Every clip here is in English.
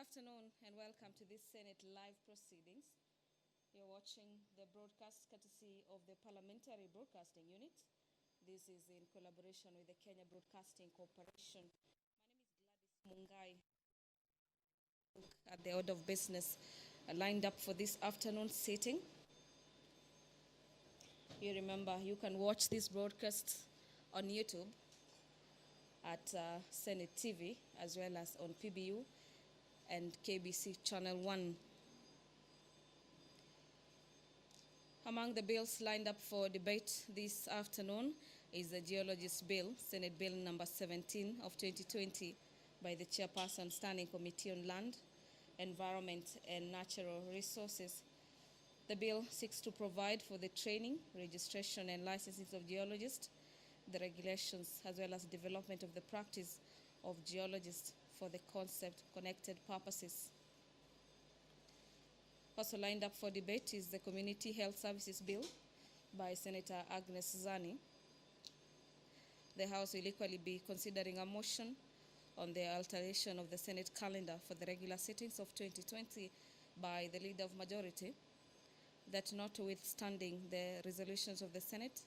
afternoon and welcome to this Senate live proceedings. You're watching the broadcast courtesy of the Parliamentary Broadcasting Unit. This is in collaboration with the Kenya Broadcasting Corporation. My name is Gladys Mungai. Look at the order of business lined up for this afternoon sitting. You remember you can watch this broadcast on YouTube at Senate TV as well as on PBU and KBC Channel 1. Among the bills lined up for debate this afternoon is the Geologist Bill, Senate Bill number 17 of 2020 by the Chairperson Standing Committee on Land, Environment and Natural Resources. The bill seeks to provide for the training, registration and licensing of geologists, the regulations as well as development of the practice of geologists for the concept connected purposes. Also lined up for debate is the Community Health Services Bill by Senator Agnes Zani. The House will equally be considering a motion on the alteration of the Senate calendar for the regular sittings of 2020 by the Leader of Majority, that notwithstanding the resolutions of the Senate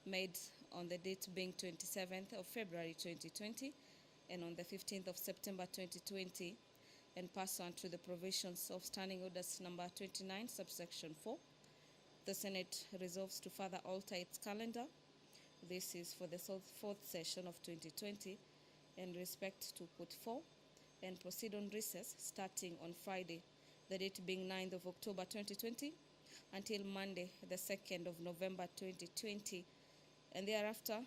made on the date being 27th of February 2020 and on the 15th of September 2020, and pursuant to the provisions of Standing Orders number 29, subsection 4, the Senate resolves to further alter its calendar. This is for the fourth session of 2020, in respect to put 4 and proceed on recess starting on Friday, the date being 9th of October 2020, until Monday, the 2nd of November 2020, and thereafter,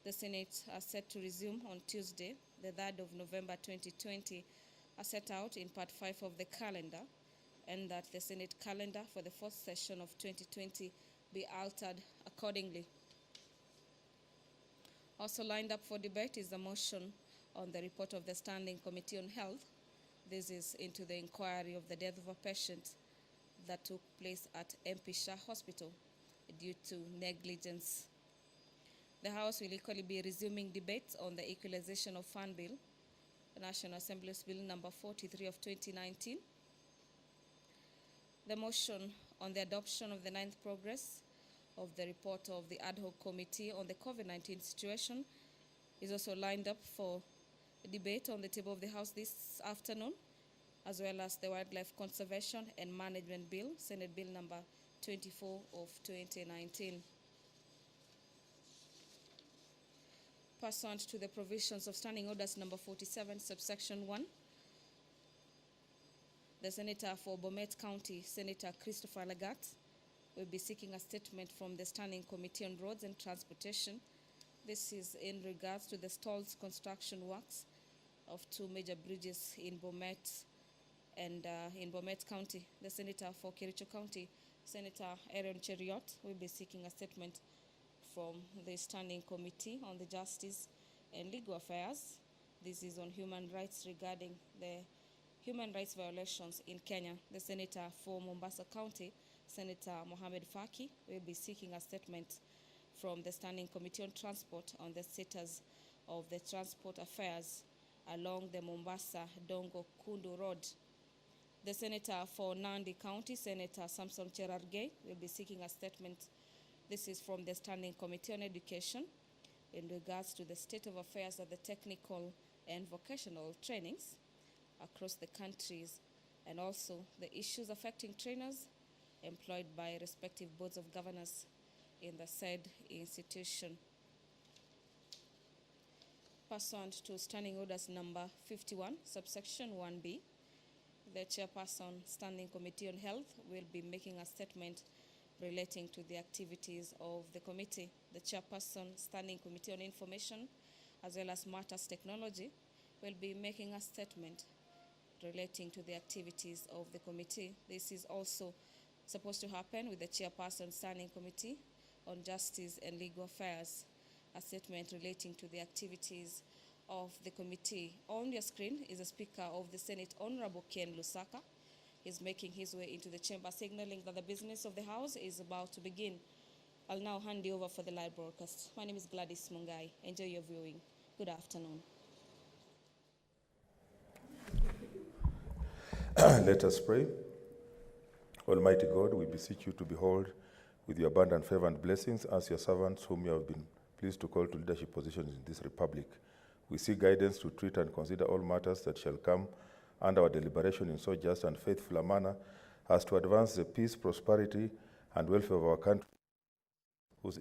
the Senate are set to resume on Tuesday, the 3rd of November 2020, as set out in Part 5 of the calendar, and that the Senate calendar for the fourth session of 2020 be altered accordingly. Also lined up for debate is the motion on the report of the Standing Committee on Health. This is into the inquiry of the death of a patient that took place at MP Shah Hospital due to negligence. The House will equally be resuming debates on the Equalization of Fund Bill, the National Assembly's Bill number 43 of 2019. The motion on the adoption of the 9th progress of the report of the Ad hoc Committee on the COVID-19 situation is also lined up for debate on the table of the House this afternoon, as well as the Wildlife Conservation and Management Bill, Senate Bill number 24 of 2019. Pursuant to the provisions of Standing Orders number 47, subsection 1, the Senator for Bomet County, Senator Christopher Lagat, will be seeking a statement from the Standing Committee on Roads and Transportation. This is in regards to the stalled construction works of 2 major bridges in Bomet and in Bomet County. The Senator for Kericho County, Senator Aaron Cheriot, will be seeking a statement from the Standing Committee on the Justice and Legal Affairs. This is on human rights regarding the human rights violations in Kenya. The Senator for Mombasa County, Senator Mohamed Faki, will be seeking a statement from the Standing Committee on Transport on the status of the transport affairs along the Mombasa-Dongo Kundu Road. The Senator for Nandi County, Senator Samson Cherargei, will be seeking a statement. This is from the Standing Committee on Education in regards to the state of affairs at the technical and vocational trainings across the countries, and also the issues affecting trainers employed by respective boards of governors in the said institution. Pursuant to Standing Orders number 51, subsection 1B, the Chairperson, Standing Committee on Health, will be making a statement relating to the activities of the committee. The Chairperson, Standing Committee on Information, as well as Matters Technology, will be making a statement relating to the activities of the committee. This is also supposed to happen with the Chairperson, Standing Committee on Justice and Legal Affairs, a statement relating to the activities of the committee. On your screen is the Speaker of the Senate, Honorable Ken Lusaka. He's making his way into the chamber, signaling that the business of the House is about to begin. I'll now hand you over for the live broadcast. My name is Gladys Mungai. Enjoy your viewing. Good afternoon. Let us pray. Almighty God, we beseech you to behold with your abundant favor and blessings as your servants whom you have been pleased to call to leadership positions in this republic. We seek guidance to treat and consider all matters that shall come under our deliberation in so just and faithful a manner as to advance the peace, prosperity, and welfare of our country, whose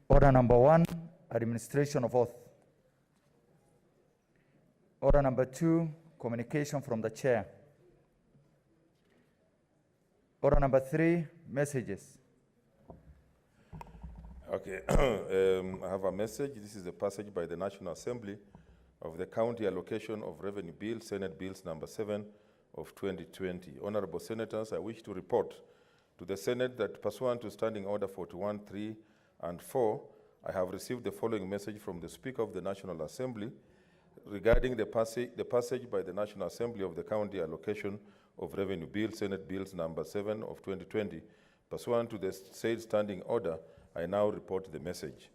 Order number 1, administration of oath. Order number 2, communication from the chair. Order number 3, messages. Okay, I have a message. This is a passage by the National Assembly of the County Allocation of Revenue Bill, Senate Bills number 7 of 2020. Honorable Senators, I wish to report to the Senate that pursuant to Standing Order 41, 3, and 4, I have received the following message from the Speaker of the National Assembly regarding the passage by the National Assembly of the County Allocation of Revenue Bill, Senate Bills number 7 of 2020. Pursuant to the said standing order, I now report the message.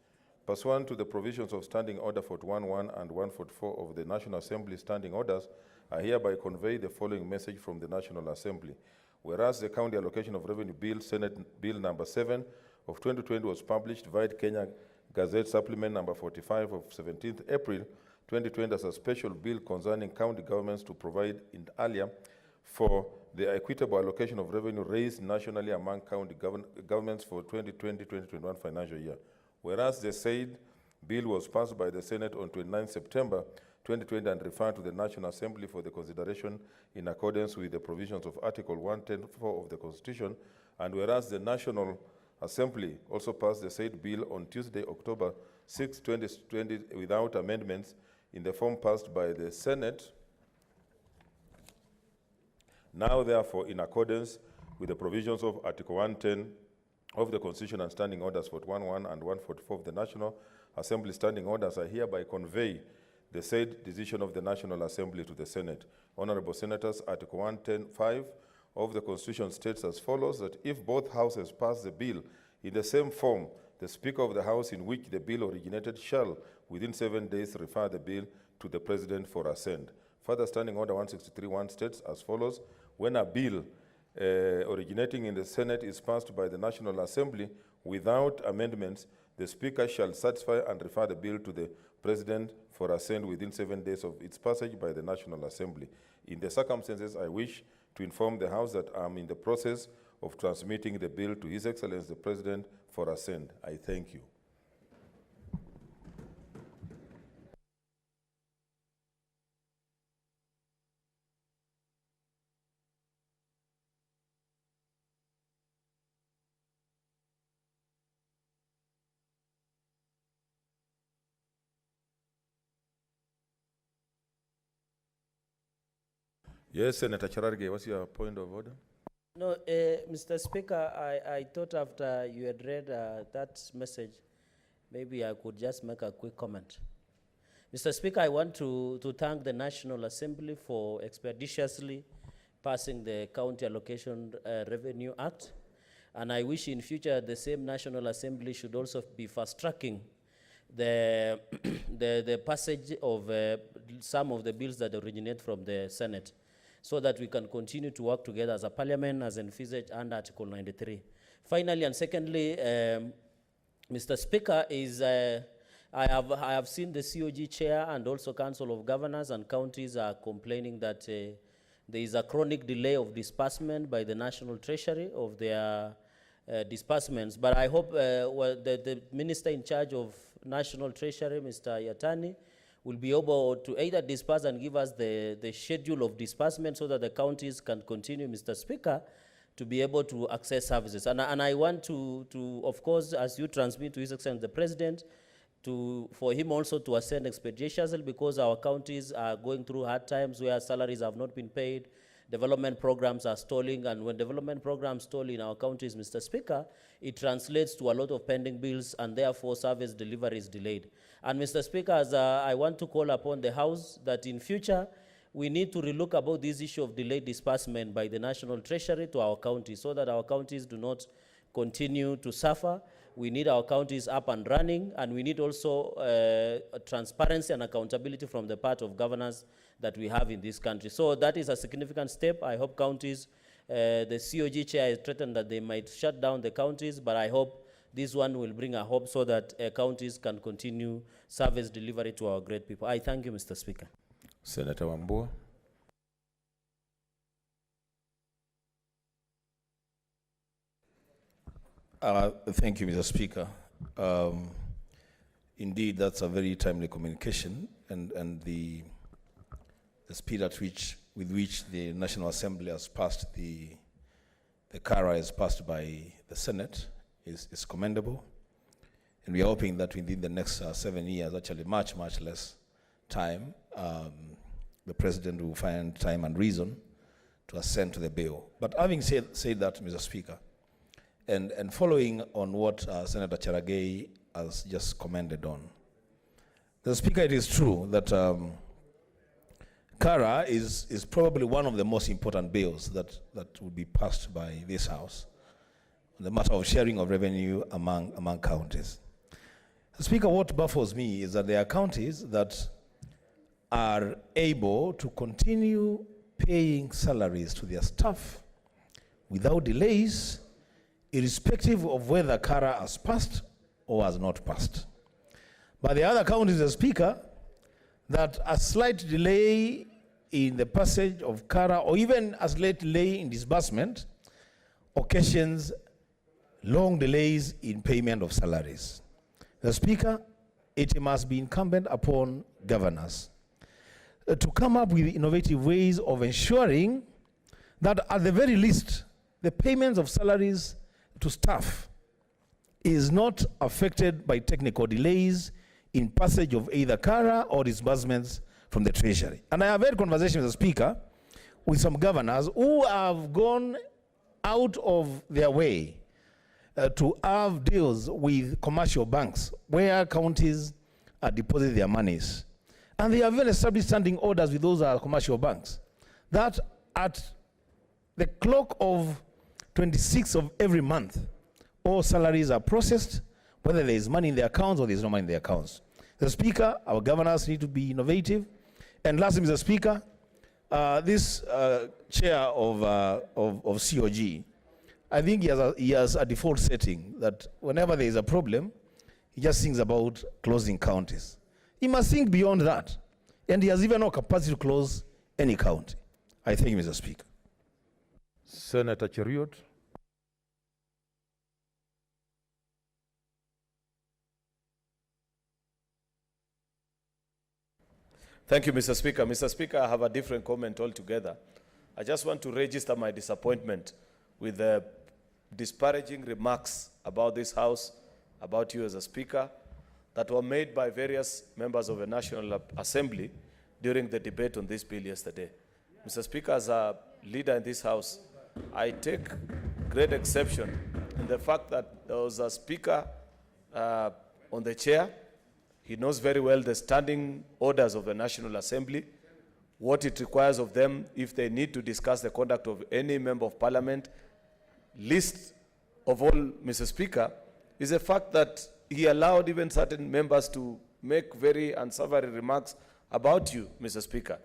Pursuant to the provisions of Standing Order 41.1 and 144 of the National Assembly Standing Orders, I hereby convey the following message from the National Assembly. Whereas the County Allocation of Revenue Bill, Senate Bill number 7 of 2020 was published via Kenya Gazette Supplement number 45 of 17th April 2020 as a special bill concerning county governments to provide earlier for the equitable allocation of revenue raised nationally among county governments for 2020-2021 financial year. Whereas the said bill was passed by the Senate on 29 September 2020 and referred to the National Assembly for the consideration in accordance with the provisions of Article 110(4) of the Constitution, and whereas the National Assembly also passed the said bill on Tuesday, October 6, 2020 without amendments in the form passed by the Senate. Now, therefore, in accordance with the provisions of Article 110 of the Constitution and Standing Orders 41.1 and 144 of the National Assembly Standing Orders, I hereby convey the said decision of the National Assembly to the Senate. Honorable Senators, Article 110(5) of the Constitution states as follows, that if both houses pass the bill in the same form, the Speaker of the House in which the bill originated shall, within 7 days, refer the bill to the President for assent. Further, Standing Order 163.1 states as follows, when a bill originating in the Senate is passed by the National Assembly without amendments, the Speaker shall certify and refer the bill to the President for assent within 7 days of its passage by the National Assembly. In the circumstances, I wish to inform the House that I am in the process of transmitting the bill to His Excellency the President for assent. I thank you. Yes, Senator Chararge, what's your point of order? No, Mr. Speaker, I thought after you had read that message, maybe I could just make a quick comment. Mr. Speaker, I want to thank the National Assembly for expeditiously passing the County Allocation Revenue Act. And I wish in future the same National Assembly should also be fast-tracking the, the passage of some of the bills that originate from the Senate, so that we can continue to work together as a parliament as envisaged under Article 93. Finally and secondly, Mr. Speaker, I have seen the COG chair and also Council of Governors and counties are complaining that there is a chronic delay of disbursement by the National Treasury of their disbursements. But I hope the Minister in charge of National Treasury, Mr. Yatani, will be able to either disperse and give us the schedule of disbursement so that the counties can continue, Mr. Speaker, to be able to access services. And I want to, of course, as you transmit to His Excellency the President, for him also to ascend expeditiously, because our counties are going through hard times where salaries have not been paid, development programs are stalling, and when development programs stall in our counties, Mr. Speaker, it translates to a lot of pending bills, and therefore service delivery is delayed. And Mr. Speaker, as I want to call upon the House that in future, we need to relook about this issue of delayed disbursement by the National Treasury to our counties so that our counties do not continue to suffer. We need our counties up and running, and we need also transparency and accountability from the part of governors that we have in this country. So that is a significant step. I hope counties, the COG chair has threatened that they might shut down the counties, but I hope this one will bring a hope so that counties can continue service delivery to our great people. I thank you, Mr. Speaker. Senator Wambua. Thank you, Mr. Speaker. Indeed, that's a very timely communication, and the speed at with which the National Assembly has passed the CARA has passed by the Senate is commendable. And we are hoping that within the next 7 years, actually much less time, the President will find time and reason to assent to the bill. But having said that, Mr. Speaker, and following on what Senator Cherargei has just commented on, the Speaker, it is true that CARA is probably one of the most important bills that will be passed by this House, the matter of sharing of revenue among counties. Speaker, what baffles me is that there are counties that are able to continue paying salaries to their staff without delays, irrespective of whether CARA has passed or has not passed. But the other counties, the Speaker, that a slight delay in the passage of CARA or even a slight delay in disbursement occasions long delays in payment of salaries. The Speaker, it must be incumbent upon governors to come up with innovative ways of ensuring that at the very least, the payments of salaries to staff is not affected by technical delays in passage of either CARA or disbursements from the Treasury. And I have had conversations, Mr. Speaker, with some governors who have gone out of their way to have deals with commercial banks where counties deposit their monies. And they have even established standing orders with those commercial banks that at the clock of 26th of every month, all salaries are processed, whether there is money in their accounts or there is no money in their accounts. The Speaker, our governors need to be innovative. And lastly, Mr. Speaker, this chair of COG, I think he has a default setting that whenever there is a problem, he just thinks about closing counties. He must think beyond that. And he has even no capacity to close any county. I thank you, Mr. Speaker. Senator Cheriot. Thank you, Mr. Speaker. Mr. Speaker, I have a different comment altogether. I just want to register my disappointment with the disparaging remarks about this House, about you as a Speaker, that were made by various members of the National Assembly during the debate on this bill yesterday. Mr. Speaker, as a leader in this House, I take great exception in the fact that there was a Speaker on the chair. He knows very well the standing orders of the National Assembly, what it requires of them if they need to discuss the conduct of any member of Parliament. Least of all, Mr. Speaker, is the fact that he allowed even certain members to make very unsavory remarks about you, Mr. Speaker,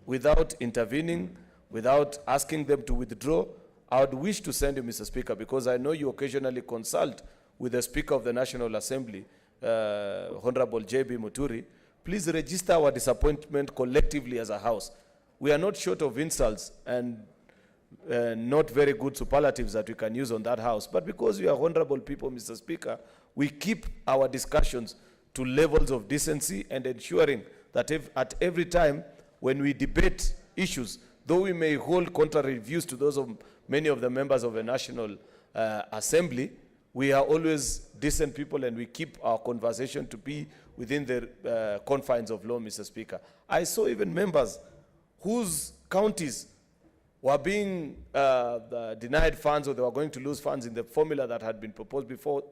without intervening, without asking them to withdraw. I would wish to send you, Mr. Speaker, because I know you occasionally consult with the Speaker of the National Assembly, Honorable J.B. Muturi. Please register our disappointment collectively as a House. We are not short of insults and not very good superlatives that we can use on that House. But because we are honorable people, Mr. Speaker, we keep our discussions to levels of decency and ensuring that at every time when we debate issues, though we may hold contrary views to those of many of the members of the National Assembly, we are always decent people and we keep our conversation to be within the confines of law, Mr. Speaker. I saw even members whose counties were being denied funds, or they were going to lose funds in the formula that had been proposed before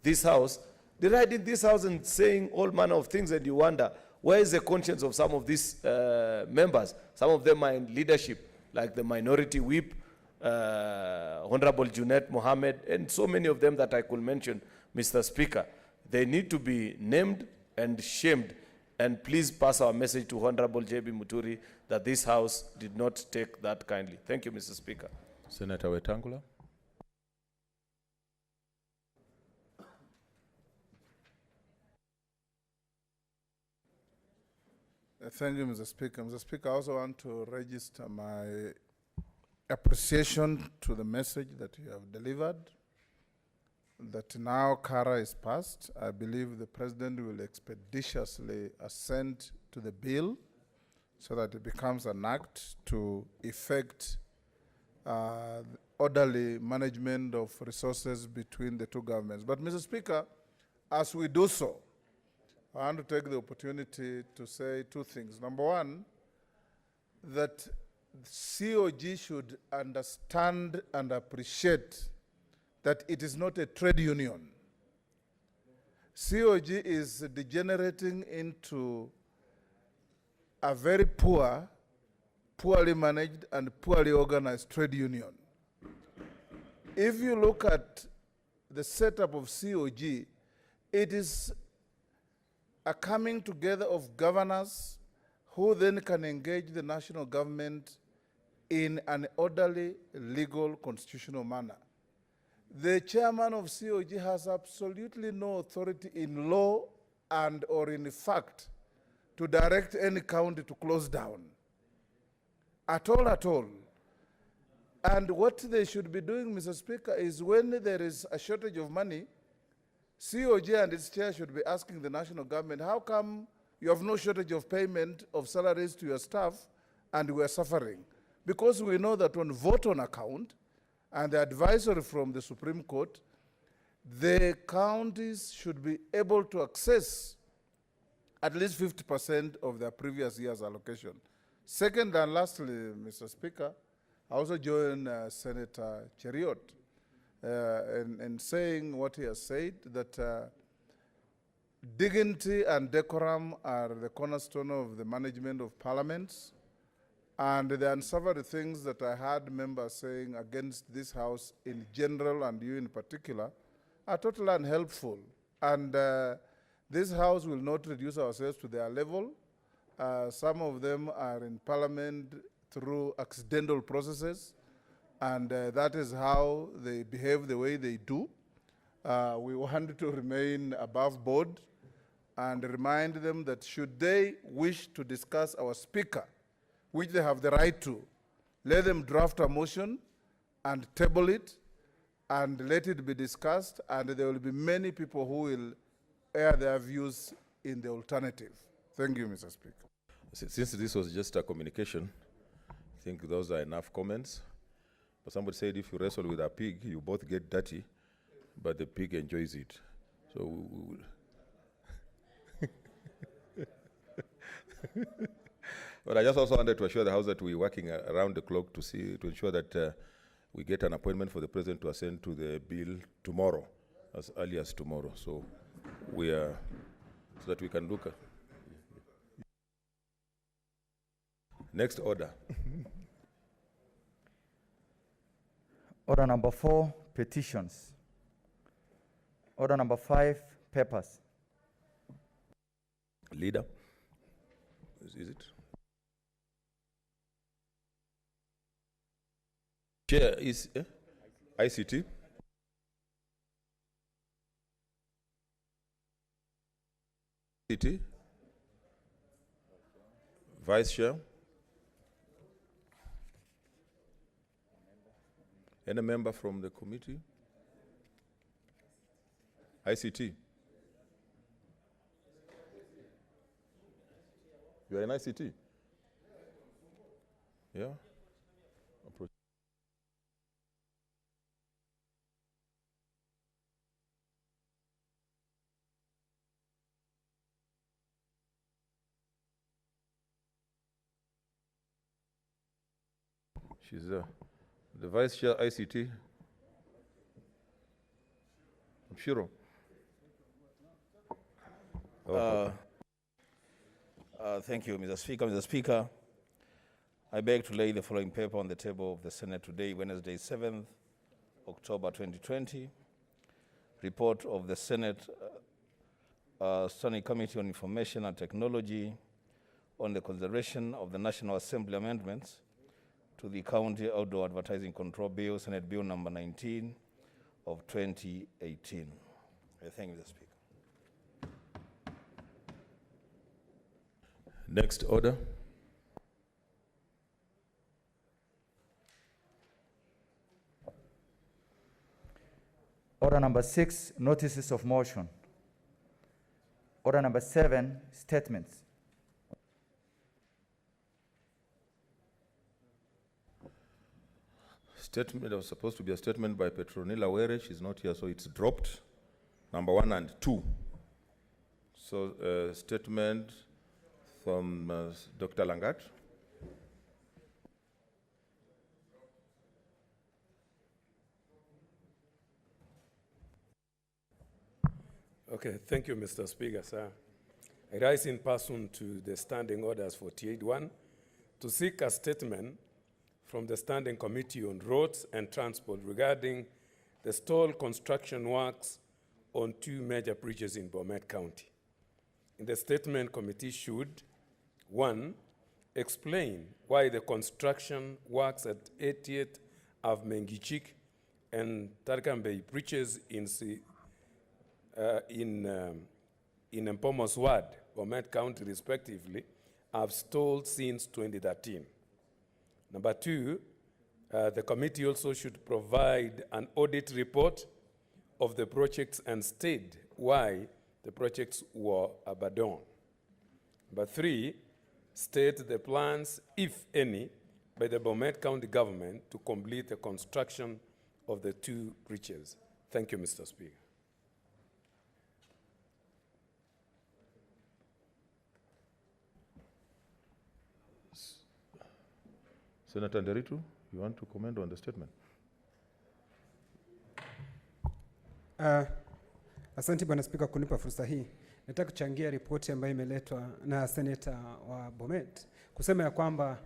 this House, deriding this House and saying all manner of things, and you wonder, where is the conscience of some of these members? Some of them are in leadership, like the Minority Whip, Honorable Junet Mohammed, and so many of them that I could mention, Mr. Speaker. They need to be named and shamed, and please pass our message to Honorable J.B. Muturi that this House did not take that kindly. Thank you, Mr. Speaker. Senator Wetangula. Thank you, Mr. Speaker. Mr. Speaker, I also want to register my appreciation to the message that you have delivered, that now Kara is passed. I believe the President will expeditiously assent to the bill so that it becomes an act to effect orderly management of resources between the two governments. But, Mr. Speaker, as we do so, I want to take the opportunity to say two things. Number one, that COG should understand and appreciate that it is not a trade union. COG is degenerating into a very poor, poorly managed and poorly organized trade union. If you look at the setup of COG, it is a coming together of governors who then can engage the national government in an orderly, legal, constitutional manner. The chairman of COG has absolutely no authority in law and or in fact to direct any county to close down. At all. And what they should be doing, Mr. Speaker, is when there is a shortage of money, COG and its chair should be asking the national government, how come you have no shortage of payment of salaries to your staff and we are suffering? Because we know that on vote on account and the advisory from the Supreme Court, the counties should be able to access at least 50% of their previous year's allocation. Second and lastly, Mr. Speaker, I also join Senator Cheriot in saying what he has said, that dignity and decorum are the cornerstone of the management of parliaments. And the unsavory things that I heard members saying against this House in general and you in particular are totally unhelpful. And this House will not reduce ourselves to their level. Some of them are in Parliament through accidental processes, and that is how they behave the way they do. We want to remain above board and remind them that should they wish to discuss our speaker, which they have the right to, let them draft a motion and table it and let it be discussed, and there will be many people who will air their views in the alternative. Thank you, Mr. Speaker. Since this was just a communication, I think those are enough comments. But somebody said if you wrestle with a pig, you both get dirty, but the pig enjoys it. So we will. But I just also wanted to assure the House that we're working around the clock to ensure that we get an appointment for the President to assent to the bill tomorrow, as early as tomorrow. So we are, so that we can look at. Next order. Order number 4, petitions. Order number 5, papers. Leader. Is it? Chair is ICT. ICT. Vice Chair. Any member from the committee? ICT. You are in ICT? Yeah? She's the Vice Chair ICT. Shiro. Thank you, Mr. Speaker. Mr. Speaker, I beg to lay the following paper on the table of the Senate today, Wednesday, 7th October 2020. Report of the Senate Standing Committee on Information and Technology on the consideration of the National Assembly amendments to the County Outdoor Advertising Control Bill, Senate Bill number 19 of 2018. I thank you, Mr. Speaker. Next order. Order number 6, notices of motion. Order number 7, statements. Statement, there was supposed to be a statement by Petronila Were. She's not here, so it's dropped. Number 1 and 2. So, statement from Dr. Langat. Okay, thank you, Mr. Speaker, sir. I rise in person to the Standing Orders 48-1 to seek a statement from the Standing Committee on Roads and Transport regarding the stalled construction works on 2 major bridges in Bomet County. In the statement, committee should, 1, explain why the construction works at 88th of Mengichik and Tarkambay bridges in Mpomos Ward, Bomet County respectively, have stalled since 2013. Number 2, the committee also should provide an audit report of the projects and state why the projects were abandoned. Number 3, state the plans, if any, by the Bomet County government to complete the construction of the 2 bridges. Thank you, Mr. Speaker. Senator Nderitu, you want to comment on the statement? Asante Bwana Spika kunipa fursa hii. Nataka kuchangia ripoti ambayo imeletwa na seneta wa Bomet kusema ya kwamba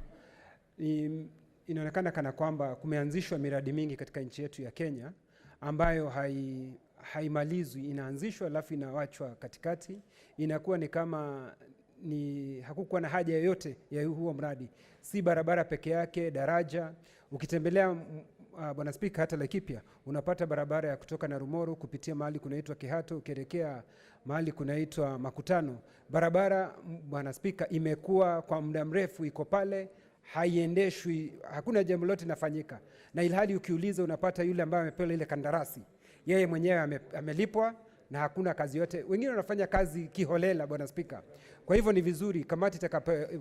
inaonekana kana kwamba kumeanzishwa miradi mingi katika nchi yetu ya Kenya ambayo haimalizwi, inaanzishwa alafu inawachwa katikati, inakuwa ni kama hakukuwa na haja yoyote ya huo mradi. Si barabara peke yake, daraja. Ukitembelea Bwana Spika hata Laikipia unapata barabara ya kutoka Narumoru kupitia mahali kunaitwa Kihato ukielekea mahali kunaitwa Makutano. Barabara Bwana Spika imekuwa kwa muda mrefu iko pale, haiendeshwi, hakuna jambo lote linafanyika. Na ilhali ukiuliza unapata yule ambaye amepewa ile kandarasi, yeye mwenyewe amelipwa na hakuna kazi yote. Wengine wanafanya kazi kiholela Bwana Spika. Kwa hivyo ni vizuri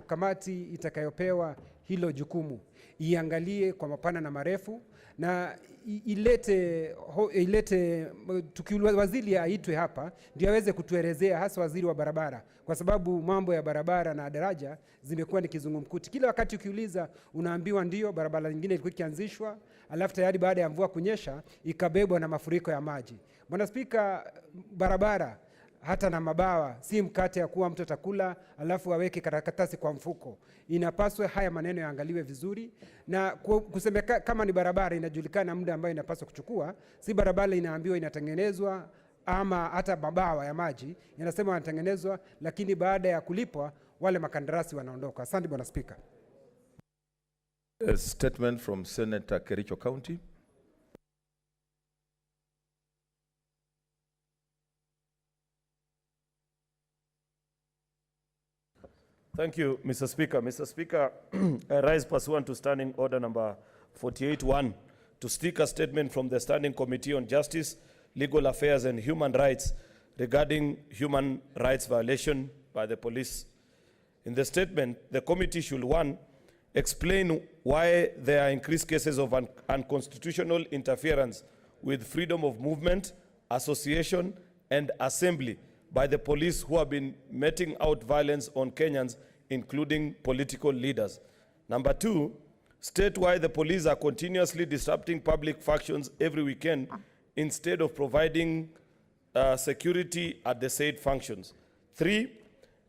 kamati itakayopewa hilo jukumu iangalie kwa mapana na marefu na ilete waziri aitwe hapa ndio aweze kutuelezea, hasa waziri wa barabara, kwa sababu mambo ya barabara na daraja zimekuwa ni kizungumkuti. Kila wakati ukiuliza unaambiwa ndio barabara nyingine ilikuwa ikianzishwa, alafu tayari baada ya mvua kunyesha ikabebwa na mafuriko ya maji. Bwana Spika, barabara hata na mabawa si mkate ya kuwa mtu atakula alafu aweke karatasi kwa mfuko. Inapaswa haya maneno yaangaliwe vizuri, na kusema kama ni barabara inajulikana muda ambao inapaswa kuchukua. Si barabara inaambiwa inatengenezwa ama hata mabawa ya maji yanasema yanatengenezwa, lakini baada ya kulipwa wale makandarasi wanaondoka. Asante Bwana Spika. A statement from Senator Kericho County. Thank you, Mr. Speaker. Mr. Speaker, I rise pursuant to Standing Order number 48-1 to seek a statement from the Standing Committee on Justice, Legal Affairs and Human Rights regarding human rights violation by the police In the statement, the committee should, 1, explain why there are increased cases of unconstitutional interference with freedom of movement, association, and assembly by the police who have been meting out violence on Kenyans, including political leaders. Number 2, state why the police are continuously disrupting public functions every weekend instead of providing security at the said functions. 3,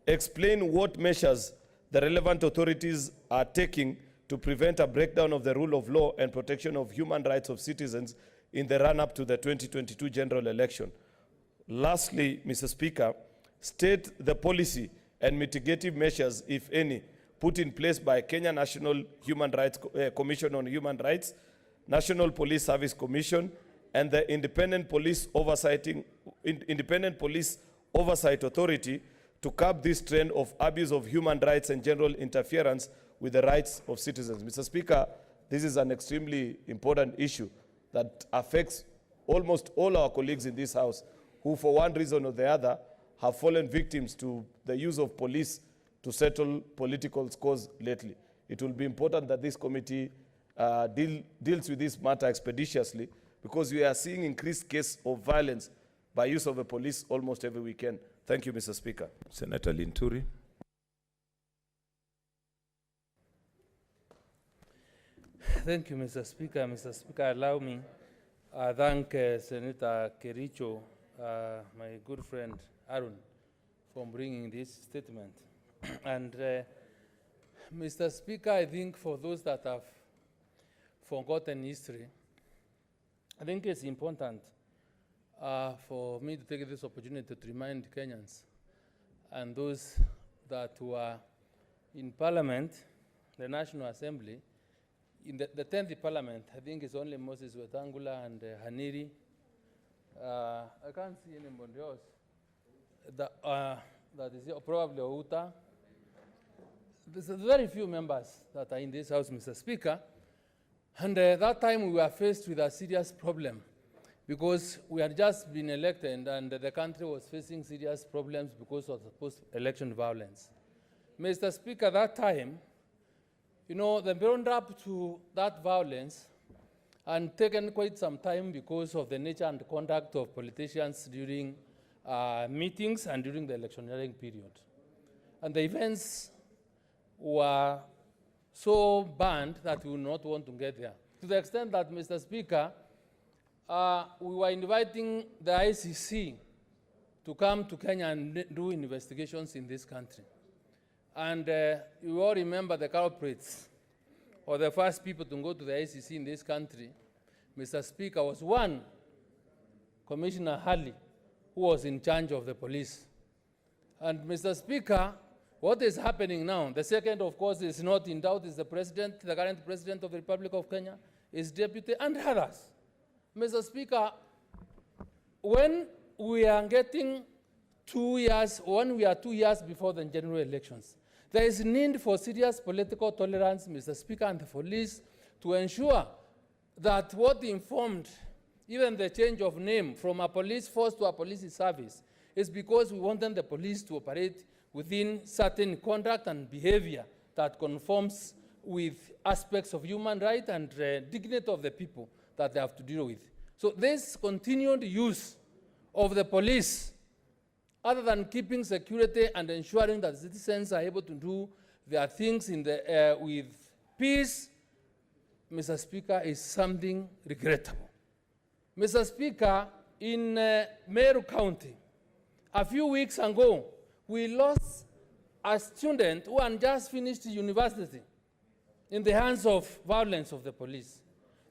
explain what measures the relevant authorities are taking to prevent a breakdown of the rule of law and protection of human rights of citizens in the run-up to the 2022 general election. Lastly, Mr. Speaker, state the policy and mitigative measures, if any, put in place by Kenya National Human Rights Commission on Human Rights, National Police Service Commission, and the Independent Police Oversight Authority to curb this trend of abuse of human rights and general interference with the rights of citizens. Mr. Speaker, this is an extremely important issue that affects almost all our colleagues in this House who, for one reason or the other, have fallen victims to the use of police to settle political scores lately. It will be important that this committee deals with this matter expeditiously, because we are seeing increased case of violence by use of the police almost every weekend. Thank you, Mr. Speaker. Senator Linturi. Thank you, Mr. Speaker. Mr. Speaker, allow me thank Senator Kericho, my good friend Arun, for bringing this statement. And Mr. Speaker, I think for those that have forgotten history, I think it's important for me to take this opportunity to remind Kenyans and those that were in Parliament, the National Assembly, in the 10th Parliament. I think it's only Moses Wetangula and Haniri. I can't see anybody else. That is probably Outa. There's very few members that are in this House, Mr. Speaker. And that time we were faced with a serious problem because we had just been elected and the country was facing serious problems because of the post-election violence. Mr. Speaker, that time, you know, the build up to that violence and taken quite some time because of the nature and conduct of politicians during meetings and during the electioneering period. And the events were so banned that we would not want to get there. To the extent that, Mr. Speaker, we were inviting the ICC to come to Kenya and do investigations in this country. And you all remember the culprits, or the first people to go to the ICC in this country, Mr. Speaker, was one, Commissioner Halley, who was in charge of the police. And Mr. Speaker, what is happening now, the second, of course, is not in doubt, is the president, the current president of the Republic of Kenya, his deputy, and others. Mr. Speaker, when we are getting 2 years, when we are 2 years before the general elections, there is need for serious political tolerance, Mr. Speaker, and the police to ensure that what informed even the change of name from a police force to a police service is because we wanted the police to operate within certain conduct and behavior that conforms with aspects of human rights and dignity of the people that they have to deal with. So this continued use of the police, other than keeping security and ensuring that citizens are able to do their things in the, with peace, Mr. Speaker, is something regrettable. Mr. Speaker, in Meru County, a few weeks ago, we lost a student who had just finished university in the hands of violence of the police.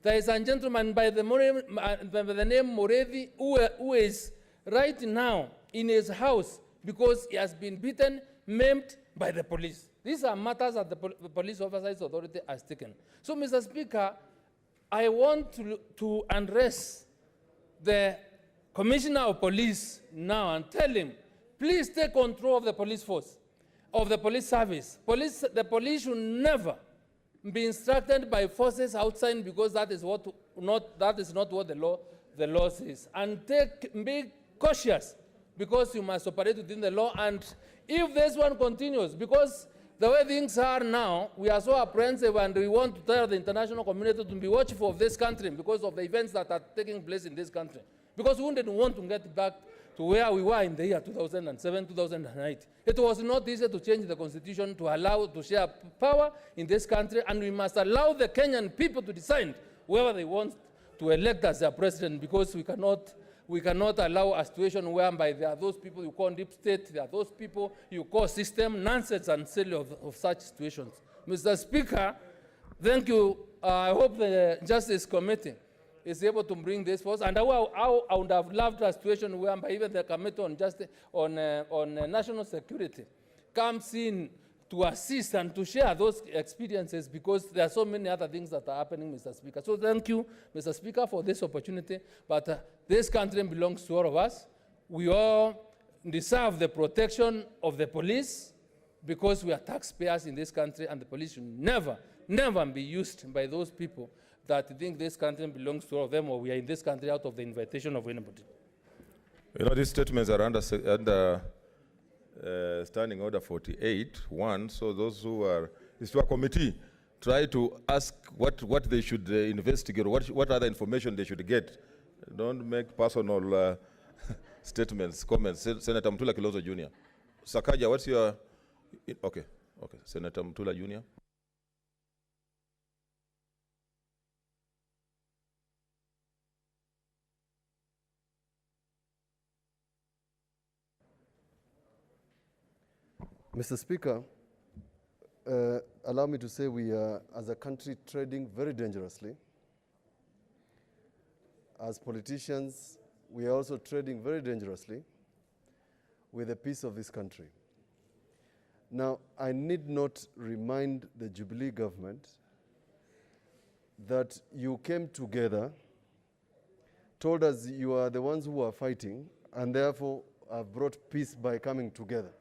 There is a gentleman by the name Moredi who is right now in his house because he has been beaten, maimed by the police. These are matters that the Police Oversight Authority has taken. So, Mr. Speaker, I want to address the Commissioner of Police now and tell him, please take control of the police force, of the police service. The police should never be instructed by forces outside because that is not what the law says. And be cautious because you must operate within the law. And if this one continues, because The way things are now, we are so apprehensive and we want to tell the international community to be watchful of this country because of the events that are taking place in this country. Because we didn't want to get back to where we were in the year 2007, 2008. It was not easy to change the constitution to allow to share power in this country, and we must allow the Kenyan people to decide whether they want to elect as their president, because we cannot allow a situation whereby there are those people you call deep state, there are those people you call system, nonsense and silly of such situations. Mr. Speaker, thank you. I hope the Justice Committee is able to bring this forth. And I would have loved a situation whereby even the Committee on Justice, on National Security comes in to assist and to share those experiences, because there are so many other things that are happening, Mr. Speaker. So thank you, Mr. Speaker, for this opportunity. But this country belongs to all of us. We all deserve the protection of the police, because we are taxpayers in this country, and the police should never, never be used by those people that think this country belongs to all of them, or we are in this country out of the invitation of anybody. You know, these statements are under Standing Order 48(1). So those who are, it's to a committee, try to ask what they should investigate, what other information they should get. Don't make personal statements, comments. Senator Mtula Kilozo Jr. Sakaja, what's your, okay, Senator Mtula Jr. Mr. Speaker, allow me to say we are, as a country, trading very dangerously. As politicians, we are also trading very dangerously with the peace of this country. Now, I need not remind the Jubilee government that you came together, told us you are the ones who are fighting, and therefore have brought peace by coming together.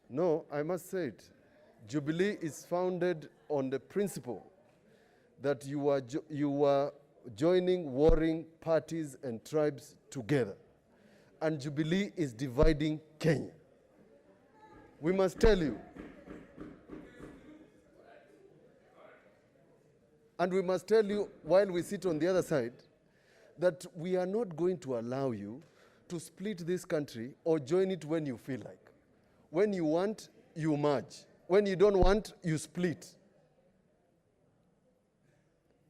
No, I must say it. Jubilee is founded on the principle that you are joining warring parties and tribes together. And Jubilee is dividing Kenya. We must tell you. And we must tell you, while we sit on the other side, that we are not going to allow you to split this country or join it when you feel like. When you want, you merge. When you don't want, you split.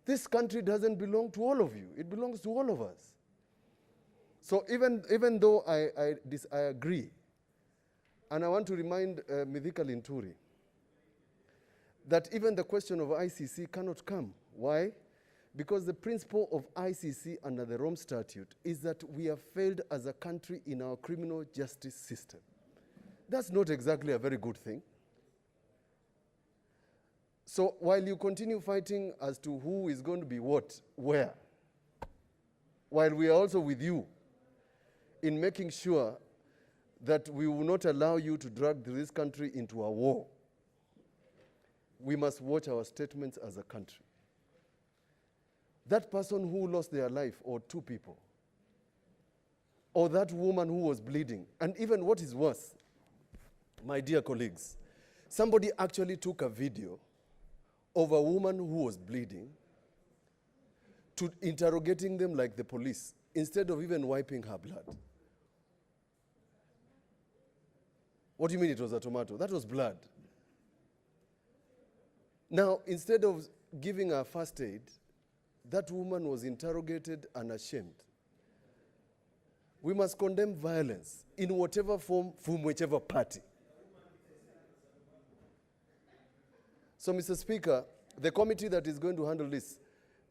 This country doesn't belong to all of you. It belongs to all of us. So even though I agree, and I want to remind Mithika Linturi that even the question of ICC cannot come. Why? Because the principle of ICC under the Rome Statute is that we have failed as a country in our criminal justice system. That's not exactly a very good thing. So while you continue fighting as to who is going to be what, where, while we are also with you in making sure that we will not allow you to drag this country into a war, we must watch our statements as a country. That person who lost their life, or two people, or that woman who was bleeding, and even what is worse, my dear colleagues, somebody actually took a video of a woman who was bleeding to interrogating them like the police, instead of even wiping her blood. What do you mean it was a tomato? That was blood. Now, instead of giving her first aid, that woman was interrogated and ashamed. We must condemn violence in whatever form, from whichever party. So, Mr. Speaker, the committee that is going to handle this,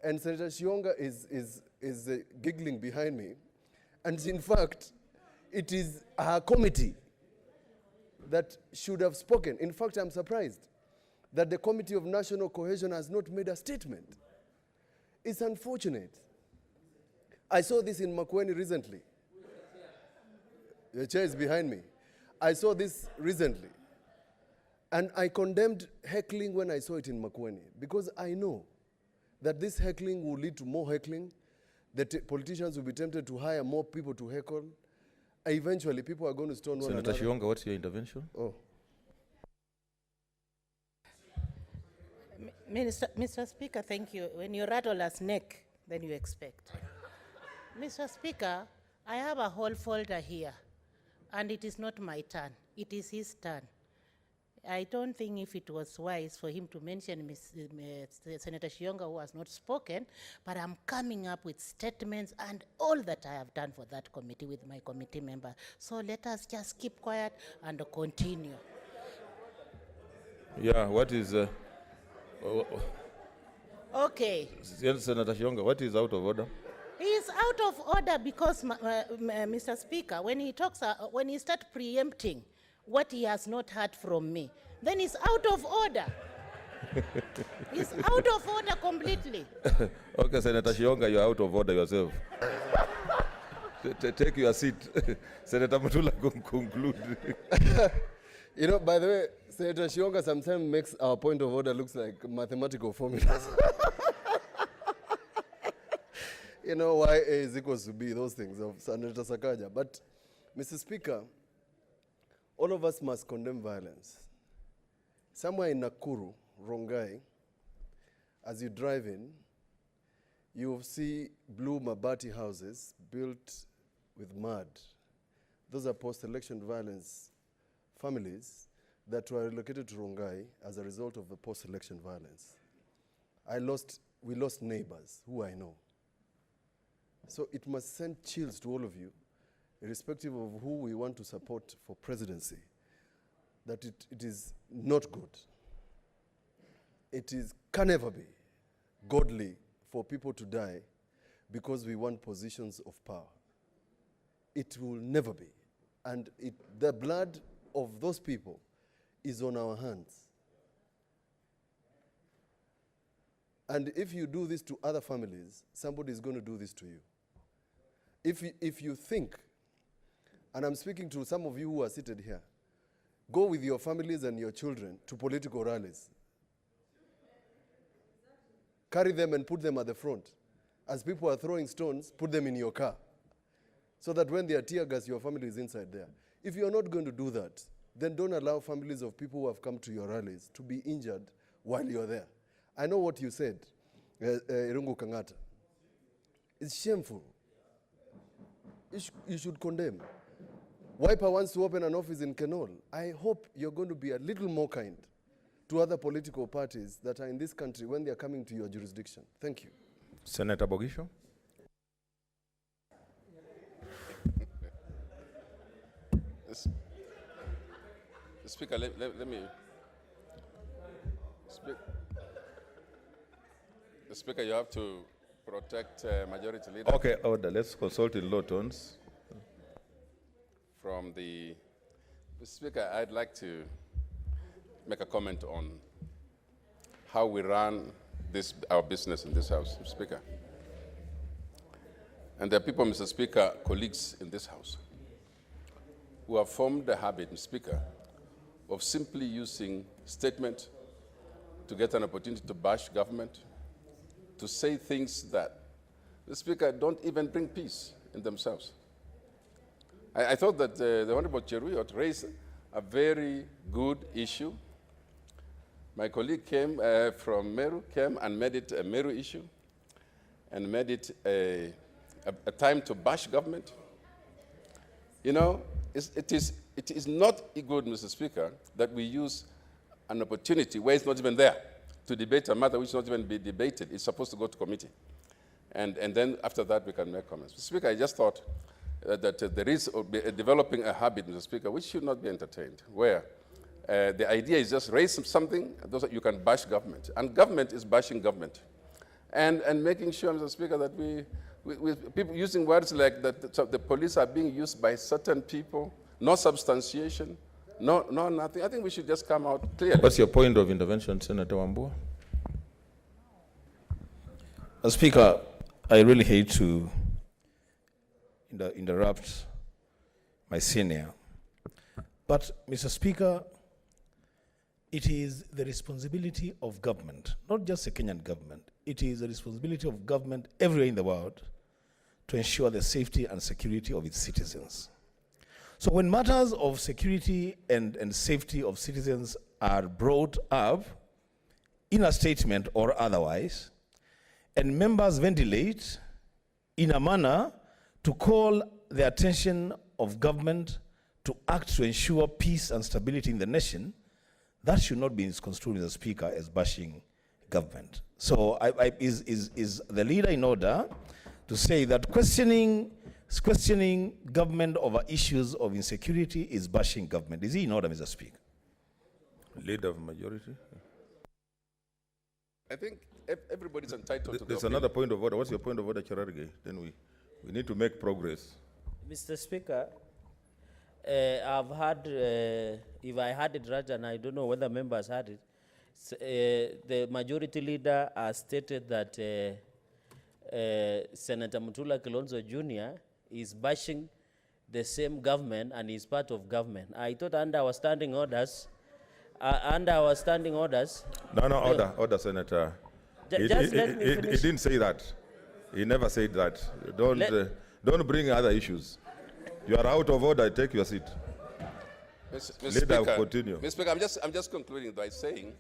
and Senator Shionga is giggling behind me, and in fact, it is our committee that should have spoken. In fact, I'm surprised that the Committee of National Cohesion has not made a statement. It's unfortunate. I saw this in Makueni recently. The chair is behind me. I saw this recently. And I condemned heckling when I saw it in Makueni, because I know that this heckling will lead to more heckling, that politicians will be tempted to hire more people to heckle, eventually people are going to stone one Senator another. Shionga, what's your intervention? Oh. Mr. Speaker, thank you. When you rattle a snake, then you expect. Mr. Speaker, I have a whole folder here, and it is not my turn. It is his turn. I don't think if it was wise for him to mention Senator Shionga, who has not spoken, but I'm coming up with statements and all that I have done for that committee with my committee member. So let us just keep quiet and continue. Yeah, what is... Okay. Senator Shionga, what is out of order? He is out of order because, Mr. Speaker, when he talks, when he starts preempting what he has not heard from me, then he's out of order. He's out of order completely. Okay, Senator Shionga, you're out of order yourself. Take your seat. Senator Mutula, conclude. You know, by the way, Senator Shionga sometimes makes our point of order looks like mathematical formulas. You know, why A is equals to B, those things of Senator Sakaja. But, Mr. Speaker, all of us must condemn violence. Somewhere in Nakuru, Rongai, as you drive in, you will see blue mabati houses built with mud. Those are post-election violence families that were relocated to Rongai as a result of the post-election violence. We lost neighbors who I know. So it must send chills to all of you, irrespective of who we want to support for presidency, that it is not good. It can never be godly for people to die because we want positions of power. It will never be. And the blood of those people is on our hands. And if you do this to other families, somebody is going to do this to you. If you think, and I'm speaking to some of you who are seated here, go with your families and your children to political rallies. Carry them and put them at the front. As people are throwing stones, put them in your car. So that when they are tear gas, your family is inside there. If you're not going to do that, then don't allow families of people who have come to your rallies to be injured while you're there. I know what you said, Irungu Kangata. It's shameful. You should condemn. Wiper wants to open an office in Kenol. I hope you're going to be a little more kind to other political parties that are in this country when they are coming to your jurisdiction. Thank you. Senator Bogisho. Speaker, let me... Speaker, you have to protect majority leader. Okay, order. Let's consult in low tones. From the Speaker, I'd like to make a comment on how we run our business in this House, Speaker. And there are people, Mr. Speaker, colleagues in this House, who have formed the habit, Mr. Speaker, of simply using statement to get an opportunity to bash government, to say things that, Mr. Speaker, don't even bring peace in themselves. I thought that the Honorable Cheruyot raised a very good issue. My colleague came from Meru, came and made it a Meru issue, and made it a time to bash government. You know, it is not good, Mr. Speaker, that we use an opportunity where it's not even there to debate a matter which not even be debated. It's supposed to go to committee. And then after that, we can make comments. Mr. Speaker, I just thought that there is developing a habit, Mr. Speaker, which should not be entertained, where the idea is just raise something, you can bash government. And government is bashing government. And making sure, Mr. Speaker, that people using words like that the police are being used by certain people, no substantiation, no nothing. I think we should just come out clearly. What's your point of intervention, Senator Wambua? Speaker, I really hate to interrupt my senior. But, Mr. Speaker, it is the responsibility of government, not just the Kenyan government, it is the responsibility of government everywhere in the world to ensure the safety and security of its citizens. So when matters of security and safety of citizens are brought up in a statement or otherwise, and members ventilate in a manner to call the attention of government to act to ensure peace and stability in the nation, that should not be misconstrued, Mr. Speaker, as bashing government. So is the leader in order to say that questioning government over issues of insecurity is bashing government? Is he in order, Mr. Speaker? Leader of majority. I think everybody's entitled to There's their another opinion. point of order. What's your point of order, Chararge? Then we need to make progress. Mr. Speaker, I've had, if I had it right, and I don't know whether members had it, the majority leader has stated that Senator Mutula Kilonzo Jr. is bashing the same government and is part of government. I thought under our standing orders, No, order, Senator. Just let me He finish. didn't say that. He never said that. Don't bring other issues. You are out of order. Take your seat. Mr. Leader, Speaker, continue. Mr. Speaker, I'm just concluding by saying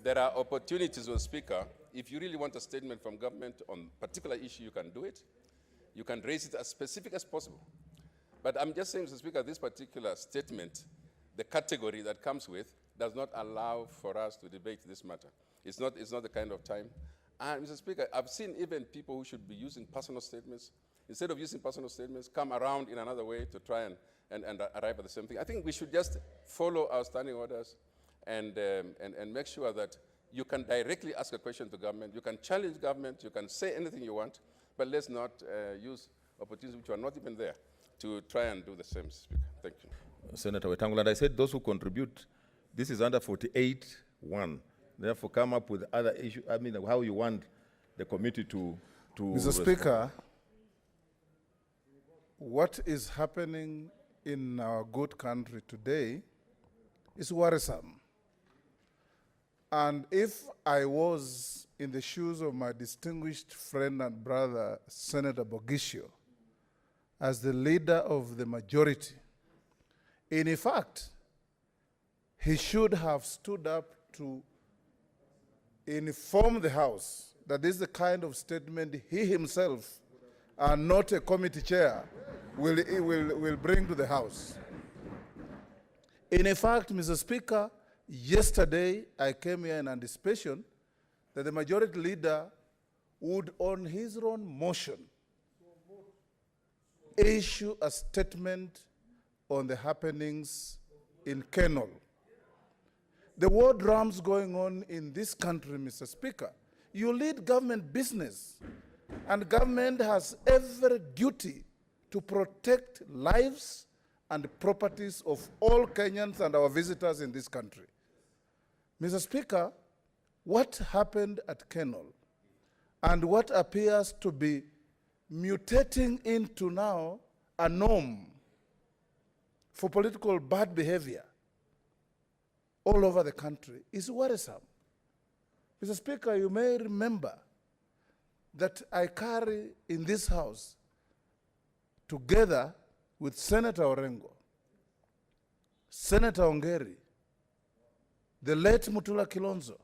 there are opportunities, Mr. Speaker. If you really want a statement from government on a particular issue, you can do it. You can raise it as specific as possible. But I'm just saying, Mr. Speaker, this particular statement, the category that comes with, does not allow for us to debate this matter. It's not the kind of time. And Mr. Speaker, I've seen even people who should be using personal statements, instead of using personal statements, come around in another way to try and arrive at the same thing. I think we should just follow our standing orders and make sure that you can directly ask a question to government, you can challenge government, you can say anything you want, but let's not use opportunities which are not even there to try and do the same, Speaker. Thank you. Senator Wetangula, and I said those who contribute, this is under 48(1). Therefore, come up with other issues. I mean, how you want the committee to Mr. respond. Speaker, what is happening in our good country today is worrisome. And if I was in the shoes of my distinguished friend and brother, Senator Bogisio, as the leader of the majority, in fact, he should have stood up to inform the House that this is the kind of statement he himself, and not a committee chair, will bring to the House. In fact, Mr. Speaker, yesterday I came here in anticipation that the majority leader would, on his own motion, issue a statement on the happenings in Kenol. The war drums going on in this country, Mr. Speaker. You lead government business, and government has every duty to protect lives and properties of all Kenyans and our visitors in this country. Mr. Speaker, what happened at Kenol and what appears to be mutating into now a norm for political bad behavior all over the country is worrisome. Mr. Speaker, you may remember that I carry in this House, together with Senator Orengo, Senator Ongeri, the late Mutula Kilonzo,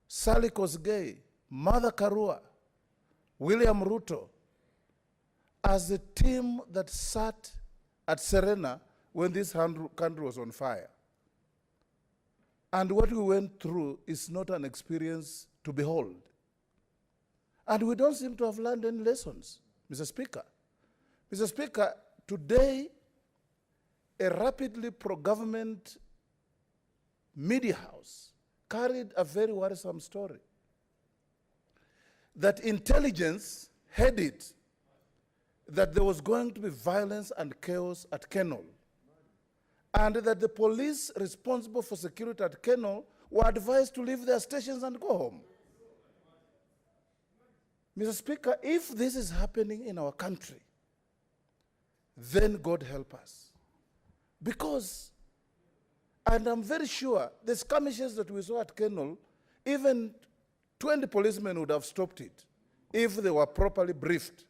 Sally Kosgei, Mother Karua, William Ruto, as the team that sat at Serena when this country was on fire. And what we went through is not an experience to behold. And we don't seem to have learned any lessons, Mr. Speaker. Mr. Speaker, today, a rapidly pro-government media house carried a very worrisome story. That intelligence had it that there was going to be violence and chaos at Kenol, and that the police responsible for security at Kenol were advised to leave their stations and go home. Mr. Speaker, if this is happening in our country, then God help us. Because, and I'm very sure, the skirmishes that we saw at Kenol, even 20 policemen would have stopped it if they were properly briefed.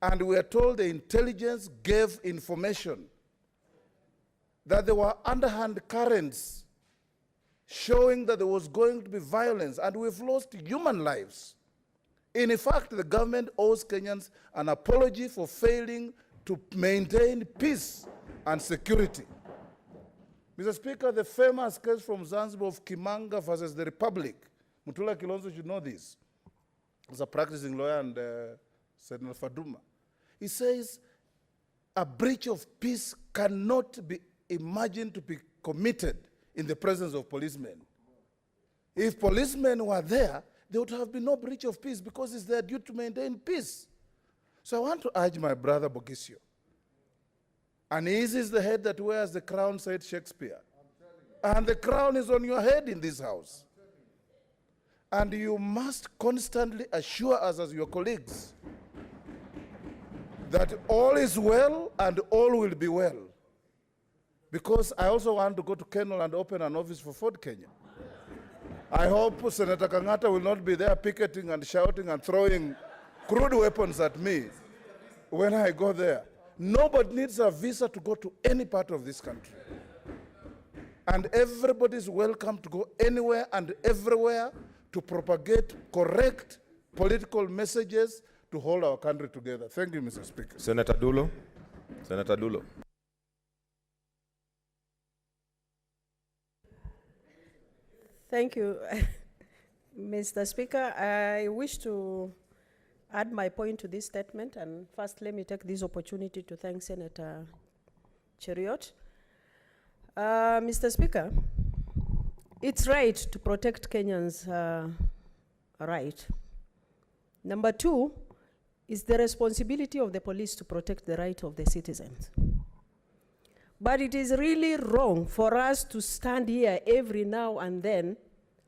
And we are told the intelligence gave information that there were underhand currents showing that there was going to be violence, and we've lost human lives. In fact, the government owes Kenyans an apology for failing to maintain peace and security. Mr. Speaker, the famous case from Zanzibar of Kimanga versus the Republic, Mutula Kilonzo should know this, as a practicing lawyer and Senator Faduma. He says a breach of peace cannot be imagined to be committed in the presence of policemen. If policemen were there, there would have been no breach of peace because it's their duty to maintain peace. So I want to urge my brother Bogisio, and his is the head that wears the crown, said Shakespeare. And the crown is on your head in this house. And you must constantly assure us as your colleagues that all is well and all will be well. Because I also want to go to Kenol and open an office for Ford Kenya. I hope Senator Kangata will not be there picketing and shouting and throwing crude weapons at me when I go there. Nobody needs a visa to go to any part of this country. And everybody is welcome to go anywhere and everywhere to propagate correct political messages to hold our country together. Thank you, Mr. Speaker. Senator Dulo. Senator Dulo. Thank you, Mr. Speaker. I wish to add my point to this statement, and first let me take this opportunity to thank Senator Cheriot. Mr. Speaker, it's right to protect Kenyans' right. Number two is the responsibility of the police to protect the right of the citizens. But it is really wrong for us to stand here every now and then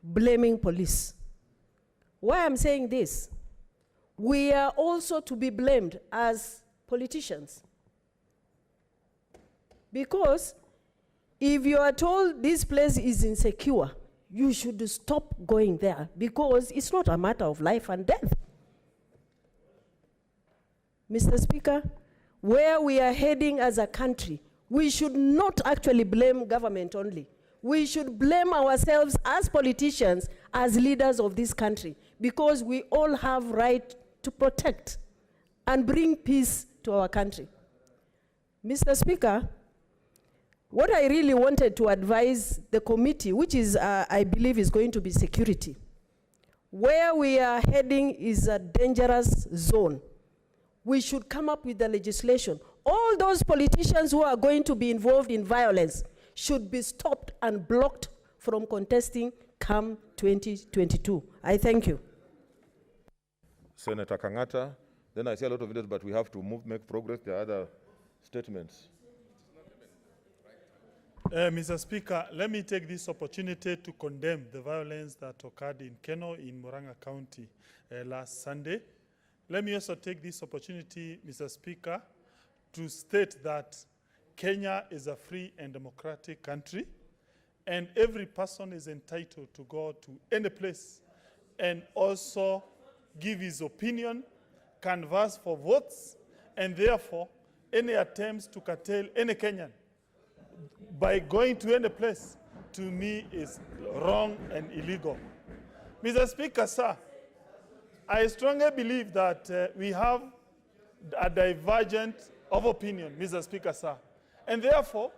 blaming police. Why I'm saying this? We are also to be blamed as politicians. Because if you are told this place is insecure, you should stop going there because it's not a matter of life and death. Mr. Speaker, where we are heading as a country, we should not actually blame government only. We should blame ourselves as politicians, as leaders of this country, because we all have right to protect and bring peace to our country. Mr. Speaker, what I really wanted to advise the committee, which is, I believe, is going to be security. Where we are heading is a dangerous zone. We should come up with the legislation. All those politicians who are going to be involved in violence should be stopped and blocked from contesting come 2022. I thank you. Senator Kangata. Then I see a lot of videos, but we have to make progress. There are other statements. Mr. Speaker, let me take this opportunity to condemn the violence that occurred in Keno in Murang'a County last Sunday. Let me also take this opportunity, Mr. Speaker, to state that Kenya is a free and democratic country, and every person is entitled to go to any place and also give his opinion, canvass for votes, and therefore any attempts to curtail any Kenyan by going to any place, to me, is wrong and illegal. Mr. Speaker, sir, I strongly believe that we have a divergent of opinion, Mr. Speaker, sir. And therefore,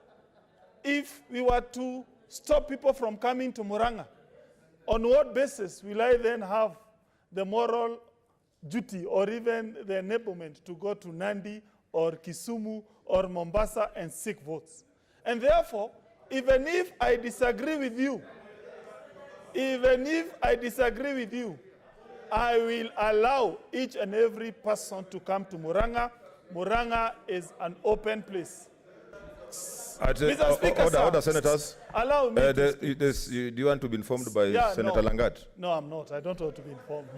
if we were to stop people from coming to Murang'a, on what basis will I then have the moral duty or even the enablement to go to Nandi or Kisumu or Mombasa and seek votes? And therefore, even if I disagree with you, I will allow each and every person to come to Murang'a. Murang'a is an open place. Mr. Speaker, order, senators. Allow me do you want to be informed by Senator Langat? No, I'm not. I don't want to be informed.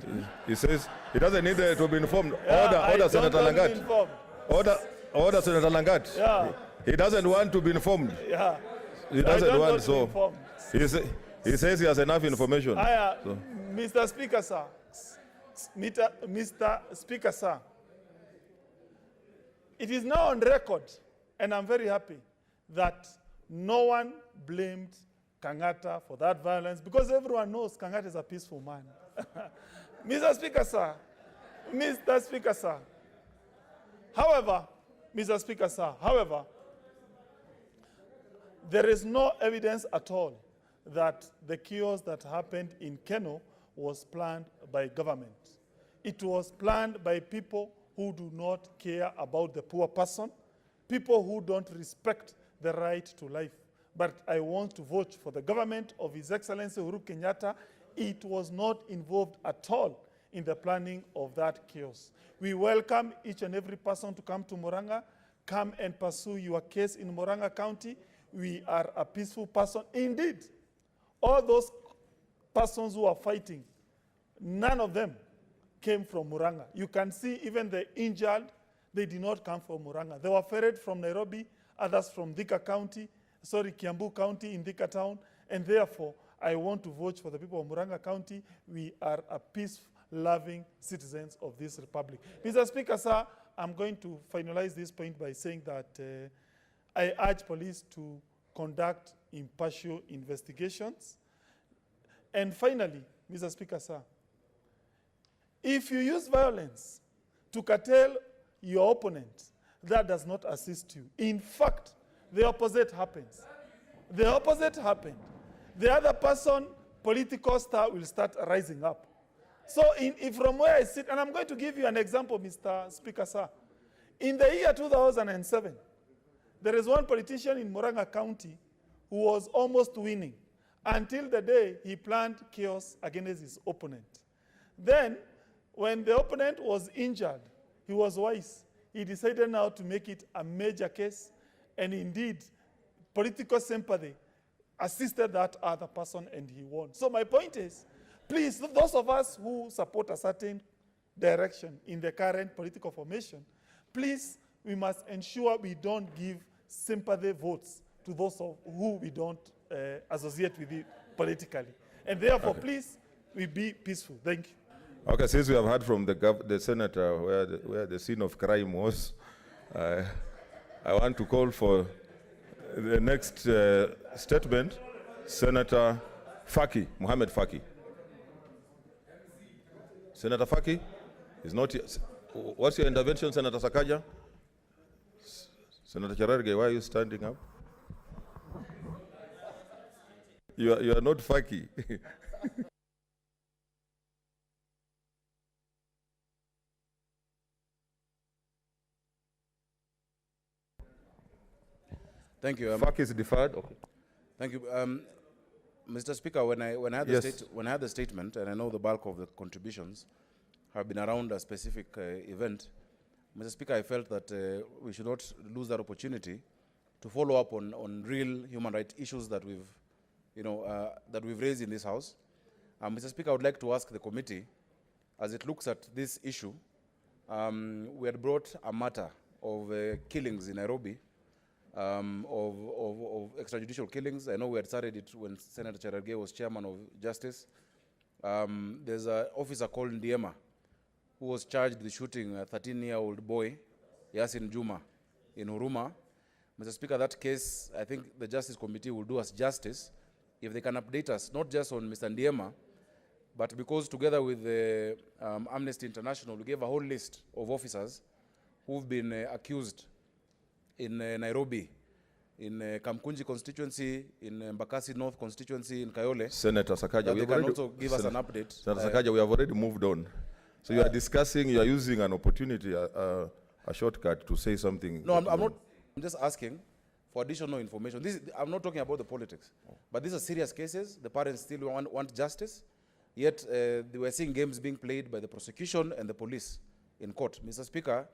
He says he doesn't need to be informed. Yeah, order, Senator Langat. Informed. Order, Senator Langat. Yeah. He doesn't want to be informed. Yeah. He doesn't want to be informed. He says he has enough information. Mr. Speaker, sir. Mr. Speaker, sir. It is now on record, and I'm very happy that no one blamed Kangata for that violence because everyone knows Kangata is a peaceful man. Mr. Speaker, sir. Mr. Speaker, sir. However, Mr. Speaker, sir, however, there is no evidence at all that the chaos that happened in Keno was planned by government. It was planned by people who do not care about the poor person, people who don't respect the right to life. But I want to vote for the government of His Excellency Uhuru Kenyatta. It was not involved at all in the planning of that chaos. We welcome each and every person to come to Murang'a, come and pursue your case in Murang'a County. We are a peaceful person. Indeed, all those persons who are fighting, none of them came from Murang'a. You can see even the injured, they did not come from Murang'a. They were ferried from Nairobi, others from Kiambu County in Thika Town, and therefore I want to vote for the people of Murang'a County. We are a peace-loving citizens of this republic. Mr. Speaker, sir, I'm going to finalize this point by saying that I urge police to conduct impartial investigations. And finally, Mr. Speaker, sir, if you use violence to curtail your opponent, that does not assist you. In fact, the opposite happens. The opposite happened. The other person, political star, will start rising up. So if from where I sit, and I'm going to give you an example, Mr. Speaker, sir. In the year 2007, there is one politician in Murang'a County who was almost winning until the day he planned chaos against his opponent. Then, when the opponent was injured, he was wise. He decided now to make it a major case, and indeed, political sympathy assisted that other person, and he won. So my point is, please, those of us who support a certain direction in the current political formation, please, we must ensure we don't give sympathy votes to those who we don't associate with it politically. And therefore, please, we be peaceful. Thank you. Okay, since we have heard from the senator where the scene of crime was, I want to call for the next statement, Senator Faki, Mohammed Faki. Senator Faki is not here. What's your intervention, Senator Sakaja? Senator Cherargei, why are you standing up? You are not Faki. Thank you. Faki is deferred. Okay. Thank you. Mr. Speaker, when I had the statement, and I know the bulk of the contributions have been around a specific event, Mr. Speaker, I felt that we should not lose that opportunity to follow up on real human rights issues that we've raised in this House. Mr. Speaker, I would like to ask the committee, as it looks at this issue, we had brought a matter of killings in Nairobi, of extrajudicial killings. I know we had started it when Senator Cherargei was chairman of Justice. There's an officer called Ndiema who was charged with shooting a 13-year-old boy, Yasin Juma, in Huruma. Mr. Speaker, that case, I think the Justice Committee will do us justice if they can update us, not just on Mr. Ndiema, but because together with the Amnesty International, we gave a whole list of officers who've been accused in Nairobi, in Kamkunji constituency, in Mbakasi North constituency, in Kayole. Senator Sakaja, they can also give us an update. Senator Sakaja, we have already moved on. So you are discussing, you are using an opportunity, a shortcut to say something. No, I'm not. I'm just asking for additional information. I'm not talking about the politics, but these are serious cases. The parents still want justice, yet they were seeing games being played by the prosecution and the police in court. Mr. Speaker,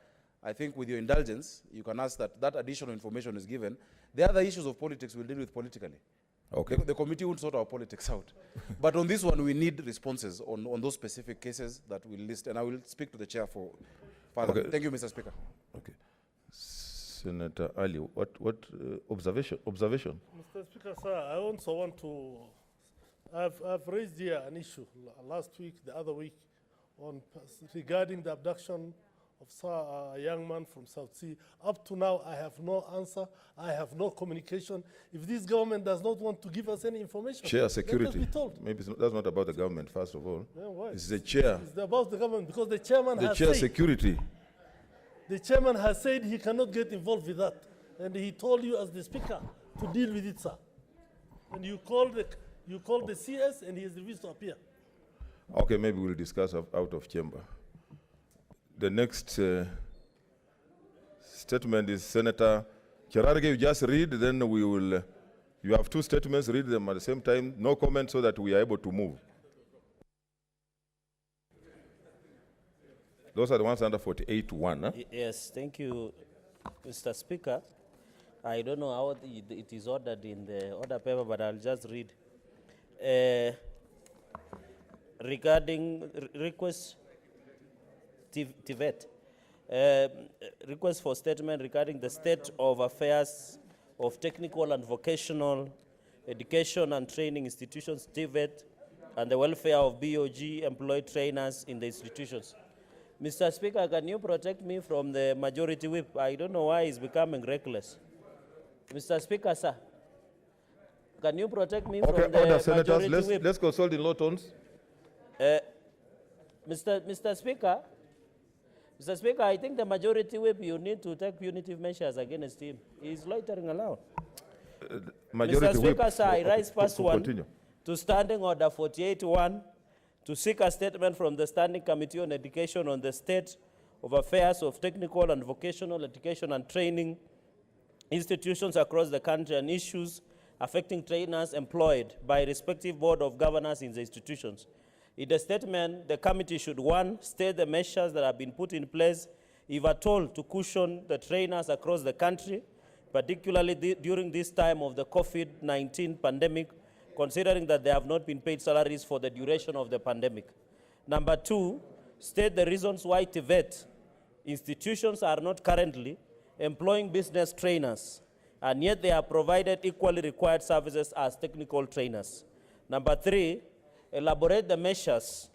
I think with your indulgence, you can ask that additional information is given. The other issues of politics we'll deal with politically. Okay. The committee won't sort our politics out. But on this one, we need responses on those specific cases that we'll list, and I will speak to the chair for further. Okay. Thank you, Mr. Speaker. Okay. Senator Ali, what observation? Mr. Speaker, sir, I also want to, I've raised here an issue last week, the other week, regarding the abduction a young man from South Sea. Up to now, I have no answer. I have no communication. If this government does not want to give us any information, Chair, let us security. be told. Maybe that's not about the government, first of all. Yeah, why? It's the chair. It's about the government because the chairman The has chair said, security. the chairman has said he cannot get involved with that. And he told you as the speaker to deal with it, sir. And you called the CS and he has refused to appear. Okay, maybe we'll discuss out of chamber. The next statement is Senator Cherarge. You just read, then we will. You have two statements, read them at the same time. No comment so that we are able to move. Those are the ones under 48-1. Huh? Yes, thank you, Mr. Speaker. I don't know how it is ordered in the order paper, but I'll just read. Regarding request TVET, request for statement regarding the state of affairs of technical and vocational education and training institutions, TVET, and the welfare of BOG employed trainers in the institutions. Mr. Speaker, can you protect me from the majority whip? I don't know why he's becoming reckless. Mr. Speaker, sir, can you protect me from the Order, senators. majority whip? Let's consult in low tones. Mr. Speaker, I think the majority whip, you need to take punitive measures against him. He's loitering around. Majority Mr. Speaker, whip. sir, I rise past one Continue. to Standing Order 48-1 to seek a statement from the Standing Committee on Education on the state of affairs of technical and vocational education and training institutions across the country and issues affecting trainers employed by respective board of governors in the institutions. In the statement, the committee should, 1, state the measures that have been put in place, if at all, to cushion the trainers across the country, particularly during this time of the COVID-19 pandemic, considering that they have not been paid salaries for the duration of the pandemic. Number 2, state the reasons why TVET institutions are not currently employing business trainers, and yet they are provided equally required services as technical trainers. Number 3, elaborate the measures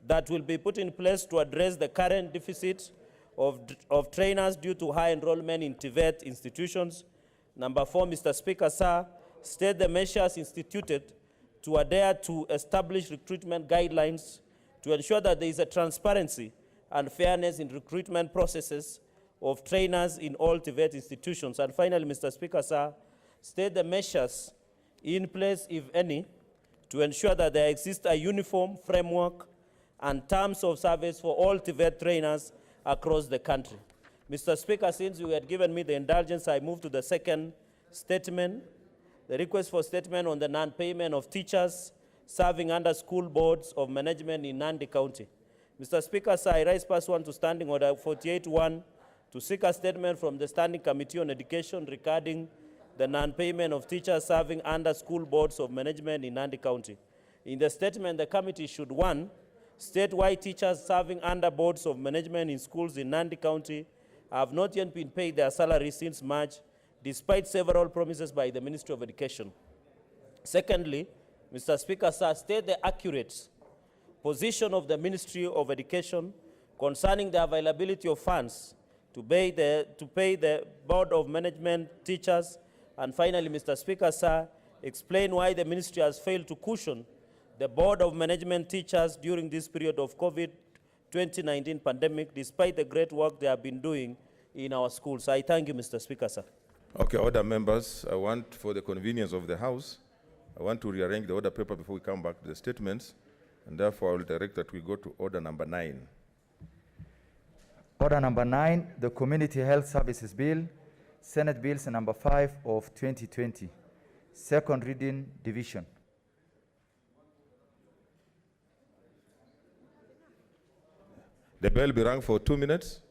that will be put in place to address the current deficit of trainers due to high enrollment in TVET institutions. Number 4, Mr. Speaker, sir, state the measures instituted to adhere to established recruitment guidelines to ensure that there is a transparency and fairness in recruitment processes of trainers in all TVET institutions. And finally, Mr. Speaker, sir, state the measures in place, if any, to ensure that there exists a uniform framework and terms of service for all TVET trainers across the country. Mr. Speaker, since you had given me the indulgence, I move to the second statement, the request for statement on the non-payment of teachers serving under school boards of management in Nandi County. Mr. Speaker, sir, I rise past one to Standing Order 48-1 to seek a statement from the Standing Committee on Education regarding the non-payment of teachers serving under school boards of management in Nandi County. In the statement, the committee should, 1, state why teachers serving under boards of management in schools in Nandi County have not yet been paid their salaries since March, despite several promises by the Ministry of Education. Secondly, Mr. Speaker, sir, state the accurate position of the Ministry of Education concerning the availability of funds to pay the Board of Management teachers. And finally, Mr. Speaker, sir, explain why the ministry has failed to cushion the Board of Management teachers during this period of COVID-19 pandemic, despite the great work they have been doing in our schools. I thank you, Mr. Speaker, sir. Okay, order members, I want, for the convenience of the House, I want to rearrange the order paper before we come back to the statements, and therefore I will direct that we go to order number 9. Order number 9, the Community Health Services Bill, Senate Bills number 5 of 2020, second reading division. The bell be rung for 2 minutes.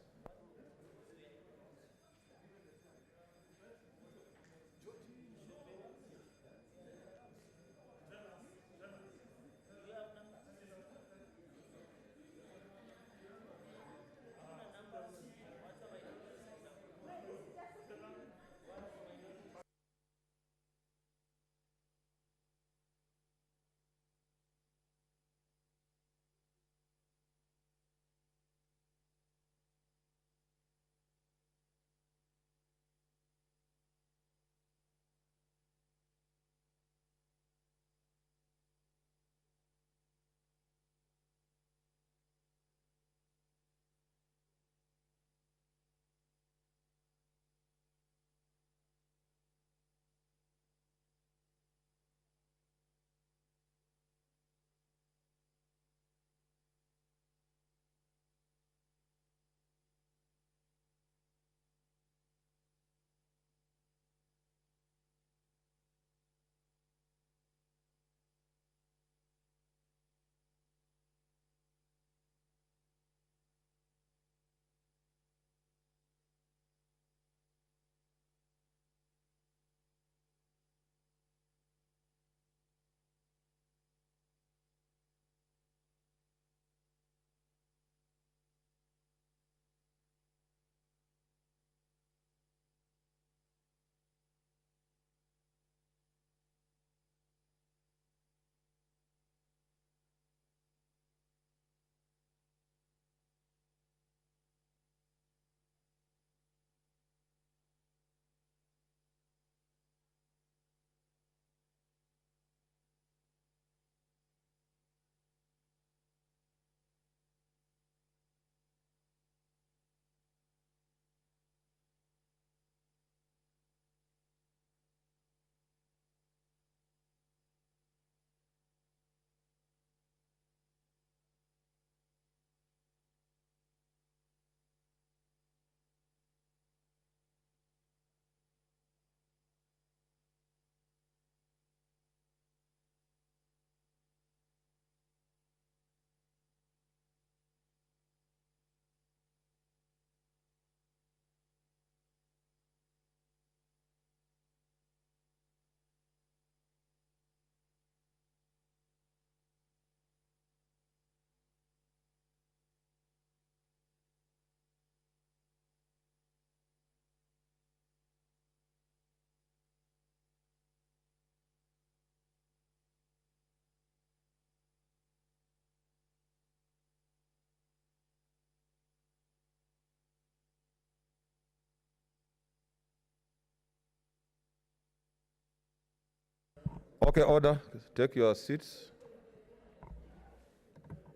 Okay, order. Take your seats.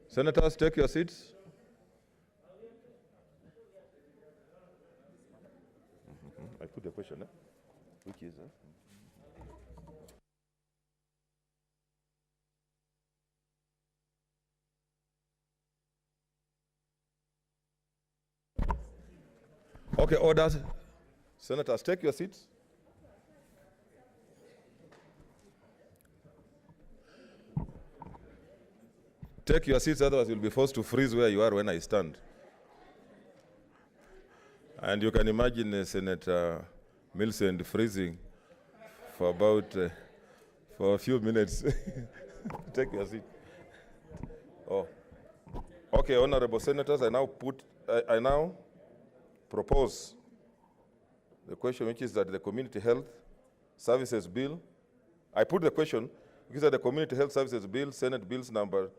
Senators, take your seats. I put the question, which is Okay, order. Senators, take your seats. Take your seats, otherwise you'll be forced to freeze where you are when I stand. And you can imagine Senator Millicent freezing for about for a few minutes. Take your seat. Oh, okay, honorable senators, I now propose the question, which is that the Community Health Services Bill. I put the question because that the Community Health Services Bill, Senate Bills number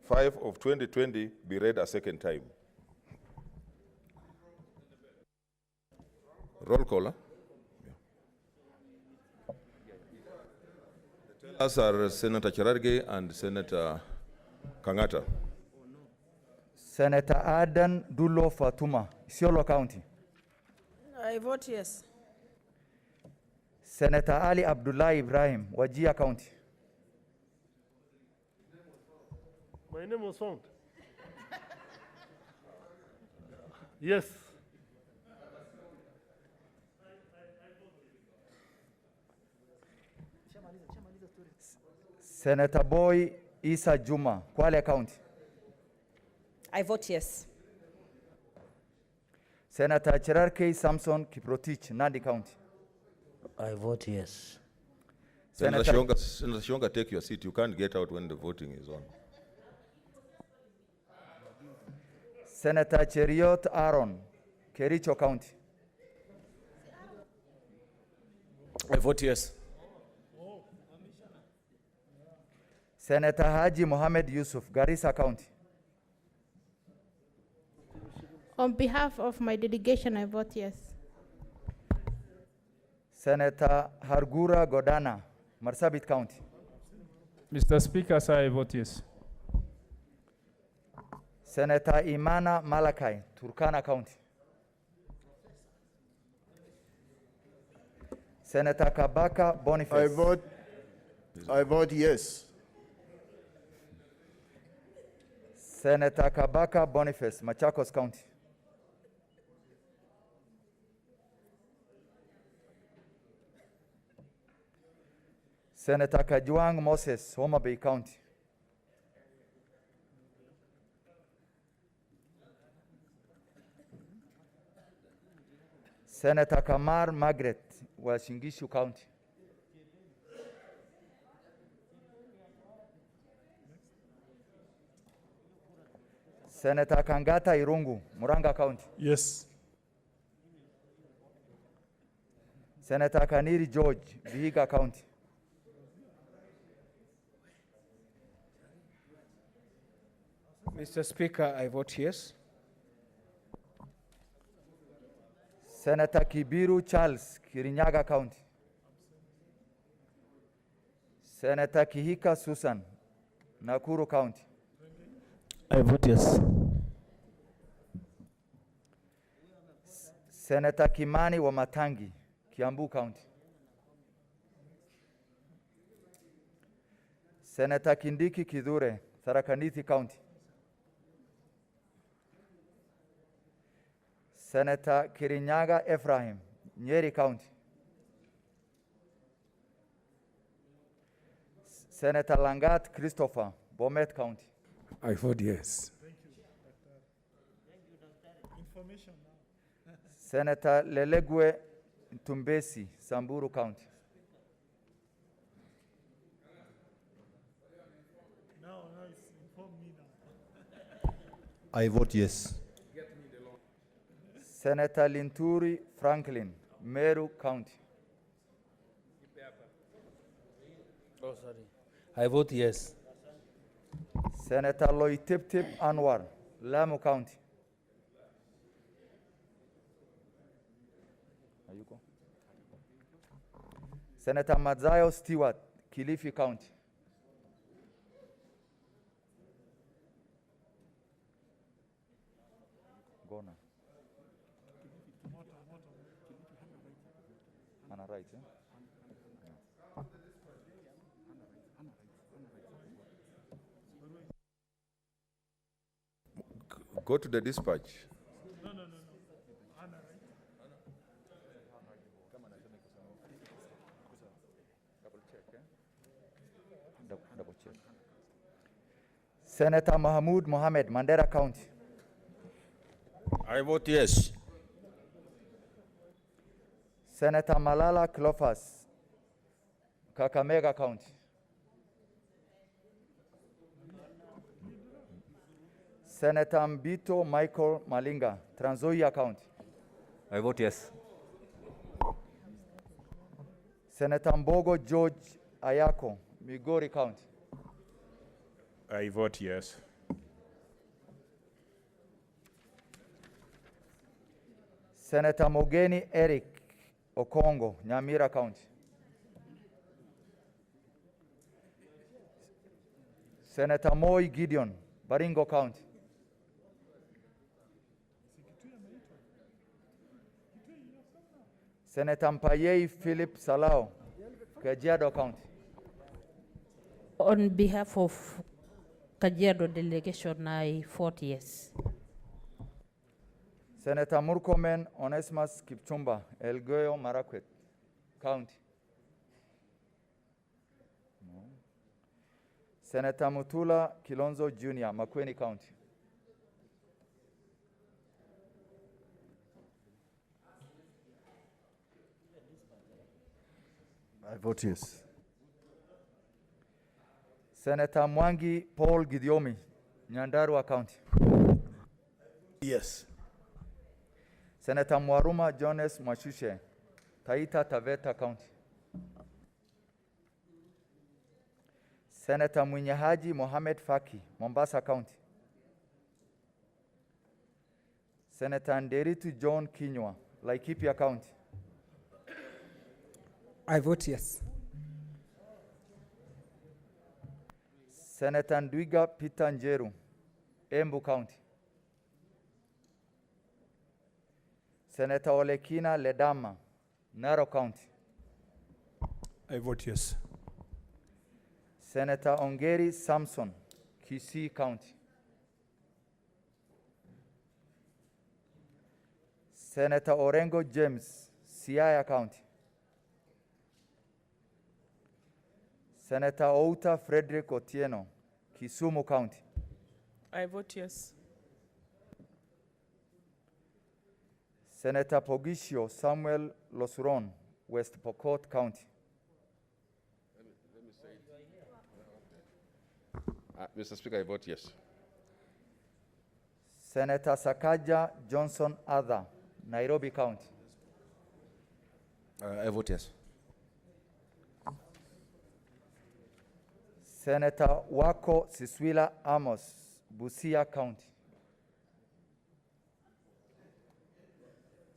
5 of 2020, be read a second time. Roll call. Huh? Yeah. Us are Senator Cherargei and Senator Kangata. Senator Adan Dulo Fatuma, Isiolo County. I vote yes. Senator Ali Abdullah Ibrahim, Wajir County. My name was found. Yes. Senator Boy Isa Juma, Kwale County. I vote yes. Senator Cherargei Samson Kiprotich, Nandi County. I vote yes. Senator Shonga, take your seat. You can't get out when the voting is on. Senator Cheriot Aaron, Kericho County. I vote yes. Senator Haji Mohammed Yusuf, Garissa County. On behalf of my delegation, I vote yes. Senator Hargura Godana, Marsabit County. Mr. Speaker, sir, I vote yes. Senator Imana Malakai, Turkana County. Senator Kabaka Boniface. I vote yes. Senator Kabaka Boniface, Machakos County. Senator Kajwang Moses, Homa Bay County. Senator Kamar Margaret, Washingishu County. Senator Kangata Irungu, Muranga County. Yes. Senator Kaniri George, Vihiga County. Mr. Speaker, I vote yes. Senator Kibiru Charles, Kirinyaga County. Senator Kihika Susan, Nakuru County. I vote yes. Senator Kimani Wamatangi, Kiambu County. Senator Kindiki Kidure, Tharaka-Nithi County. Senator Kirinyaga Ephraim, Nyeri County. Senator Langat Christopher, Bomet County. I vote yes. Information now. Senator Lelegwe Tumbesi, Samburu County. Now it's inform me now. I vote yes. Senator Linturi Franklin, Meru County. Oh, sorry. I vote yes. Senator Loitip Anwar, Lamu County. Senator Mazayo Stewart, Kilifi County. Gona. Hana right, eh? Go to the dispatch. Double check. Senator Mahmoud Mohammed, Mandera County. I vote yes. Senator Malala Cleophas, Kakamega County. Senator Mbito Michael Malinga, Trans Nzoia County. I vote yes. Senator Mbogo George Ayako, Migori County. I vote yes. Senator Mogeni Eric Okongo, Nyamira County. Senator Moi Gideon, Baringo County. Senator Mpayei Philip Salao, Kajiado County. On behalf of Kajiado delegation, I vote yes. Senator Murkomen Onesimus Kipchumba, Elgeyo Marakwet County. No. Senator Mutula Kilonzo Jr., Makueni County. I vote yes. Senator Mwangi Paul Gidiomi, Nyandarua County. Yes. Senator Mwaruma Jones Mwashushe, Taita Taveta County. Senator Mwinyahaji Mohamed Faki, Mombasa County. Senator Nderitu John Kinywa, Laikipia County. I vote yes. Senator Ndwiga Peter Njeru, Embu County. Senator Olekina Ledama, Narok County. I vote yes. Senator Ongeri Samson, Kisii County. Senator Orengo James, Siaya County. Senator Outa Frederick Otieno, Kisumu County. I vote yes. Senator Pogisho Samuel Losuron, West Pokot County. Let me say it. Mr. Speaker, I vote yes. Senator Sakaja Johnson Adha, Nairobi County. I vote yes. Senator Wako Siswila Amos, Busia County.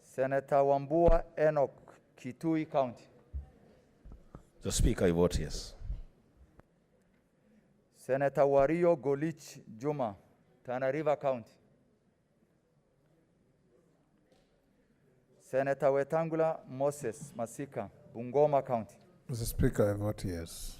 Senator Wambua Enoch, Kitui County. The Speaker, I vote yes. Senator Wario Golich Juma, Tana River County. Senator Wetangula Moses Masika, Bungoma County. Mr. Speaker, I vote yes.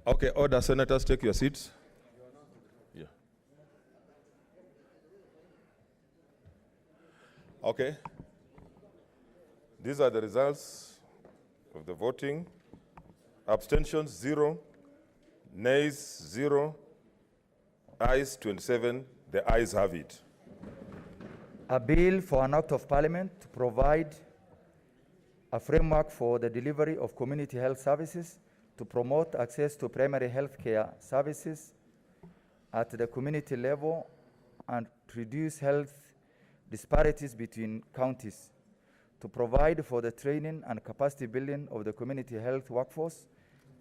Okay, order, senators, take your seats. Yeah. Okay. These are the results of the voting. Abstentions 0, nays 0, ayes 27. The ayes have it. A bill for an act of parliament to provide a framework for the delivery of community health services to promote access to primary health care services at the community level and to reduce health disparities between counties, to provide for the training and capacity building of the community health workforce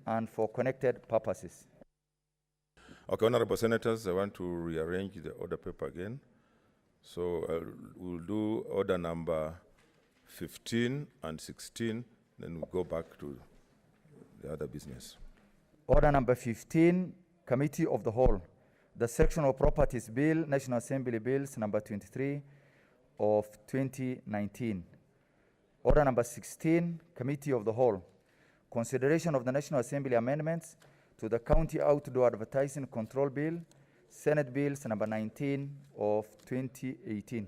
and for connected purposes. Okay, honorable senators, I want to rearrange the order paper again. So we'll do order number 15 and 16, then we'll go back to the other business. Order number 15, Committee of the Whole. The Sectional Properties Bill, National Assembly Bills number 23 of 2019. Order number 16, Committee of the Whole. Consideration of the National Assembly amendments to the County Outdoor Advertising Control Bill, Senate Bills number 19 of 2018.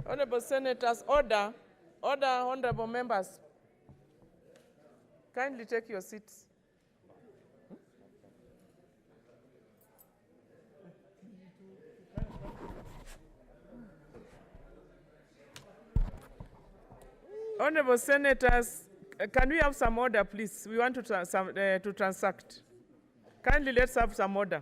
Honorable Senators, order. Order, honorable members. Kindly take your seats. Honorable Senators, can we have some order, please? We want to transact. Kindly let's have some order.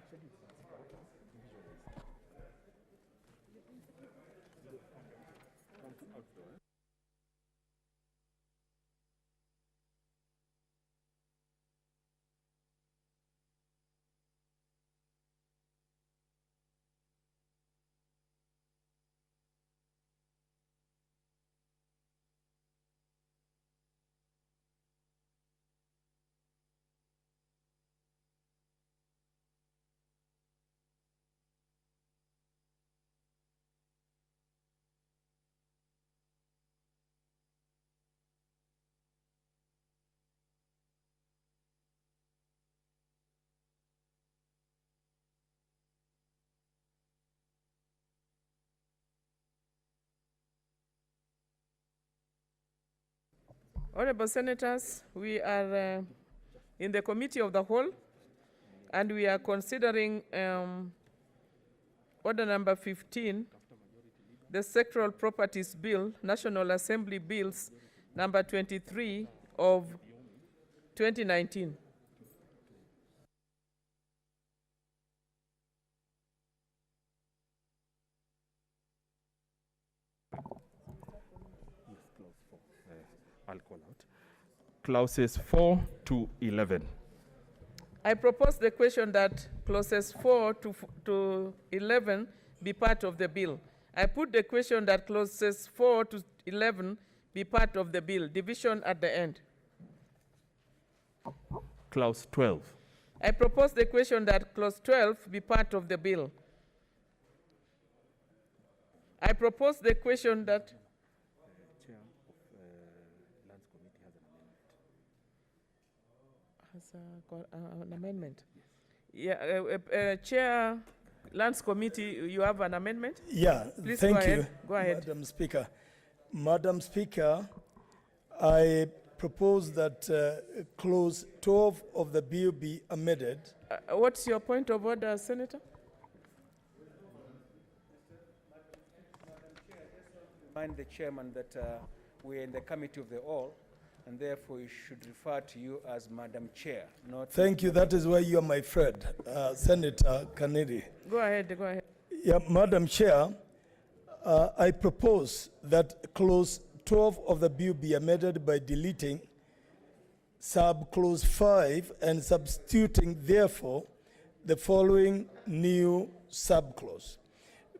Honorable Senators, we are in the Committee of the Whole, and we are considering order number 15, the Sectoral Properties Bill, National Assembly Bills number 23 of 2019. I'll call out. Clauses 4 to 11. I propose the question that clauses 4 to 11 be part of the bill. I put the question that clauses 4 to 11 be part of the bill, division at the end. Clause 12. I propose the question that clause 12 be part of the bill. I propose the question that an amendment. Yeah, Chair, Lands Committee, you have an amendment? Yeah, please thank go ahead. you, Go ahead. Madam Speaker. Madam Speaker, I propose that clause 12 of the bill be amended. What's your point of order, Senator? Remind the chairman that we're in the committee of the all, and therefore you should refer to you as Madam Chair, not... Thank you. That is why you are my friend, Senator Kennedy. Go ahead, go ahead. Yeah, Madam Chair, I propose that clause 12 of the bill be amended by deleting sub-clause 5 and substituting, therefore, the following new sub-clause.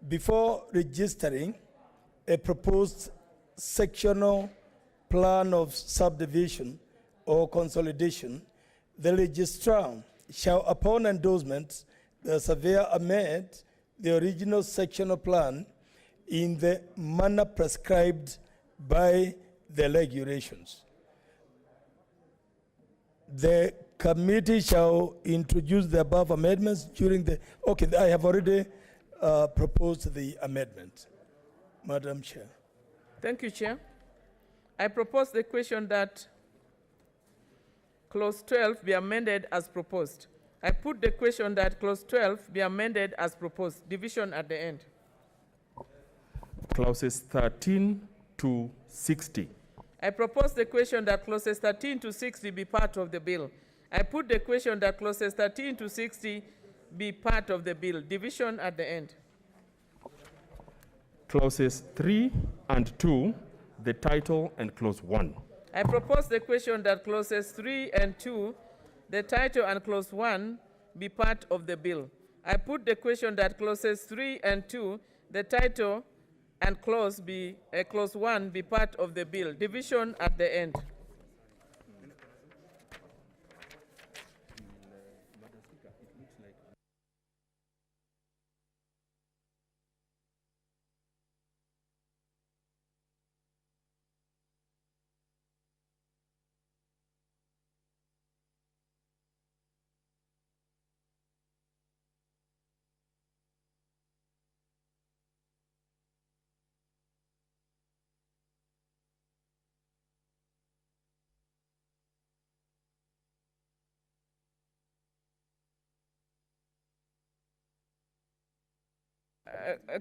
Before registering a proposed sectional plan of subdivision or consolidation, the registrar shall, upon endorsement, the surveyor amend the original sectional plan in the manner prescribed by the regulations. The committee shall introduce the above amendments during the... Okay, I have already proposed the amendment, Madam Chair. Thank you, Chair. I propose the question that clause 12 be amended as proposed. I put the question that clause 12 be amended as proposed. Division at the end. Clauses 13 to 60. I propose the question that clauses 13 to 60 be part of the bill. I put the question that clauses 13 to 60 be part of the bill. Division at the end. Clauses 3 and 2, the title, and clause 1. I propose the question that clauses 3 and 2, the title and clause 1, be part of the bill. I put the question that clauses 3 and 2, the title and clause 1 be part of the bill. Division at the end.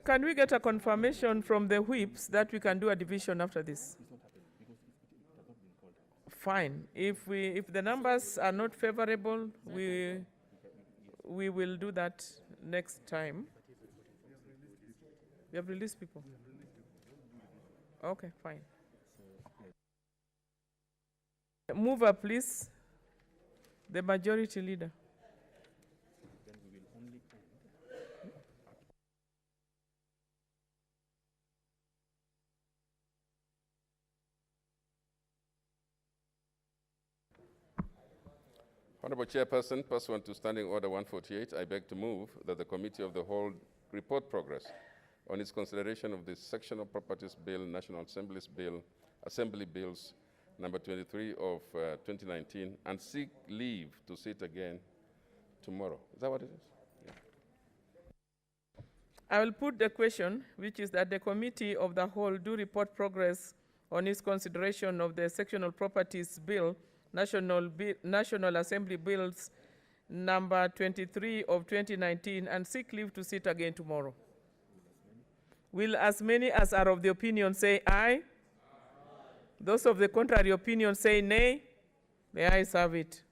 Can we get a confirmation from the whips that we can do a division after this? Fine. If the numbers are not favorable, we will do that next time. We have released people. Okay, fine. Mover, please. The majority leader. Honorable Chairperson, pursuant to Standing Order 148, I beg to move that the Committee of the Whole report progress on its consideration of the Sectional Properties Bill, National Assembly Bills number 23 of 2019, and seek leave to sit again tomorrow. Is that what it is? Yeah. I will put the question, which is that the Committee of the Whole do report progress on its consideration of the Sectional Properties Bill, National Assembly Bills number 23 of 2019, and seek leave to sit again tomorrow. Will as many as are of the opinion say aye? Aye. Those of the contrary opinion say nay? The ayes have it.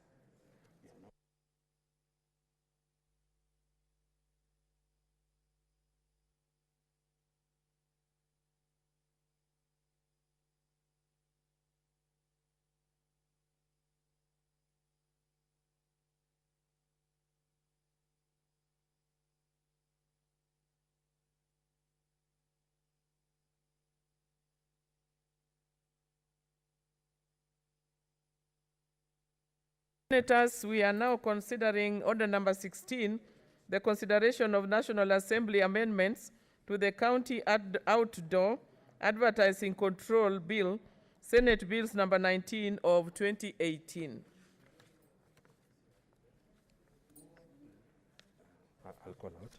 Senators, we are now considering order number 16, the consideration of National Assembly amendments to the County Outdoor Advertising Control Bill, Senate Bills number 19 of 2018. I'll call out.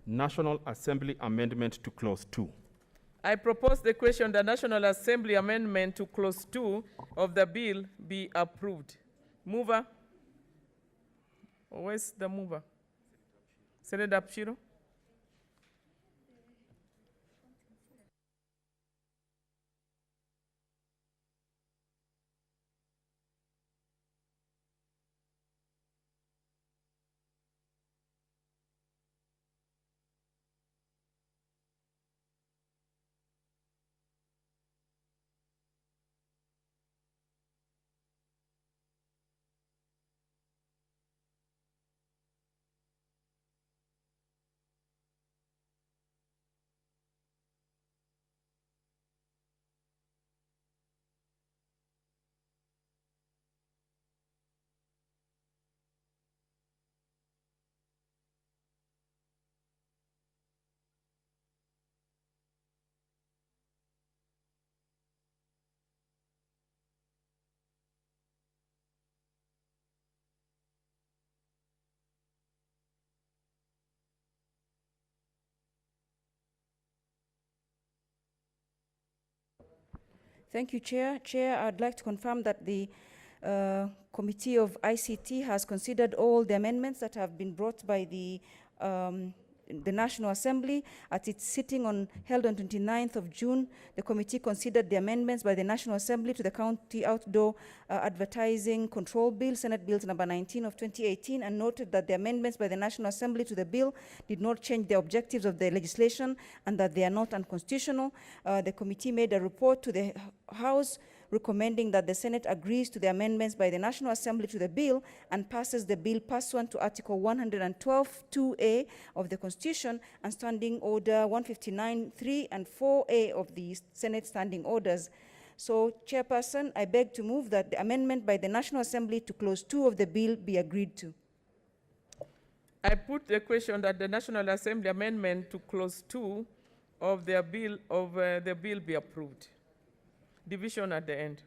National Assembly amendment to clause 2. I propose the question the National Assembly amendment to clause 2 of the bill be approved. Mover? Where's the mover? Senator Apshiro? Thank you, Chair. Chair, I'd like to confirm that the Committee of ICT has considered all the amendments that have been brought by the National Assembly. At its sitting held on 29th of June, the committee considered the amendments by the National Assembly to the County Outdoor Advertising Control Bill, Senate Bills number 19 of 2018, and noted that the amendments by the National Assembly to the bill did not change the objectives of the legislation and that they are not unconstitutional. The committee made a report to the House recommending that the Senate agrees to the amendments by the National Assembly to the bill and passes the bill pursuant to Article 112(2)(a) of the Constitution and Standing Order 159(3) and 4(a) of the Senate Standing Orders. So, Chairperson, I beg to move that the amendment by the National Assembly to clause 2 of the bill be agreed to. I put the question that the National Assembly amendment to clause 2 of the bill be approved. Division at the end.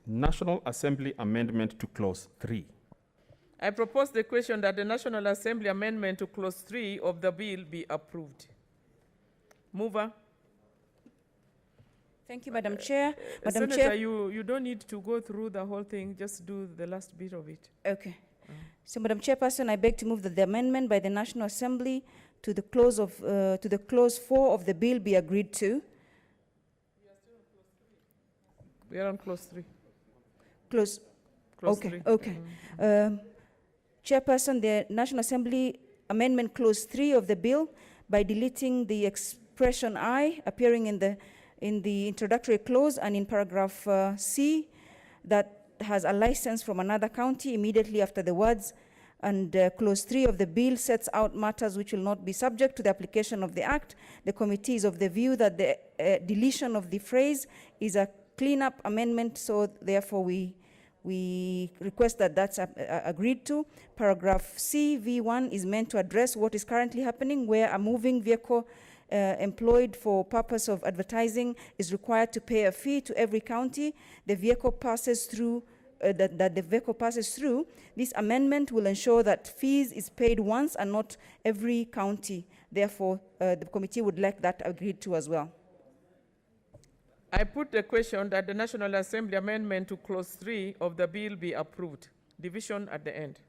National Assembly amendment to clause 3. I propose the question that the National Assembly amendment to clause 3 of the bill be approved. Mover? Thank you, Madam Chair. Madam Senator, you don't need to go through the whole thing, just do the last bit of it. Okay. So, Madam Chairperson, I beg to move that the amendment by the National Assembly to the clause 4 of the bill be agreed to. We are on clause 3. Clause okay, 3. Okay. Chairperson, the National Assembly amendment clause 3 of the bill by deleting the expression I appearing in the introductory clause and in paragraph C that has a license from another county immediately after the words, and clause 3 of the bill sets out matters which will not be subject to the application of the Act. The committee is of the view that the deletion of the phrase is a clean-up amendment, so therefore we request that that's agreed to. Paragraph C, V1, is meant to address what is currently happening, where a moving vehicle employed for purpose of advertising is required to pay a fee to every county the vehicle passes through. That the vehicle passes through. This amendment will ensure that fees is paid once and not every county. Therefore, the committee would like that agreed to as well. I put the question that the National Assembly amendment to clause 3 of the bill be approved. Division at the end.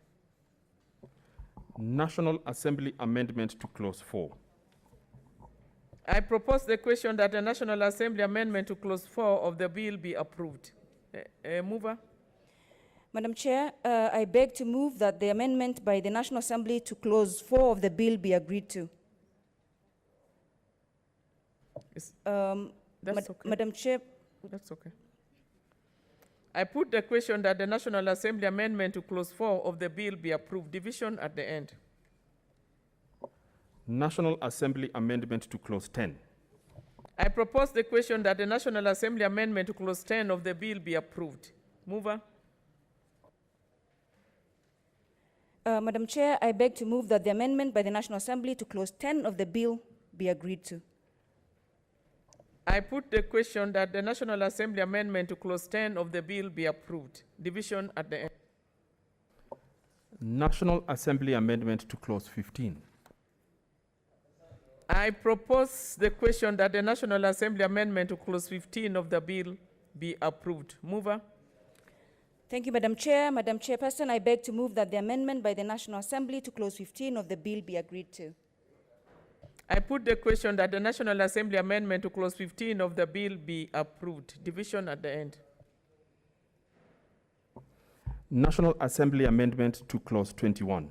National Assembly amendment to clause 4. I propose the question that the National Assembly amendment to clause 4 of the bill be approved. Mover? Madam Chair, I beg to move that the amendment by the National Assembly to clause 4 of the bill be agreed to. That's okay. Madam Chair. That's okay. I put the question that the National Assembly amendment to clause 4 of the bill be approved. Division at the end. National Assembly amendment to clause 10. I propose the question that the National Assembly amendment to clause 10 of the bill be approved. Mover? Madam Chair, I beg to move that the amendment by the National Assembly to clause 10 of the bill be agreed to. I put the question that the National Assembly amendment to clause 10 of the bill be approved. Division at the end. National Assembly amendment to clause 15. I propose the question that the National Assembly amendment to clause 15 of the bill be approved. Mover. Thank you, Madam Chair. Madam Chairperson, I beg to move that the amendment by the National Assembly to clause 15 of the bill be agreed to. I put the question that the National Assembly amendment to clause 15 of the bill be approved. Division at the end. National Assembly amendment to clause 21.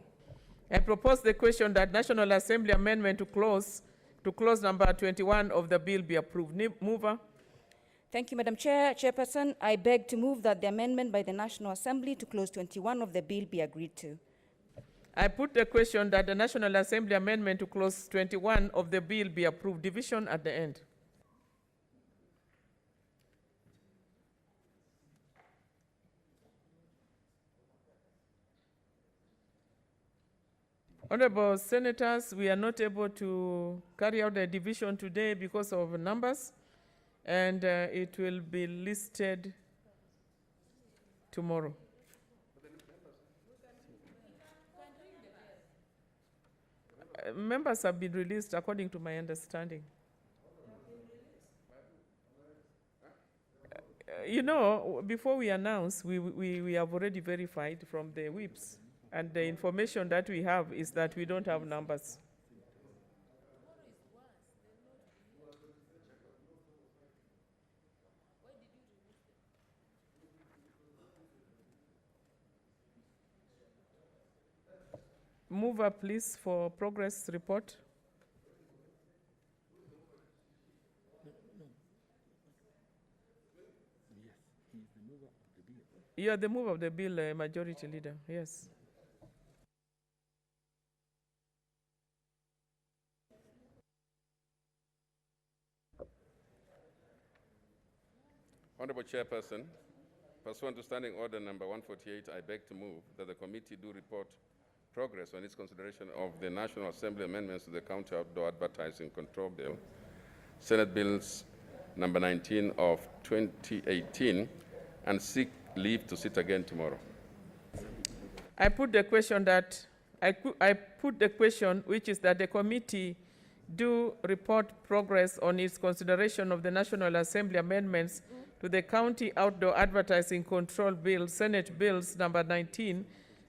I propose the question that National Assembly amendment to clause number 21 of the bill be approved. Mover. Thank you, Madam Chairperson. I beg to move that the amendment by the National Assembly to clause 21 of the bill be agreed to. I put the question that the National Assembly amendment to clause 21 of the bill be approved. Division at the end. Honorable Senators, we are not able to carry out the division today because of numbers, and it will be listed tomorrow. Members have been released according to my understanding. You know, before we announce, we have already verified from the whips, and the information that we have is that we don't have numbers. Mover, please, for progress report. You are the mover of the bill, Majority Leader, yes. Honorable Chairperson, pursuant to Standing Order number 148, I beg to move that the committee do report progress on its consideration of the National Assembly amendments to the County Outdoor Advertising Control Bill, Senate Bills number 19 of 2018, and seek leave to sit again tomorrow. I put the question which is that the committee do report progress on its consideration of the National Assembly amendments to the County Outdoor Advertising Control Bill, Senate Bills number 19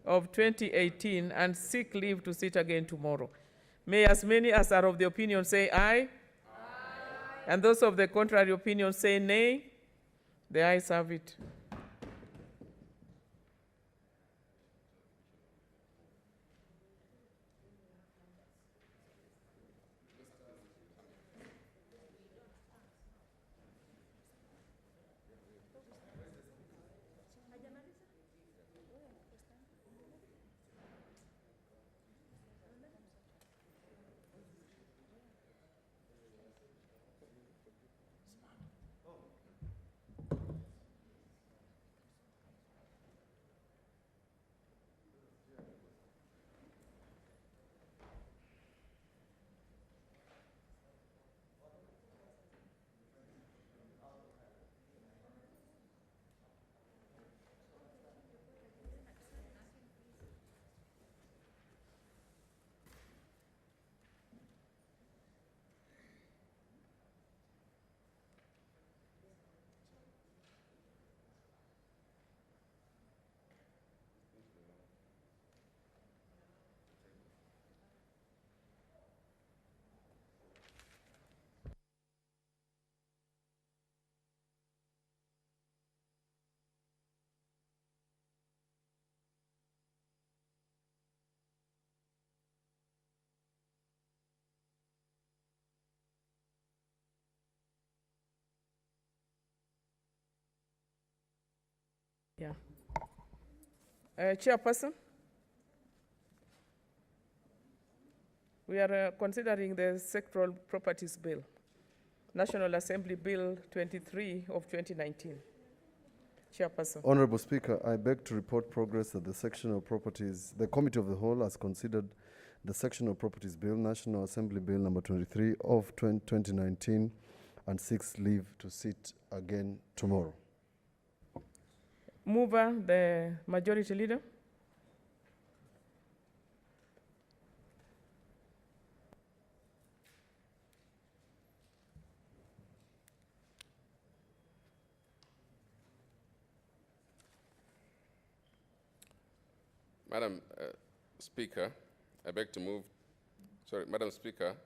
of 2018, and seek leave to sit again tomorrow. May as many as are of the opinion say aye. Aye. And those of the contrary opinion say nay. The ayes have it. Yeah. Chairperson, we are considering the Sectoral Properties Bill, National Assembly Bill 23 of 2019. Chairperson. Honorable Speaker, I beg to report progress that the Sectional Properties, the Committee of the Whole has considered the Sectional Properties Bill, National Assembly Bill number 23 of 2019, and seeks leave to sit again tomorrow. Mover, the Majority Leader. Madam Speaker, I beg to move, Madam Speaker,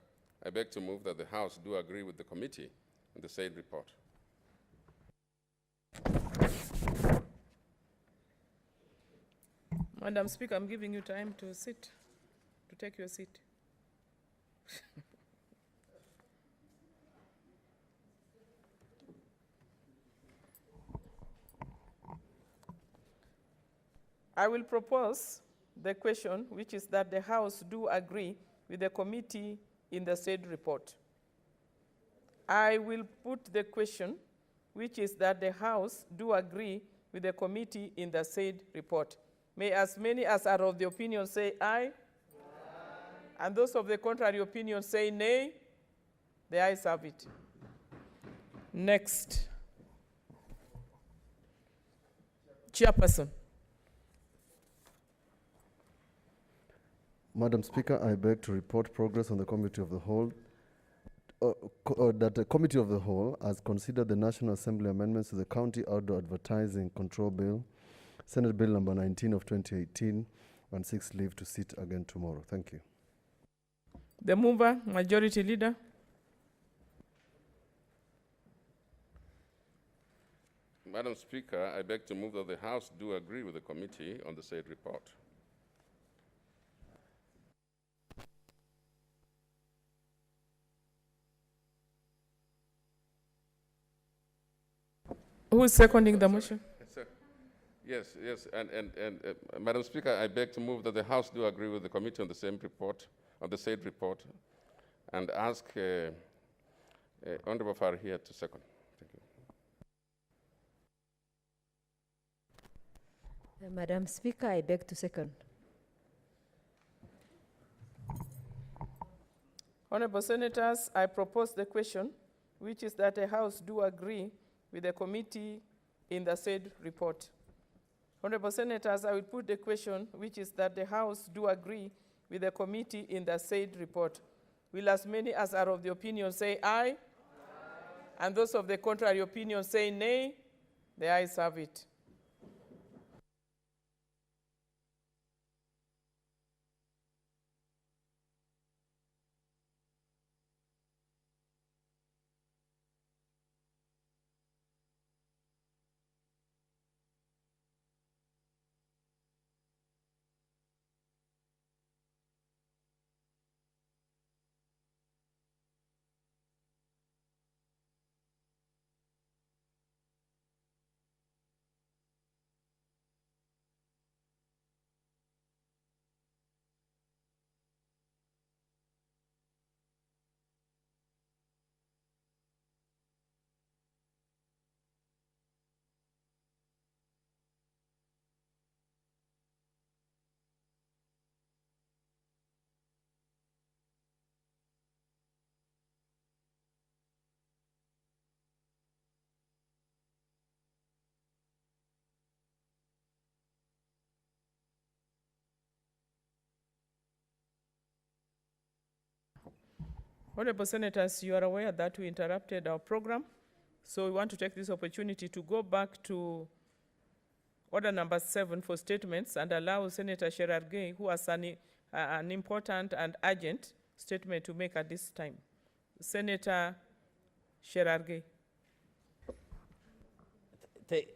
I beg to move that the House do agree with the committee in the said report. Madam Speaker, I'm giving you time to sit, to take your seat. I will propose the question, which is that the House do agree with the committee in the said report. I will put the question, which is that the House do agree with the committee in the said report. May as many as are of the opinion say aye. Aye. And those of the contrary opinion say nay. The ayes have it. Next. Chairperson. Madam Speaker, I beg to report progress on the Committee of the Whole. That the Committee of the Whole has considered the National Assembly amendments to the County Outdoor Advertising Control Bill, Senate Bill number 19 of 2018, and seeks leave to sit again tomorrow. Thank you. The mover, Majority Leader. Madam Speaker, I beg to move that the House do agree with the committee on the said report. Who is seconding the motion? Yes, Madam Speaker, I beg to move that the House do agree with the committee on the same report, on the said report, and ask Honorable Farhia to second. Thank you. Madam Speaker, I beg to second. Honorable Senators, I propose the question, which is that the House do agree with the committee in the said report. Honorable Senators, I will put the question, which is that the House do agree with the committee in the said report. Will as many as are of the opinion say aye? Aye. And those of the contrary opinion say nay? The ayes have it. Honorable Senators, you are aware that we interrupted our program, so we want to take this opportunity to go back to order number 7 for statements and allow Senator Cherargei, who has an important and urgent statement to make at this time. Senator Cherargei.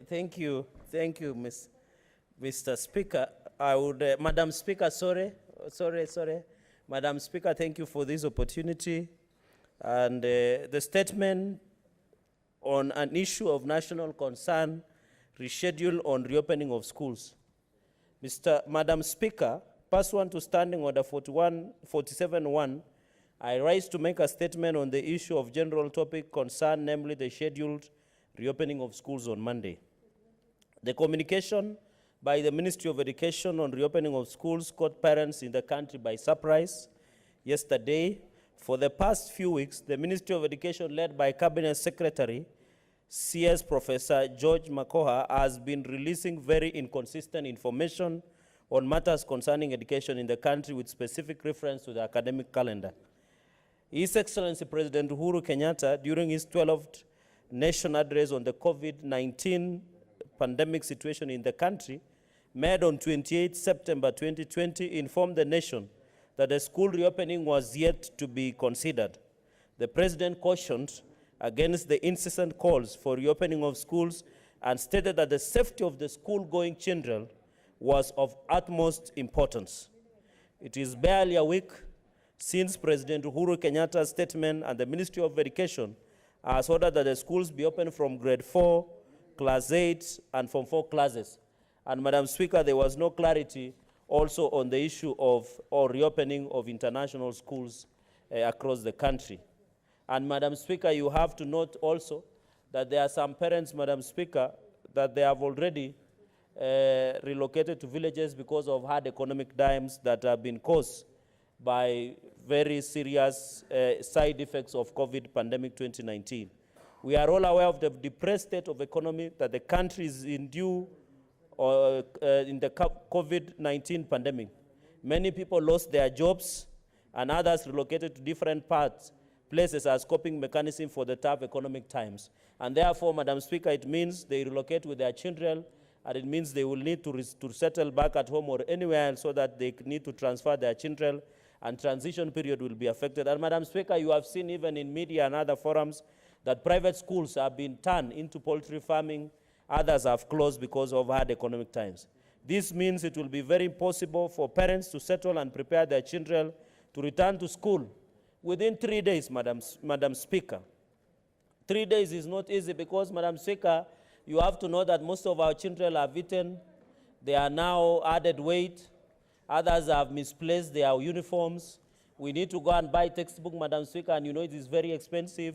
Thank you, Mr. Speaker. I would, Madam Speaker, sorry. Madam Speaker, thank you for this opportunity. And the statement on an issue of national concern, reschedule on reopening of schools. Madam Speaker, pursuant to Standing Order 47.1, I rise to make a statement on the issue of general topic concern, namely the scheduled reopening of schools on Monday. The communication by the Ministry of Education on reopening of schools caught parents in the country by surprise yesterday. For the past few weeks, the Ministry of Education, led by Cabinet Secretary CS Professor George Makoha, has been releasing very inconsistent information on matters concerning education in the country with specific reference to the academic calendar. His Excellency President Uhuru Kenyatta, during his 12th Nation Address on the COVID-19 pandemic situation in the country, made on 28 September 2020, informed the nation that a school reopening was yet to be considered. The President cautioned against the incessant calls for reopening of schools and stated that the safety of the school-going children was of utmost importance. It is barely a week since President Uhuru Kenyatta's statement, and the Ministry of Education has ordered that the schools be open from grade 4, class 8, and from 4 classes. And Madam Speaker, there was no clarity also on the issue of reopening of international schools across the country. And Madam Speaker, you have to note also that there are some parents, Madam Speaker, that they have already relocated to villages because of hard economic times that have been caused by very serious side effects of COVID pandemic 2019. We are all aware of the depressed state of economy that the country is in due in the COVID-19 pandemic. Many people lost their jobs and others relocated to different places as coping mechanism for the tough economic times. And therefore, Madam Speaker, it means they relocate with their children, and it means they will need to settle back at home or anywhere else so that they need to transfer their children, and transition period will be affected. And Madam Speaker, you have seen even in media and other forums that private schools have been turned into poultry farming. Others have closed because of hard economic times. This means it will be very impossible for parents to settle and prepare their children to return to school within 3 days, Madam Speaker. 3 days is not easy because, Madam Speaker, you have to know that most of our children have eaten. They are now added weight. Others have misplaced their uniforms. We need to go and buy textbook, Madam Speaker, and you know it is very expensive.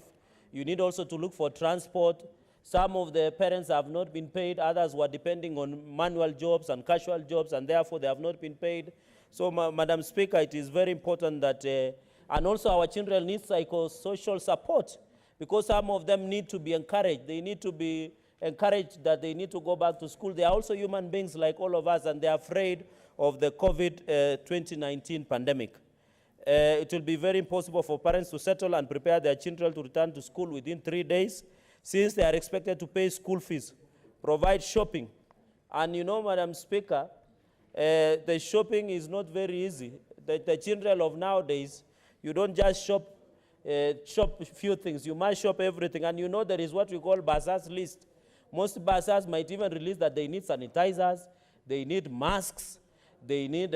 You need also to look for transport. Some of the parents have not been paid. Others were depending on manual jobs and casual jobs, and therefore they have not been paid. So, Madam Speaker, it is very important that, and also our children need psychosocial support, because some of them need to be encouraged. They need to be encouraged that they need to go back to school. They are also human beings like all of us, and they are afraid of the COVID-2019 pandemic. It will be very impossible for parents to settle and prepare their children to return to school within 3 days, since they are expected to pay school fees, provide shopping. And you know, Madam Speaker, the shopping is not very easy. The children of nowadays, you don't just shop few things, you must shop everything. And you know there is what we call bazaars list. Most bazaars might even release that they need sanitizers, they need masks, they need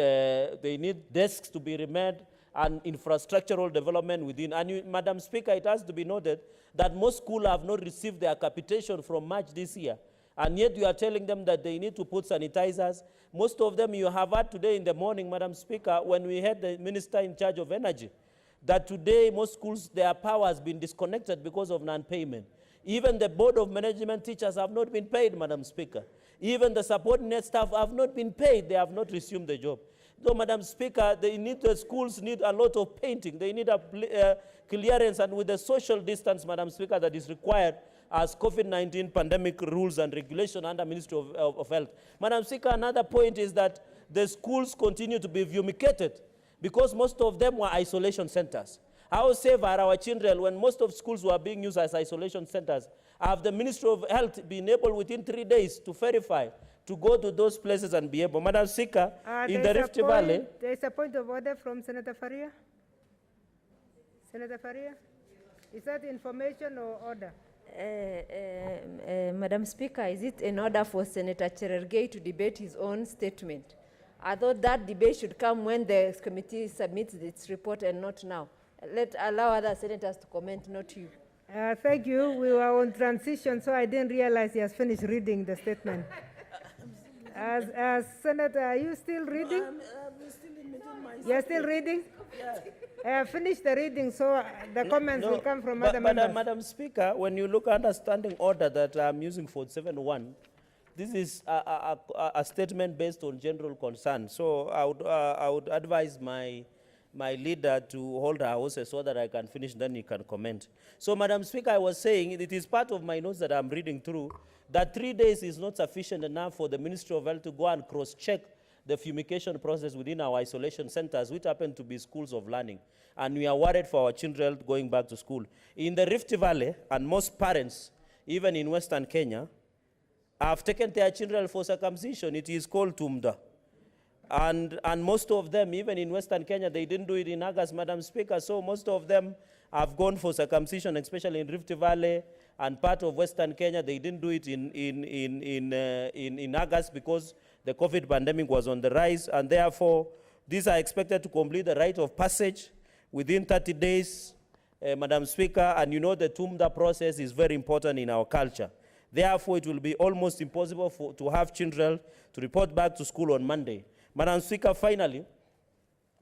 desks to be remade, and infrastructural development within. And you, Madam Speaker, it has to be noted that most schools have not received their capitation from March this year. And yet you are telling them that they need to put sanitizers. Most of them you have had today in the morning, Madam Speaker, when we had the Minister in charge of energy, that today most schools, their power has been disconnected because of non-payment. Even the Board of Management teachers have not been paid, Madam Speaker. Even the subordinate staff have not been paid. They have not resumed the job. So, Madam Speaker, the schools need a lot of painting. They need a clearance, and with the social distance, Madam Speaker, that is required as COVID-19 pandemic rules and regulation under Ministry of Health. Madam Speaker, another point is that the schools continue to be fumigated because most of them were isolation centers. How safe are our children when most of schools were being used as isolation centers? Have the Ministry of Health been able within 3 days to verify, to go to those places and be able? Madam Speaker, in the Rift Valley... There is a point of order from Senator Faria. Senator Faria, is that information or order? Madam Speaker, is it in order for Senator Cherargei to debate his own statement? I thought that debate should come when the committee submits its report and not now. Allow other senators to comment, not you. Thank you. We were on transition, so I didn't realize he has finished reading the statement. As Senator, are you still reading? I'm still in my You're still reading? Yeah. Finish the reading, so the comments will come from other members. Madam Speaker, when you look at the standing order that I'm using for 7.1, this is a statement based on general concern. So I would advise my leader to hold her horses so that I can finish, then he can comment. So, Madam Speaker, I was saying, it is part of my notes that I'm reading through, that 3 days is not sufficient enough for the Ministry of Health to go and cross-check the fumigation process within our isolation centers, which happen to be schools of learning. And we are worried for our children going back to school. In the Rift Valley, and most parents, even in Western Kenya, have taken their children for circumcision. It is called tumda. And most of them, even in Western Kenya, they didn't do it in August, Madam Speaker, so most of them have gone for circumcision, especially in Rift Valley and part of Western Kenya. They didn't do it in August because the COVID pandemic was on the rise, and therefore, these are expected to complete the rite of passage within 30 days, Madam Speaker, and you know the tumda process is very important in our culture. Therefore, it will be almost impossible to have children to report back to school on Monday. Madam Speaker, finally,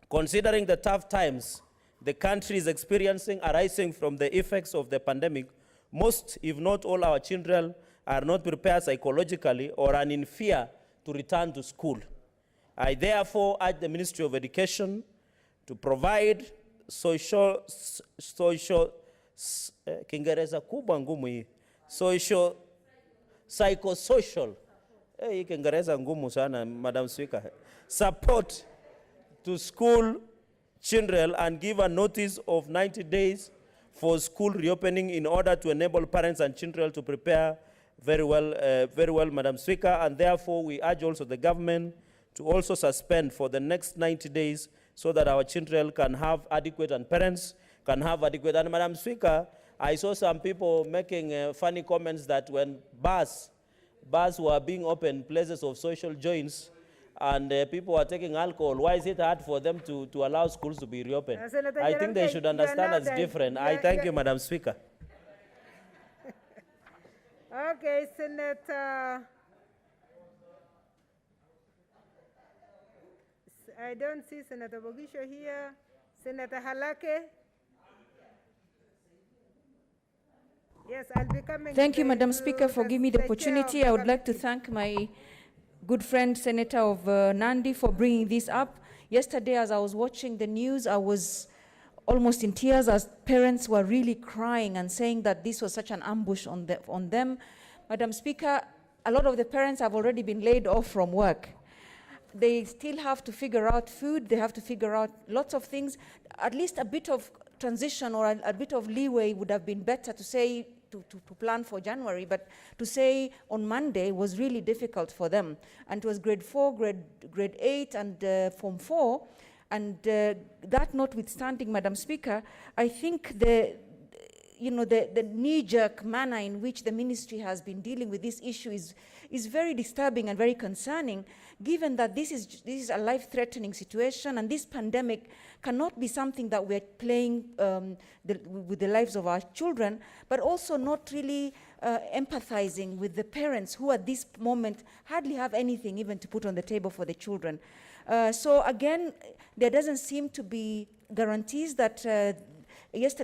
considering the tough times the country is experiencing arising from the effects of the pandemic, most, if not all, our children are not prepared psychologically or are in fear to return to school. I therefore urge the Ministry of Education to provide psychosocial Madam Speaker, support to school children and give a notice of 90 days for school reopening in order to enable parents and children to prepare very well, Madam Speaker, and therefore we urge also the government to also suspend for the next 90 days so that our children can have adequate and parents can have adequate. And Madam Speaker, I saw some people making funny comments that when bars were being opened, places of social joints, and people were taking alcohol, why is it hard for them to allow schools to be reopened? I think they should understand it's different. I thank you, Madam Speaker. Okay, Senator. I don't see Senator Bogisho here. Senator Halake. Yes, I'll be coming. Thank you, Madam Speaker, for giving me the opportunity. I would like to thank my good friend, Senator of Nandi, for bringing this up. Yesterday, as I was watching the news, I was almost in tears as parents were really crying and saying that this was such an ambush on them. Madam Speaker, a lot of the parents have already been laid off from work. They still have to figure out food. They have to figure out lots of things. At least a bit of transition or a bit of leeway would have been better to say, to plan for January, but to say on Monday was really difficult for them. And it was grade 4, grade 8, and Form 4. And that notwithstanding, Madam Speaker, I think the knee-jerk manner in which the ministry has been dealing with this issue is very disturbing and very concerning, given that this is a life-threatening situation, and this pandemic cannot be something that we're playing with the lives of our children, but also not really empathizing with the parents who at this moment hardly have anything even to put on the table for the children. So again, there doesn't seem to be guarantees that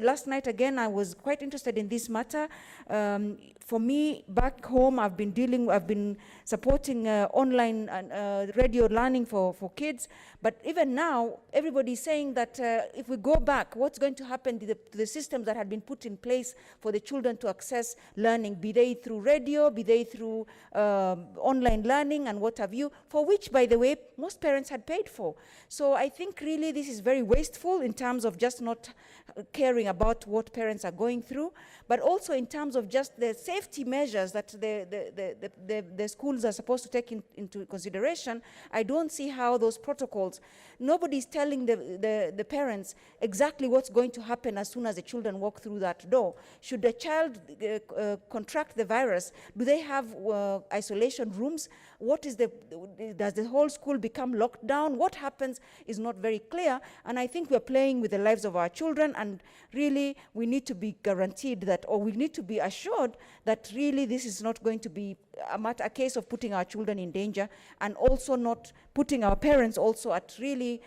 last night, again, I was quite interested in this matter. For me, back home, I've been supporting online radio learning for kids. But even now, everybody's saying that if we go back, what's going to happen to the systems that had been put in place for the children to access learning, be they through radio, be they through online learning and what have you, for which, by the way, most parents had paid for. So I think really this is very wasteful in terms of just not caring about what parents are going through, but also in terms of just the safety measures that the schools are supposed to take into consideration. I don't see how those protocols, nobody's telling the parents exactly what's going to happen as soon as the children walk through that door. Should the child contract the virus, do they have isolation rooms? Does the whole school become locked down? What happens is not very clear, and I think we're playing with the lives of our children, and really we need to be guaranteed that, or we need to be assured that really this is not going to be a case of putting our children in danger, and also not putting our parents also at really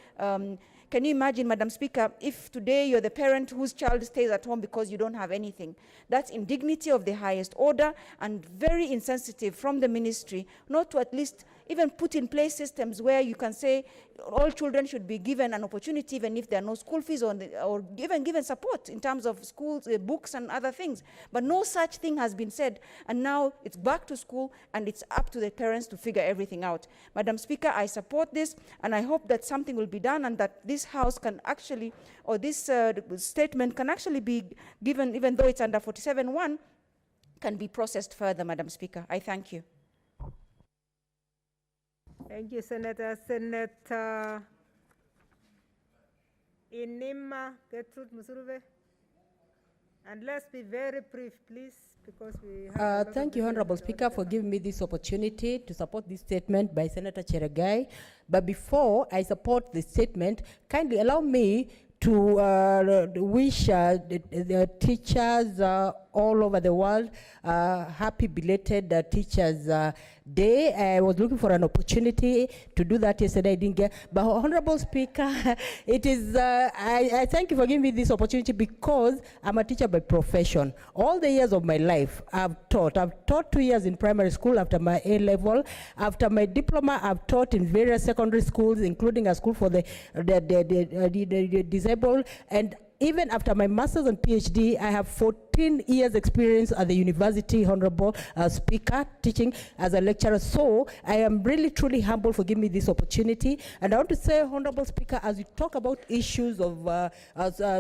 can you imagine, Madam Speaker, if today you're the parent whose child stays at home because you don't have anything? That's indignity of the highest order and very insensitive from the ministry not to at least even put in place systems where you can say all children should be given an opportunity even if there are no school fees or even given support in terms of schools, books and other things. But no such thing has been said, and now it's back to school and it's up to the parents to figure everything out. Madam Speaker, I support this, and I hope that something will be done and that this House can actually, or this statement can actually be given, even though it's under 47.1, can be processed further, Madam Speaker. I thank you. Thank you, Senator. Senator Inima Gertrude Musurube. And let's be very brief, please, because we have a lot of Thank you, business Honorable in the Speaker, for order. giving me this opportunity to support this statement by Senator Cheregai. But before I support the statement, kindly allow me to wish the teachers all over the world happy belated Teachers Day. I was looking for an opportunity to do that yesterday. I didn't get. But Honorable Speaker, it is. I thank you for giving me this opportunity because I'm a teacher by profession. All the years of my life, I've taught. I've taught 2 years in primary school after my A level. After my diploma, I've taught in various secondary schools, including a school for the disabled, and even after my master's and PhD, I have 14 years experience at the university, Honorable Speaker, teaching as a lecturer. So I am really, truly humble for giving me this opportunity. And I want to say, Honorable Speaker, as we talk about issues of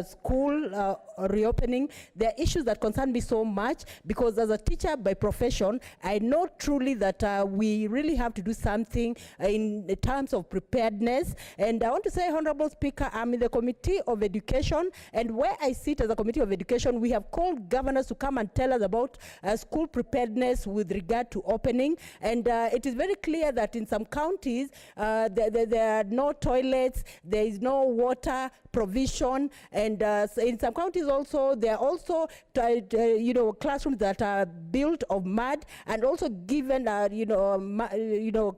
school reopening, there are issues that concern me so much because as a teacher by profession, I know truly that we really have to do something in terms of preparedness. And I want to say, Honorable Speaker, I'm in the Committee of Education, and where I sit as a Committee of Education, we have called governors to come and tell us about school preparedness with regard to opening. And it is very clear that in some counties, there are no toilets, there is no water provision, and in some counties also, there are also classrooms that are built of mud and also given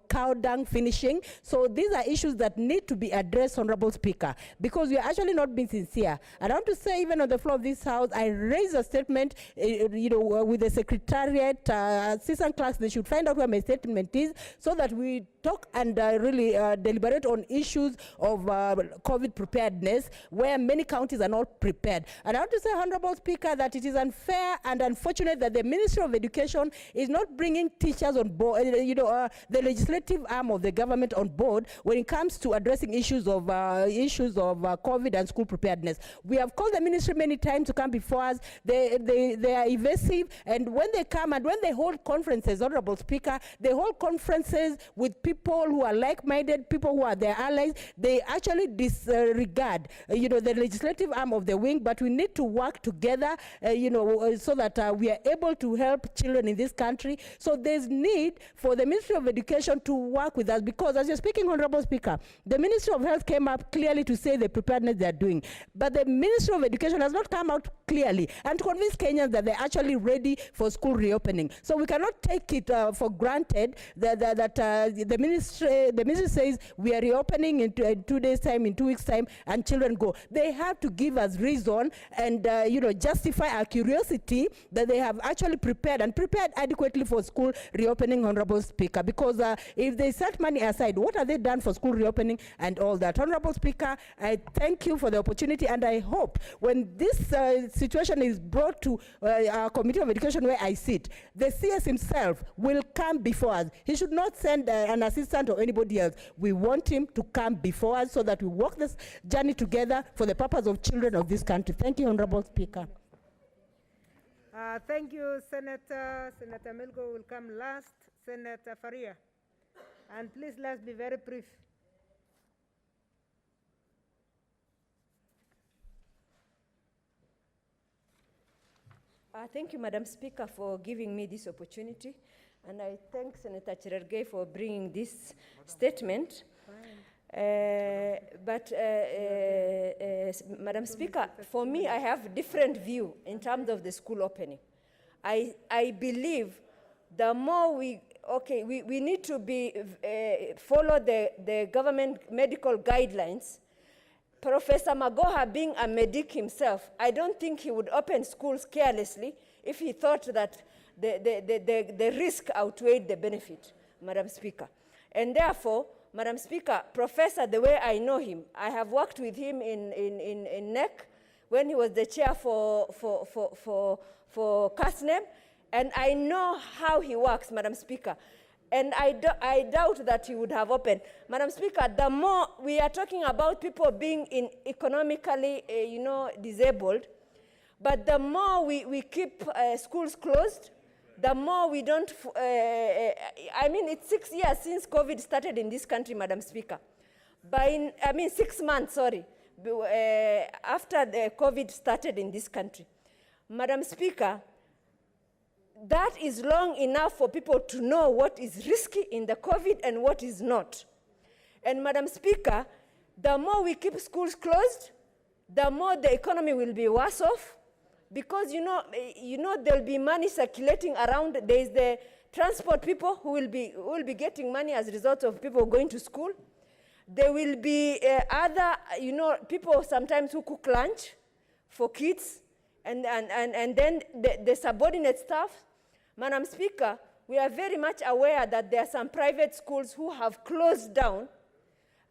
cow dung finishing. So these are issues that need to be addressed, Honorable Speaker, because we are actually not being sincere. And I want to say, even on the floor of this House, I raised a statement, with the Secretariat, assistant clerks. They should find out where my statement is so that we talk and really deliberate on issues of COVID preparedness, where many counties are not prepared. And I want to say, Honorable Speaker, that it is unfair and unfortunate that the Ministry of Education is not bringing teachers on board, the legislative arm of the government on board when it comes to addressing issues of COVID and school preparedness. We have called the ministry many times to come before us. They are evasive, and when they come and when they hold conferences, Honorable Speaker, they hold conferences with people who are like-minded, people who are their allies. They actually disregard, the legislative arm of the wing. But we need to work together, so that we are able to help children in this country. So there's need for the Ministry of Education to work with us, because as you're speaking, Honorable Speaker, the Ministry of Health came up clearly to say the preparedness they're doing, but the Ministry of Education has not come out clearly and to convince Kenyans that they're actually ready for school reopening. So we cannot take it for granted that the ministry says we are reopening in 2 days' time, in 2 weeks' time, and children go. They have to give us reason and justify our curiosity that they have actually prepared adequately for school reopening, Honorable Speaker. Because if they set money aside, what have they done for school reopening and all that? Honorable Speaker, I thank you for the opportunity, and I hope when this situation is brought to our Committee of Education where I sit, the CS himself will come before us. He should not send an assistant or anybody else. We want him to come before us so that we walk this journey together for the purpose of children of this country. Thank you, Honorable Speaker. Thank you, Senator. Senator Melgo will come last. Senator Faria. And please, let's be very brief. Thank you, Madam Speaker, for giving me this opportunity. And I thank Senator Cherargei for bringing this statement. Madam Speaker, for me, I have a different view in terms of the school opening. I believe the more we need to follow the government medical guidelines. Professor Magoha, being a medic himself, I don't think he would open schools carelessly if he thought that the risk outweighed the benefit, Madam Speaker. And therefore, Madam Speaker, Professor, the way I know him, I have worked with him in NEC when he was the chair for CASNEM, and I know how he works, Madam Speaker. And I doubt that he would have opened. Madam Speaker, the more we are talking about people being economically, disabled, but the more we keep schools closed, the more we don't, I mean, it's 6 years since COVID started in this country, Madam Speaker. 6 months, sorry, after the COVID started in this country. Madam Speaker, that is long enough for people to know what is risky in the COVID and what is not. And Madam Speaker, the more we keep schools closed, the more the economy will be worse off, because you know there'll be money circulating around. There is the transport people who will be getting money as a result of people going to school. There will be other people sometimes who cook lunch for kids, and then the subordinate staff. Madam Speaker, we are very much aware that there are some private schools who have closed down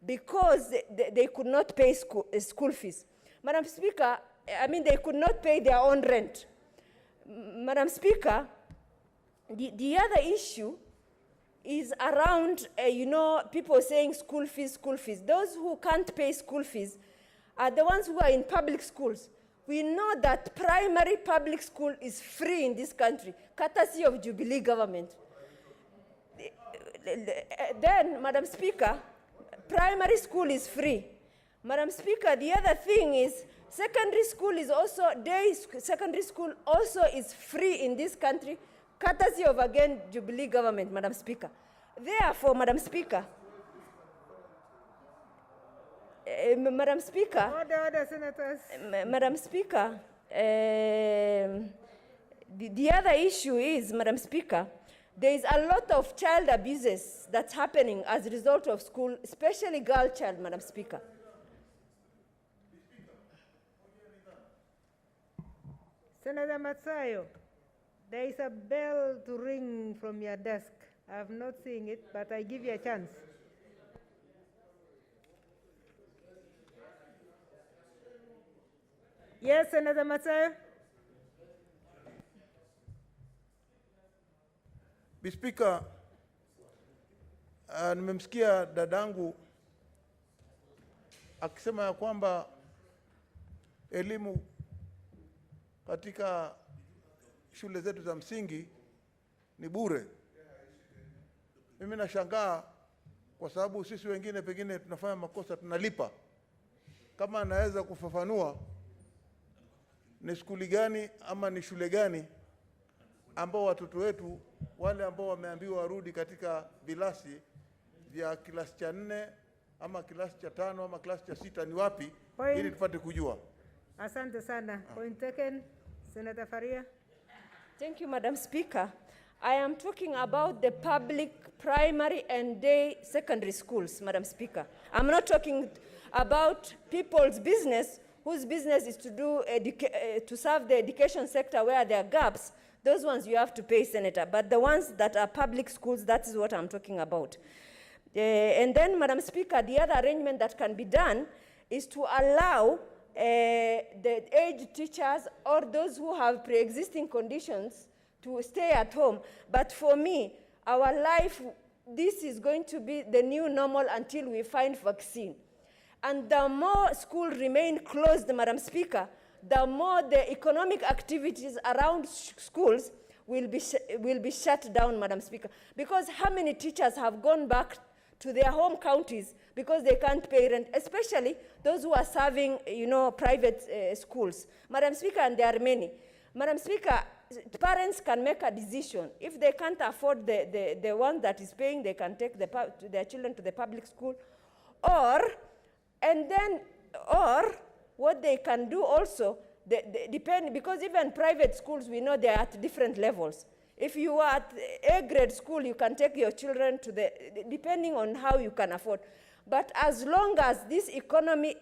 because they could not pay school fees. Madam Speaker, they could not pay their own rent. Madam Speaker, the other issue is around, people saying school fees. Those who can't pay school fees are the ones who are in public schools. We know that primary public school is free in this country, courtesy of Jubilee government. Then, Madam Speaker, primary school is free. Madam Speaker, the other thing is secondary school is also, secondary school also is free in this country, courtesy of, again, Jubilee government, Madam Speaker. Therefore, Madam Speaker, Madam Speaker, order, Senators. Madam Speaker, the other issue is, Madam Speaker, there is a lot of child abuses that's happening as a result of school, especially girl child, Madam Speaker. Senator Matsayo, there is a bell to ring from your desk. I have not seen it, but I give you a chance. Yes, Senator Matsayo. Speaker, nimemsikia dadangu akisema ya kwamba elimu katika shule zetu za msingi ni bure. Mimi nashangaa kwa sababu sisi wengine pengine tunafanya makosa tunalipa. Kama anaweza kufafanua ni skuli gani ama ni shule gani ambao watoto wetu wale ambao wameambiwa warudi katika vilasi vya kilasi cha 4 ama kilasi cha 5 ama kilasi cha 6 ni wapi, ili tupate kujua. Asante sana. Point taken. Senator Faria. Thank you, Madam Speaker. I am talking about the public primary and day secondary schools, Madam Speaker. I'm not talking about people's business whose business is to do to serve the education sector where there are gaps. Those ones you have to pay, Senator. But the ones that are public schools, that is what I'm talking about. And then, Madam Speaker, the other arrangement that can be done is to allow the aged teachers or those who have pre-existing conditions to stay at home. But for me, our life, this is going to be the new normal until we find vaccine. And the more schools remain closed, Madam Speaker, the more the economic activities around schools will be shut down, Madam Speaker. Because how many teachers have gone back to their home counties because they can't pay rent, especially those who are serving, private schools. Madam Speaker, and there are many. Madam Speaker, parents can make a decision. If they can't afford the one that is paying, they can take their children to the public school. Or what they can do also, depend, because even private schools, we know they are at different levels. If you are at A grade school, you can take your children to depending on how you can afford. But as long as this economy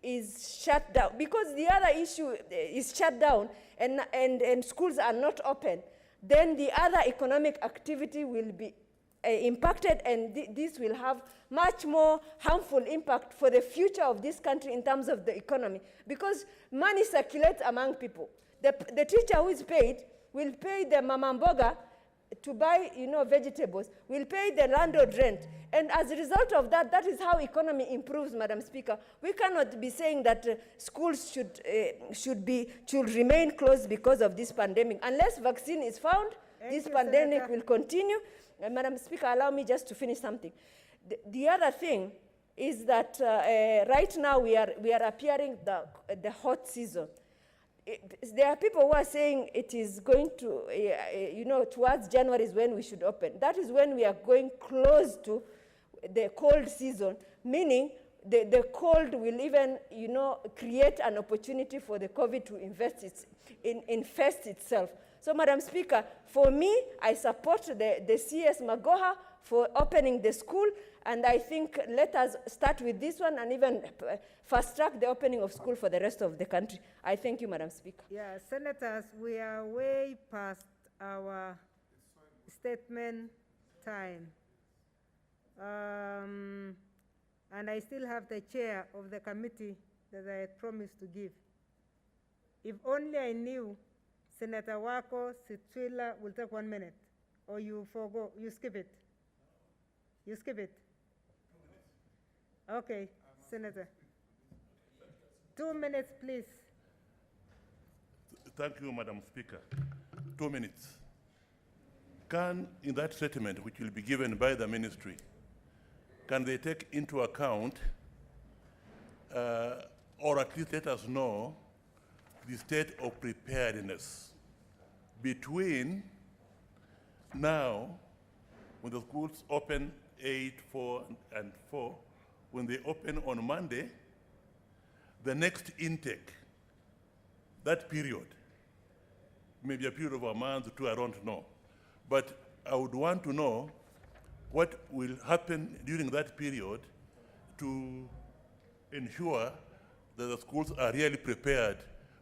is shut down, because the other issue is shut down and schools are not open, then the other economic activity will be impacted, and this will have much more harmful impact for the future of this country in terms of the economy, because money circulates among people. The teacher who is paid will pay the mama mboga to buy, vegetables, will pay the landlord rent. And as a result of that, that is how economy improves, Madam Speaker. We cannot be saying that schools should remain closed because of this pandemic. Unless vaccine is found, this you, pandemic Senator. will continue. Madam Speaker, allow me just to finish something. The other thing is that right now we are appearing the hot season. There are people who are saying it is going to, towards January is when we should open. That is when we are going close to the cold season, meaning the cold will even, create an opportunity for the COVID to infest itself. So, Madam Speaker, for me, I support the CS Magoha for opening the school, and I think let us start with this one and even fast-track the opening of school for the rest of the country. I thank you, Madam Speaker. Yeah, Senators, we are way past our statement time. And I still have the chair of the committee that I had promised to give. If only I knew Senator Wako Sitwila will take 1 minute, or you skip it. You skip it. Okay, Senator. 2 minutes, please. Thank you, Madam Speaker. 2 minutes. Can, in that statement, which will be given by the ministry, can they take into account, or at least let us know, the state of preparedness between now, when the schools open 8, 4, and 4, when they open on Monday, the next intake, that period, maybe a period of a month or two, I don't know. But I would want to know what will happen during that period to ensure that the schools are really prepared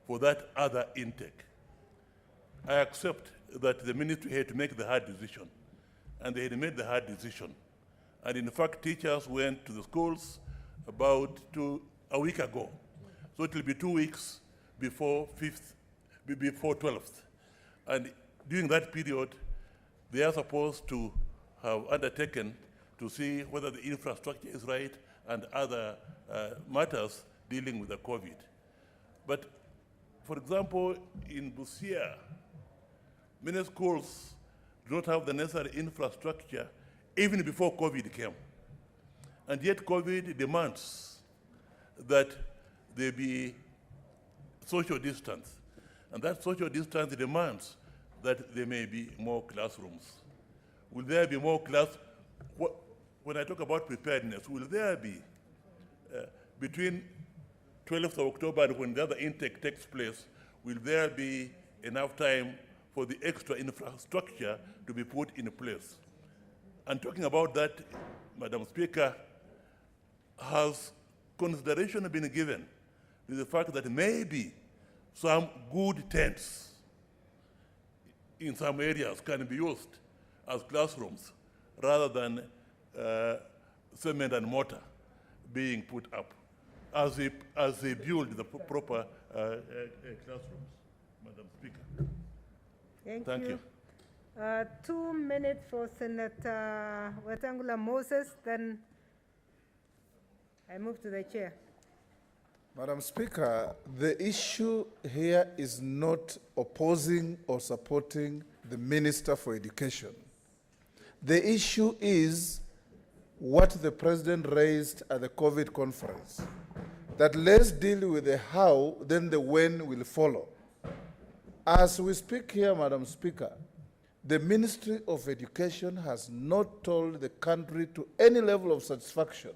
for that other intake. I accept that the ministry had to make the hard decision, and they had made the hard decision. And in fact, teachers went to the schools about a week ago. So it will be 2 weeks before 12th. And during that period, they are supposed to have undertaken to see whether the infrastructure is right and other matters dealing with the COVID. But for example, in Busia, many schools do not have the necessary infrastructure even before COVID came. And yet COVID demands that there be social distance. And that social distance demands that there may be more classrooms. Will there be more when I talk about preparedness, will there be, between 12th of October and when the other intake takes place, will there be enough time for the extra infrastructure to be put in place? And talking about that, Madam Speaker, has consideration been given to the fact that maybe some good tents in some areas can be used as classrooms rather than cement and mortar being put up as they build the proper classrooms, Madam Speaker. Thank you. 2 minutes for Senator Wetangula Moses, then I move to the chair. Madam Speaker, the issue here is not opposing or supporting the Minister for Education. The issue is what the President raised at the COVID conference, that let's deal with the how, then the when will follow. As we speak here, Madam Speaker, the Ministry of Education has not told the country to any level of satisfaction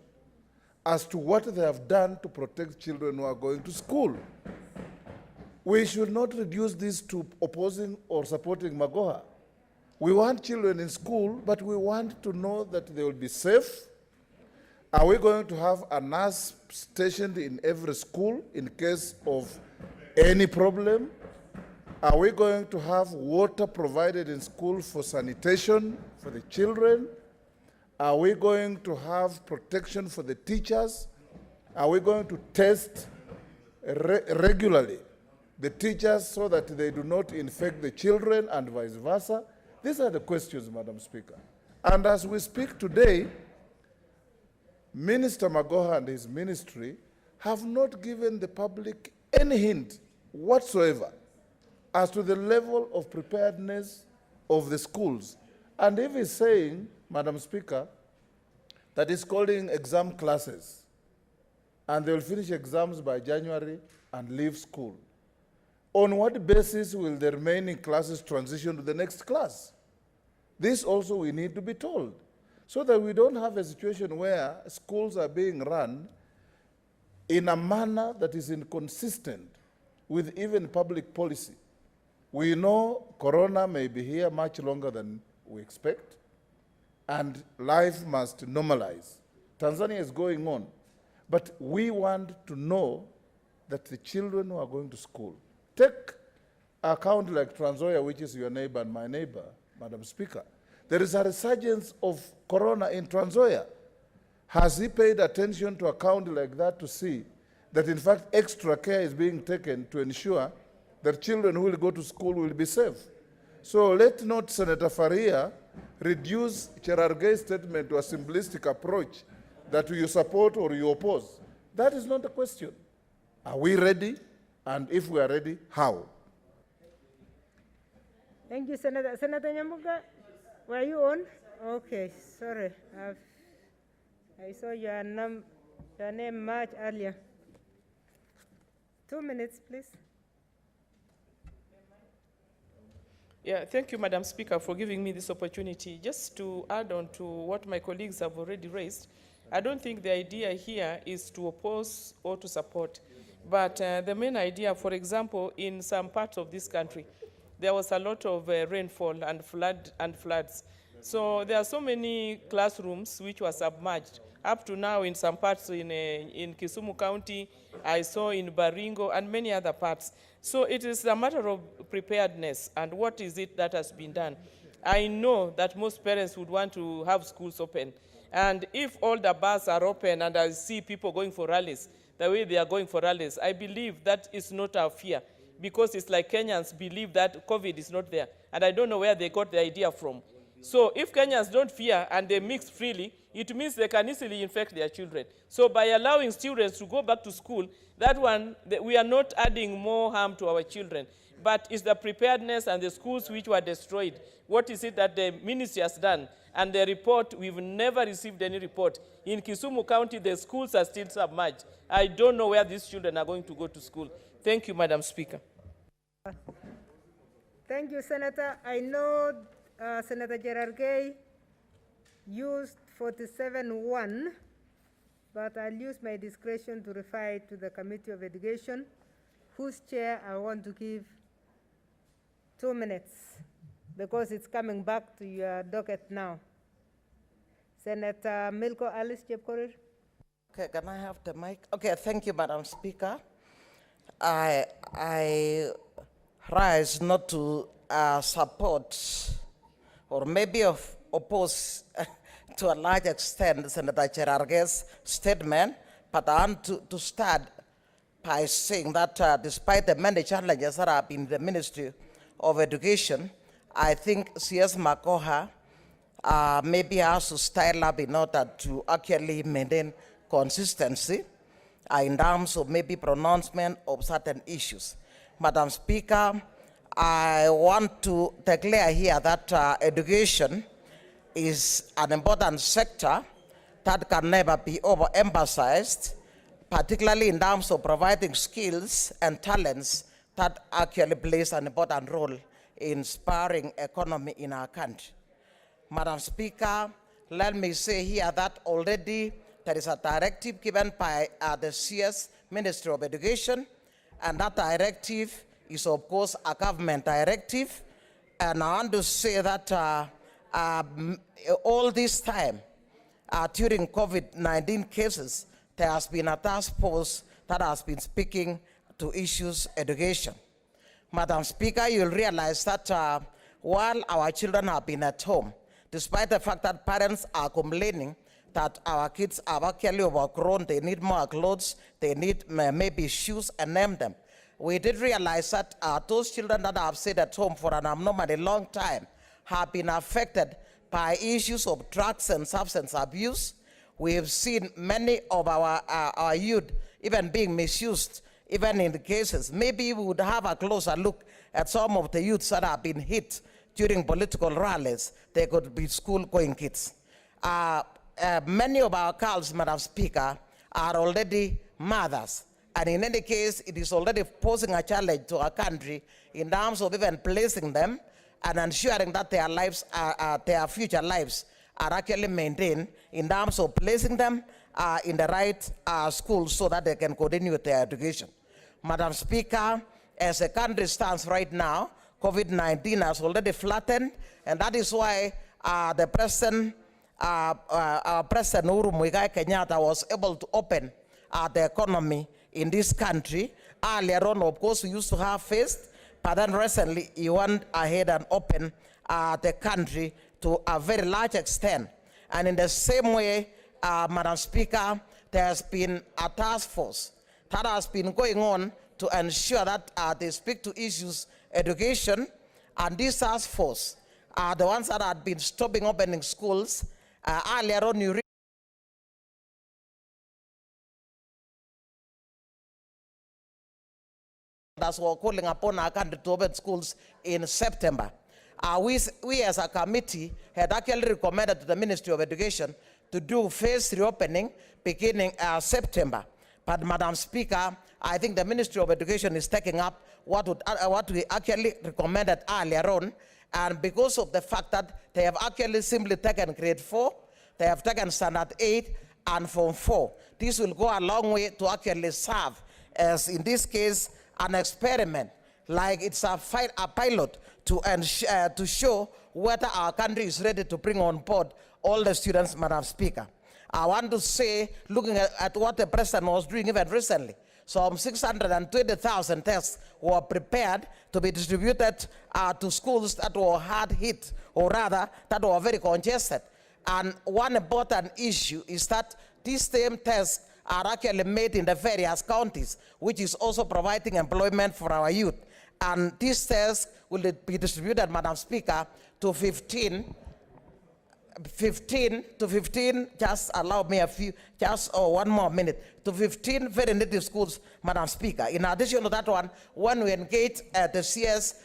as to what they have done to protect children who are going to school. We should not reduce this to opposing or supporting Magoha. We want children in school, but we want to know that they will be safe. Are we going to have a nurse stationed in every school in case of any problem? Are we going to have water provided in school for sanitation for the children? Are we going to have protection for the teachers? Are we going to test regularly the teachers so that they do not infect the children and vice versa? These are the questions, Madam Speaker. And as we speak today, Minister Magoha and his ministry have not given the public any hint whatsoever as to the level of preparedness of the schools. And if he's saying, Madam Speaker, that he's calling exam classes, and they will finish exams by January and leave school, on what basis will the remaining classes transition to the next class? This also we need to be told, so that we don't have a situation where schools are being run in a manner that is inconsistent with even public policy. We know Corona may be here much longer than we expect, and life must normalize. Tanzania is going on, but we want to know that the children who are going to school, take a county like Trans Nzoia, which is your neighbor and my neighbor, Madam Speaker. There is a resurgence of Corona in Trans Nzoia. Has he paid attention to a county like that to see that in fact extra care is being taken to ensure that children who will go to school will be safe? So let not Senator Faria reduce Cherargei's statement to a simplistic approach that you support or you oppose. That is not the question. Are we ready? And if we are ready, how? Thank you, Senator. Senator Nyambuga, were you on? Okay, sorry. I saw your name much earlier. 2 minutes, please. Yeah, thank you, Madam Speaker, for giving me this opportunity. Just to add on to what my colleagues have already raised, I don't think the idea here is to oppose or to support. But the main idea, for example, in some parts of this country, there was a lot of rainfall and floods. So there are so many classrooms which were submerged. Up to now, in some parts in Kisumu County, I saw in Baringo and many other parts. So it is a matter of preparedness and what is it that has been done. I know that most parents would want to have schools open. And if all the bars are open and I see people going for rallies, the way they are going for rallies, I believe that is not our fear, because it's like Kenyans believe that COVID is not there. And I don't know where they got the idea from. So if Kenyans don't fear and they mix freely, it means they can easily infect their children. So by allowing students to go back to school, that one, we are not adding more harm to our children. But it's the preparedness and the schools which were destroyed. What is it that the ministry has done? And the report, we've never received any report. In Kisumu County, the schools are still submerged. I don't know where these children are going to go to school. Thank you, Madam Speaker. Thank you, Senator. I know Senator Cherargei used 47-1, but I'll use my discretion to refer it to the Committee of Education, whose chair I want to give 2 minutes, because it's coming back to your docket now. Senator Milko Alice Chepkorir. Okay, can I have the mic? Okay, thank you, Madam Speaker. I rise not to support or maybe oppose to a large extent Senator Cherargei's statement, but I want to start by saying that despite the many challenges that have been in the Ministry of Education, I think CS Makoha maybe has to style up in order to actually maintain consistency in terms of maybe pronouncement of certain issues. Madam Speaker, I want to declare here that education is an important sector that can never be overemphasized, particularly in terms of providing skills and talents that actually plays an important role in spurring economy in our country. Madam Speaker, let me say here that already there is a directive given by the CS Ministry of Education, and that directive is of course a government directive. And I want to say that all this time, during COVID-19 cases, there has been a task force that has been speaking to issues education. Madam Speaker, you'll realize that while our children have been at home, despite the fact that parents are complaining that our kids are actually overgrown, they need more clothes, they need maybe shoes, and name them. We did realize that those children that have stayed at home for an abnormally long time have been affected by issues of drugs and substance abuse. We have seen many of our youth even being misused, even in the cases. Maybe we would have a closer look at some of the youths that have been hit during political rallies, they could be school-going kids. Many of our girls, Madam Speaker, are already mothers. And in any case, it is already posing a challenge to our country in terms of even placing them and ensuring that their lives, their future lives are actually maintained in terms of placing them in the right schools so that they can continue with their education. Madam Speaker, as the country stands right now, COVID-19 has already flattened, and that is why the President, President Uhuru Muigai Kenyatta was able to open the economy in this country. Earlier on, of course, we used to have faced, but then recently he went ahead and opened the country to a very large extent. And in the same way, Madam Speaker, there has been a task force that has been going on to ensure that they speak to issues education, and this task force are the ones that had been stopping opening schools. Earlier on, you that's what we're calling upon our country to open schools in September. We as a committee had actually recommended to the Ministry of Education to do phase reopening beginning September. But Madam Speaker, I think the Ministry of Education is taking up what we actually recommended earlier on, and because of the fact that they have actually simply taken grade 4, they have taken standard 8 and form 4. This will go a long way to actually serve as, in this case, an experiment, like it's a pilot to show whether our country is ready to bring on board all the students, Madam Speaker. I want to say, looking at what the President was doing even recently, some 620,000 tests were prepared to be distributed to schools that were hard hit, or rather, that were very congested. And one important issue is that these same tests are actually made in the various counties, which is also providing employment for our youth. And these tests will be distributed, Madam Speaker, to 15, just allow me one more minute, to 15 very native schools, Madam Speaker. In addition to that one, when we engaged the CS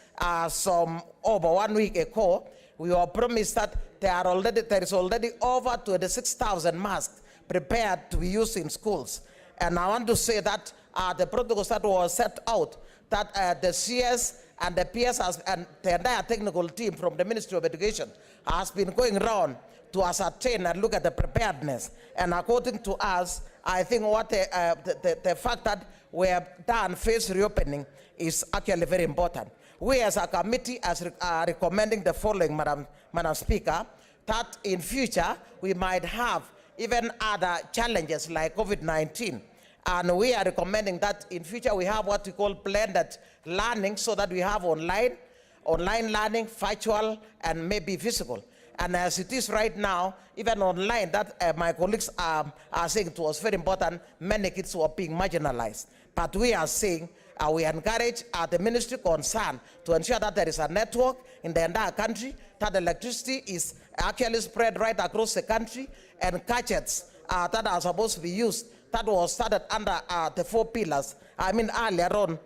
some over 1 week ago, we were promised that there is already over 26,000 masks prepared to be used in schools. And I want to say that the protocols that were set out, that the CS and the PS and the entire technical team from the Ministry of Education has been going around to ascertain and look at the preparedness. And according to us, I think what the fact that we have done phase reopening is actually very important. We as a committee are recommending the following, Madam Speaker, that in future we might have even other challenges like COVID-19. And we are recommending that in future we have what we call blended learning, so that we have online learning, virtual, and maybe physical. And as it is right now, even online, that my colleagues are saying it was very important, many kids were being marginalized. But we are saying, we encourage the ministry concerned to ensure that there is a network in the entire country, that electricity is actually spread right across the country, and gadgets that are supposed to be used, that was started under the 4 pillars. I mean, earlier on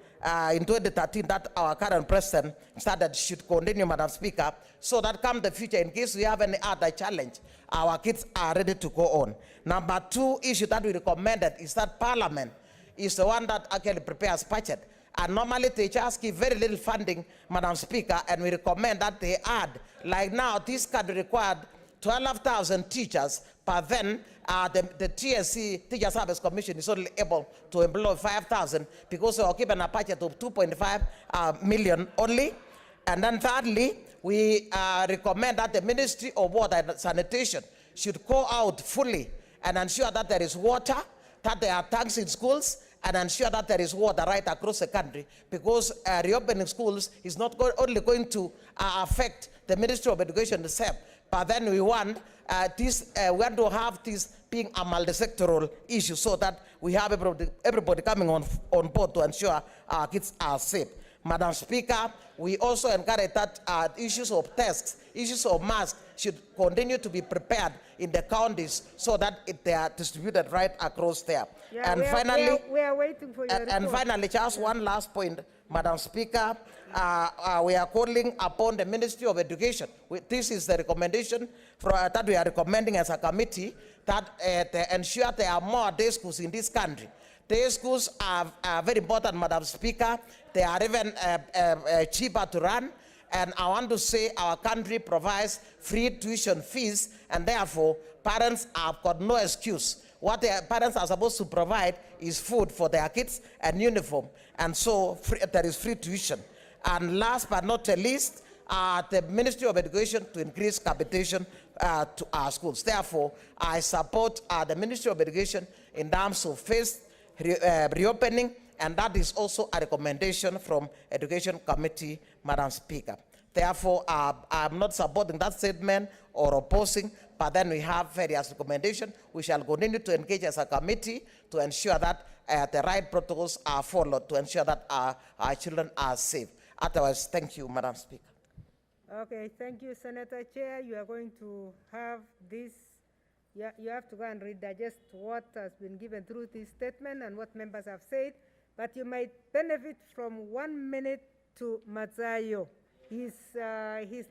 in 2013, that our current president started, should continue, Madam Speaker, so that come the future, in case we have any other challenge, our kids are ready to go on. Number 2 issue that we recommended is that Parliament is the one that actually prepares budget. And normally they just give very little funding, Madam Speaker, and we recommend that they add, like now, this country required 12,000 teachers, but then the TSC, Teacher Service Commission, is only able to employ 5,000 because they are given a budget of 2.5 million only. And then thirdly, we recommend that the Ministry of Water and Sanitation should go out fully and ensure that there is water, that there are tanks in schools, and ensure that there is water right across the country, because reopening schools is not only going to affect the Ministry of Education itself, but then we want to have this being a multi-sectoral issue, so that we have everybody coming on board to ensure our kids are safe. Madam Speaker, we also encourage that issues of tests, issues of masks should continue to be prepared in the counties so that they are distributed right across there. Yeah, And we are waiting for your report. And finally, just one last point, Madam Speaker, we are calling upon the Ministry of Education. This is the recommendation that we are recommending as a committee, that they ensure there are more day schools in this country. Day schools are very important, Madam Speaker. They are even cheaper to run. And I want to say our country provides free tuition fees, and therefore parents have got no excuse. What their parents are supposed to provide is food for their kids and uniform. And so there is free tuition. And last but not least, the Ministry of Education to increase capitation to our schools. Therefore, I support the Ministry of Education in terms of phased reopening, and that is also a recommendation from Education Committee, Madam Speaker. Therefore, I'm not supporting that statement or opposing, but then we have various recommendations. We shall continue to engage as a committee to ensure that the right protocols are followed to ensure that our children are safe. Otherwise, thank you, Madam Speaker. Okay, thank you, Senator Chair. You are going to have this. You have to go and digest what has been given through this statement and what members have said, but you might benefit from 1 minute to Matsayo. His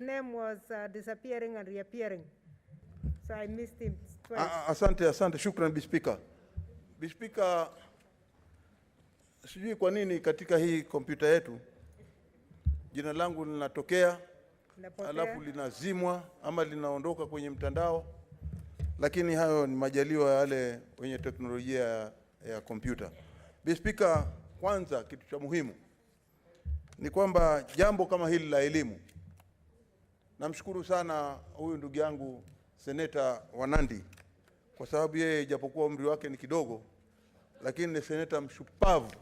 name was disappearing and reappearing, so I missed him twice. Asante, shukran, Speaker. Speaker, sijui kwa nini katika hii kompyuta yetu jina langu linatokea alafu linazimwa ama linaondoka kwenye mtandao, lakini hayo ni majaliwa yale wenye teknolojia ya kompyuta. Speaker, kwanza kitu cha muhimu ni kwamba jambo kama hili la elimu, namshukuru sana huyu ndugu yangu Seneta Wanandi, kwa sababu yeye japokuwa umri wake ni kidogo, lakini ni seneta mshupavu,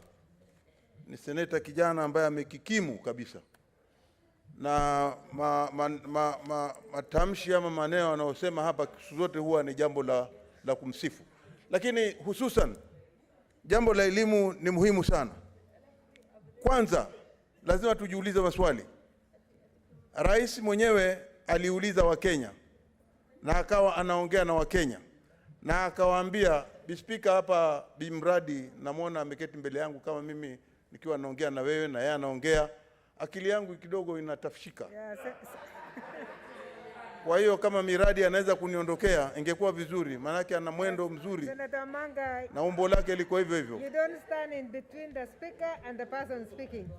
ni seneta kijana ambaye amekikimu kabisa, na matamshi ama maneno anayosema hapa zote huwa ni jambo la kumsifu. Lakini hususan jambo la elimu ni muhimu sana. Kwanza lazima tujiulize maswali. Rais mwenyewe aliuliza Wakenya na akawa anaongea na Wakenya na akawaambia, Speaker, hapa Bimradi namuona ameketi mbele yangu kama mimi nikiwa naongea na wewe na yeye anaongea, akili yangu kidogo inatafshika. Kwa hiyo kama Miradi anaweza kuniondokea ingekuwa vizuri, maana ana mwendo mzuri. Senator Manga, na umbo lake liko hivyo hivyo. You don't stand in between the speaker and the person speaking.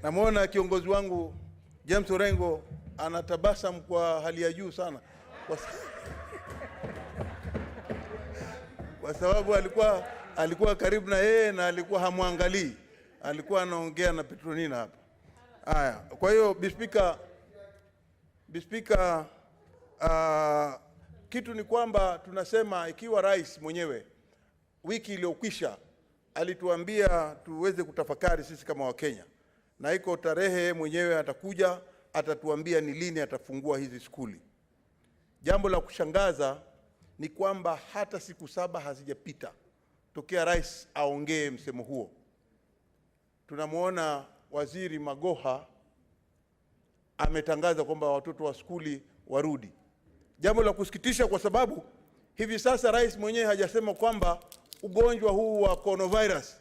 Namuona kiongozi wangu James Orengo anatabasamu kwa hali ya juu sana kwa sababu alikuwa karibu na yeye na alikuwa hamwangalii, alikuwa anaongea na Petronina hapa. Haya, kwa hiyo Speaker, kitu ni kwamba tunasema ikiwa rais mwenyewe wiki iliyokwisha alituambia tuweze kutafakari sisi kama Wakenya, na iko tarehe mwenyewe atakuja atatuambia ni lini atafungua hizi skuli. Jambo la kushangaza ni kwamba hata siku 7 hazijapita tokea rais aongee msemo huo. Tunamuona Waziri Magoha ametangaza kwamba watoto wa skuli warudi. Jambo la kusikitisha kwa sababu hivi sasa rais mwenyewe hajasema kwamba ugonjwa huu wa coronavirus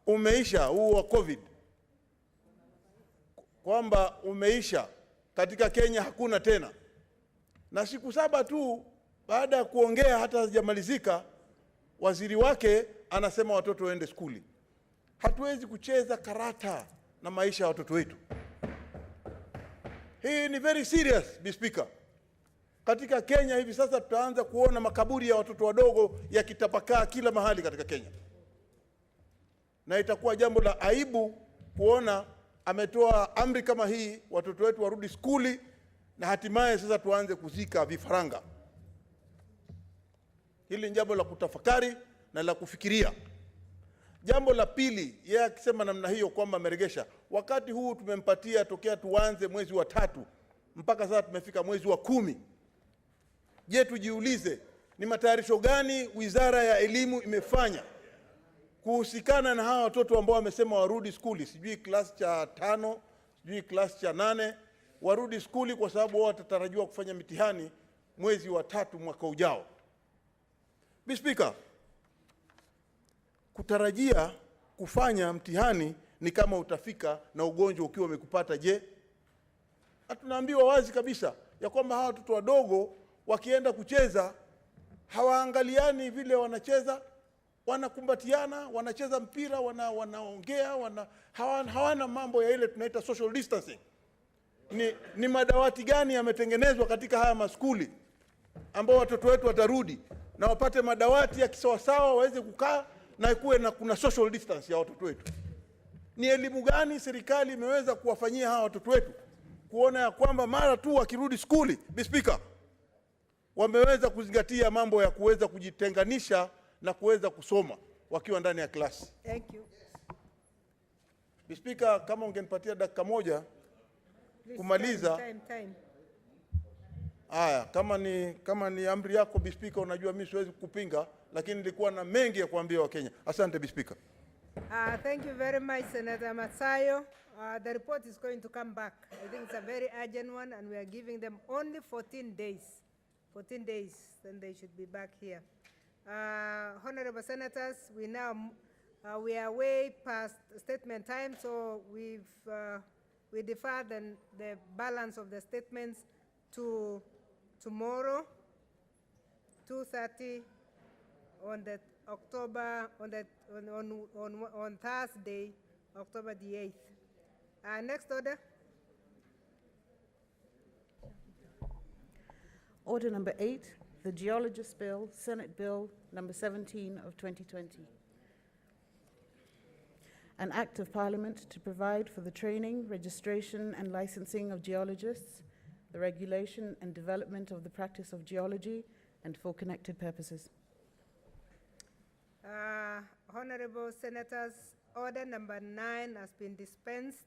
umeisha, huu wa COVID, kwamba umeisha katika Kenya, hakuna tena. Na siku 7 tu baada ya kuongea, hata hajamalizika, waziri wake anasema watoto waende skuli. Hatuwezi kucheza karata na maisha ya watoto wetu. Hii ni very serious, Speaker. Katika Kenya hivi sasa tutaanza kuona makaburi ya watoto wadogo yakitapakaa kila mahali katika Kenya. Na itakuwa jambo la aibu kuona ametoa amri kama hii watoto wetu warudi skuli na hatimaye sasa tuanze kuzika vifaranga. Hili ni jambo la kutafakari na la kufikiria. Jambo la pili, yeye akisema namna hiyo kwamba ameregesha, wakati huu tumempatia tokea tuanze mwezi wa 3 mpaka sasa tumefika mwezi wa 10. Je, tujiulize ni matayarisho gani Wizara ya Elimu imefanya kuhusikana na hawa watoto ambao wamesema warudi skuli, sijui class cha 5, sijui class cha 8, warudi skuli kwa sababu wao watatarajiwa kufanya mitihani mwezi wa 3 mwaka ujao. Mr. Speaker, kutarajia kufanya mtihani ni kama utafika na ugonjwa ukiwa umekupata. Je, tunaambiwa wazi kabisa ya kwamba hawa watoto wadogo wakienda kucheza hawaangaliani vile wanacheza, wanakumbatiana, wanacheza mpira, wanaongea, hawana mambo ya ile tunaita social distancing. Ni madawati gani yametengenezwa katika haya maskuli ambao watoto wetu watarudi na wapate madawati ya kisawasawa waweze kukaa na kuwe na kuna social distance ya watoto wetu? Ni elimu gani serikali imeweza kuwafanyia hawa watoto wetu kuona ya kwamba mara tu wakirudi skuli, Mr. Speaker, wameweza kuzingatia mambo ya kuweza kujitenganisha na kuweza kusoma wakiwa ndani ya klasi? Thank you. Mr. Speaker, kama ungenipatia dakika moja kumaliza. Time. Haya, kama ni amri yako Mr. Speaker, unajua mimi siwezi kupinga, lakini nilikuwa na mengi ya kuambia Wakenya. Asante Mr. Speaker. Thank you very much, Senator Matsayo. The report is going to come back. I think it's a very urgent one, and we are giving them only 14 days. 14 days, then they should be back here. Honorable Senators, we are way past statement time, so we defer the balance of the statements to tomorrow, 2:30 on the on Thursday, October the 8th. Next order. Order number 8, the Geologist Bill, Senate Bill number 17 of 2020. An Act of Parliament to provide for the training, registration and licensing of geologists, the regulation and development of the practice of geology, and for connected purposes. Honorable Senators, order number 9 has been dispensed.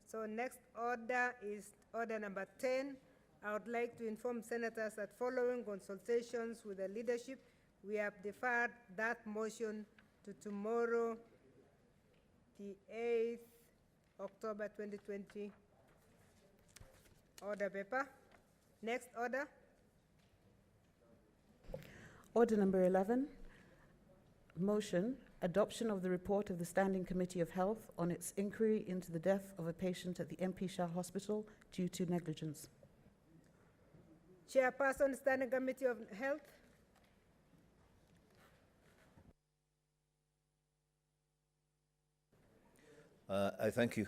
So next order is order number 10. I would like to inform Senators that following consultations with the leadership, we have deferred that motion to tomorrow, the 8th October 2020. Order paper. Next order. Order number 11, motion, adoption of the report of the Standing Committee of Health on its inquiry into the death of a patient at the MP Shah Hospital due to negligence. Chairperson, Standing Committee of Health. I thank you,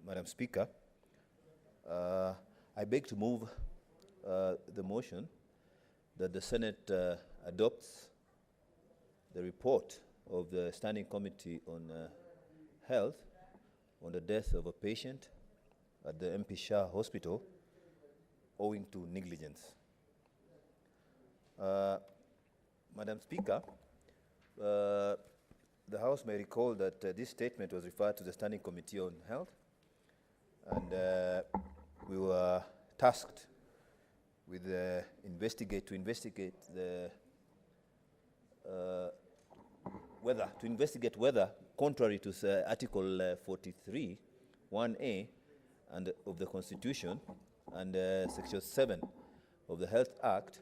Madam Speaker. I beg to move the motion that the Senate adopts the report of the Standing Committee on Health on the death of a patient at the MP Shah Hospital owing to negligence. Madam Speaker, the House may recall that this statement was referred to the Standing Committee on Health, and we were tasked with to investigate whether, contrary to Article 43, 1A, and of the Constitution, and Section 7 of the Health Act,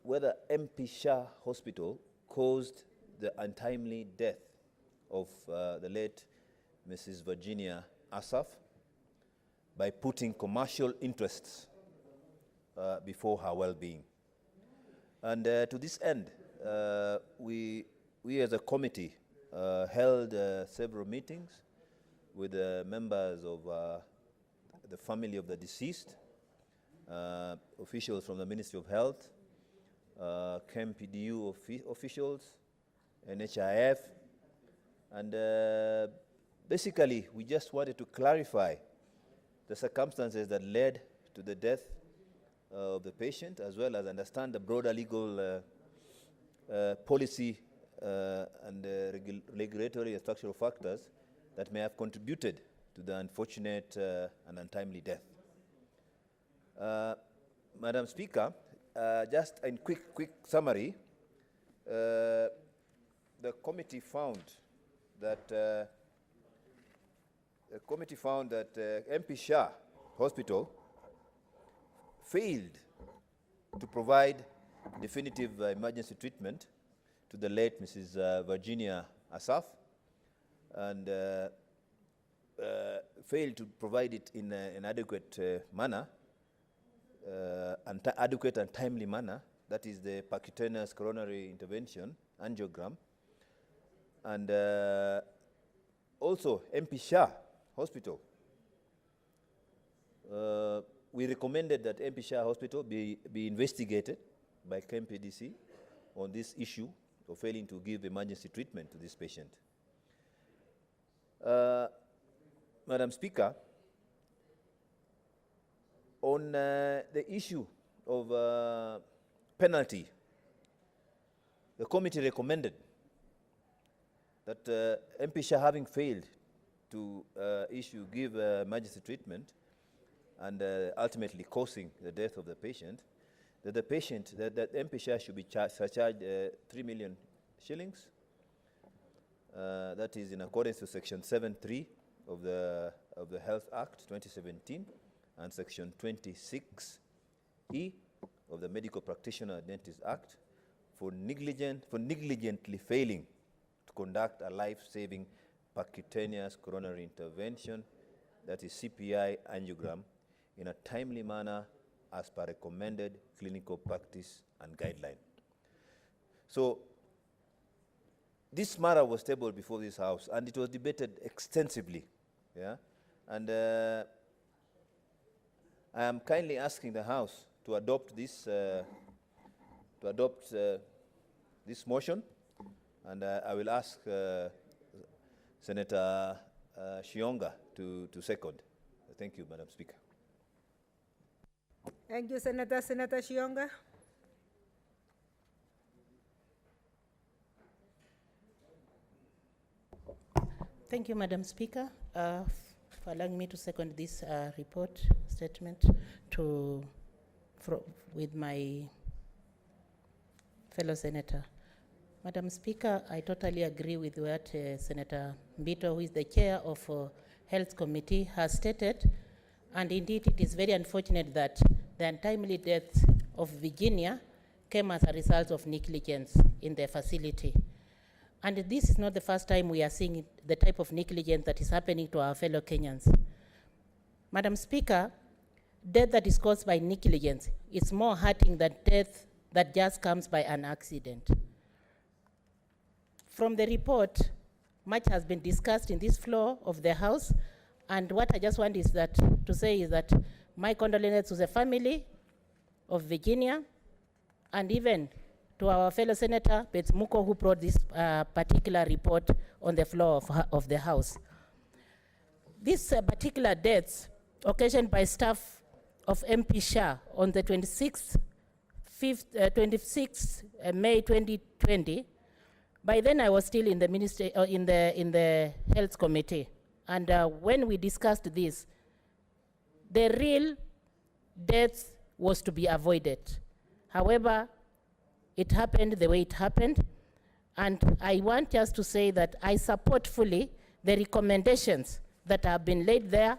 whether MP Shah Hospital caused the untimely death of the late Mrs. Virginia Asaf by putting commercial interests before her well-being. And to this end, we as a committee held several meetings with members of the family of the deceased, officials from the Ministry of Health, KMPDU officials, NHIF, and basically we just wanted to clarify the circumstances that led to the death of the patient, as well as understand the broader legal policy and regulatory and structural factors that may have contributed to the unfortunate and untimely death. Madam Speaker, just in quick summary, the committee found that MP Shah Hospital failed to provide definitive emergency treatment to the late Mrs. Virginia Asaf, and failed to provide it in an adequate manner, adequate and timely manner. That is the percutaneous coronary intervention, angiogram. And also MP Shah Hospital, we recommended that MP Shah Hospital be investigated by KMPDC on this issue of failing to give emergency treatment to this patient. Madam Speaker, on the issue of penalty, the committee recommended that MP Shah, having failed to give emergency treatment and ultimately causing the death of the patient, that MP Shah should be surcharged 3 million shillings. That is in accordance with Section 7.3 of the Health Act 2017 and Section 26E of the Medical Practitioner Dentist Act for negligently failing to conduct a life-saving percutaneous coronary intervention, that is CPI angiogram, in a timely manner as per recommended clinical practice and guideline. So this matter was tabled before this House, and it was debated extensively. Yeah, and I am kindly asking the House to adopt this this motion, and I will ask Senator Shionga to second. Thank you, Madam Speaker. Thank you, Senator. Senator Shionga. Thank you, Madam Speaker, for allowing me to second this report statement with my fellow senator. Madam Speaker, I totally agree with what Senator Mbito, who is the chair of Health Committee, has stated. And indeed, it is very unfortunate that the untimely death of Virginia came as a result of negligence in the facility. And this is not the first time we are seeing the type of negligence that is happening to our fellow Kenyans. Madam Speaker, death that is caused by negligence is more hurting than death that just comes by an accident. From the report, much has been discussed in this floor of the House, and what I just want is to say is that my condolences to the family of Virginia, and even to our fellow Senator Bets Muko, who brought this particular report on the floor of the House. These particular deaths occasioned by staff of MP Shah on the 26th May 2020. By then I was still in the ministry, in the Health Committee, and when we discussed this, the real death was to be avoided. However, it happened the way it happened, and I want just to say that I support fully the recommendations that have been laid there,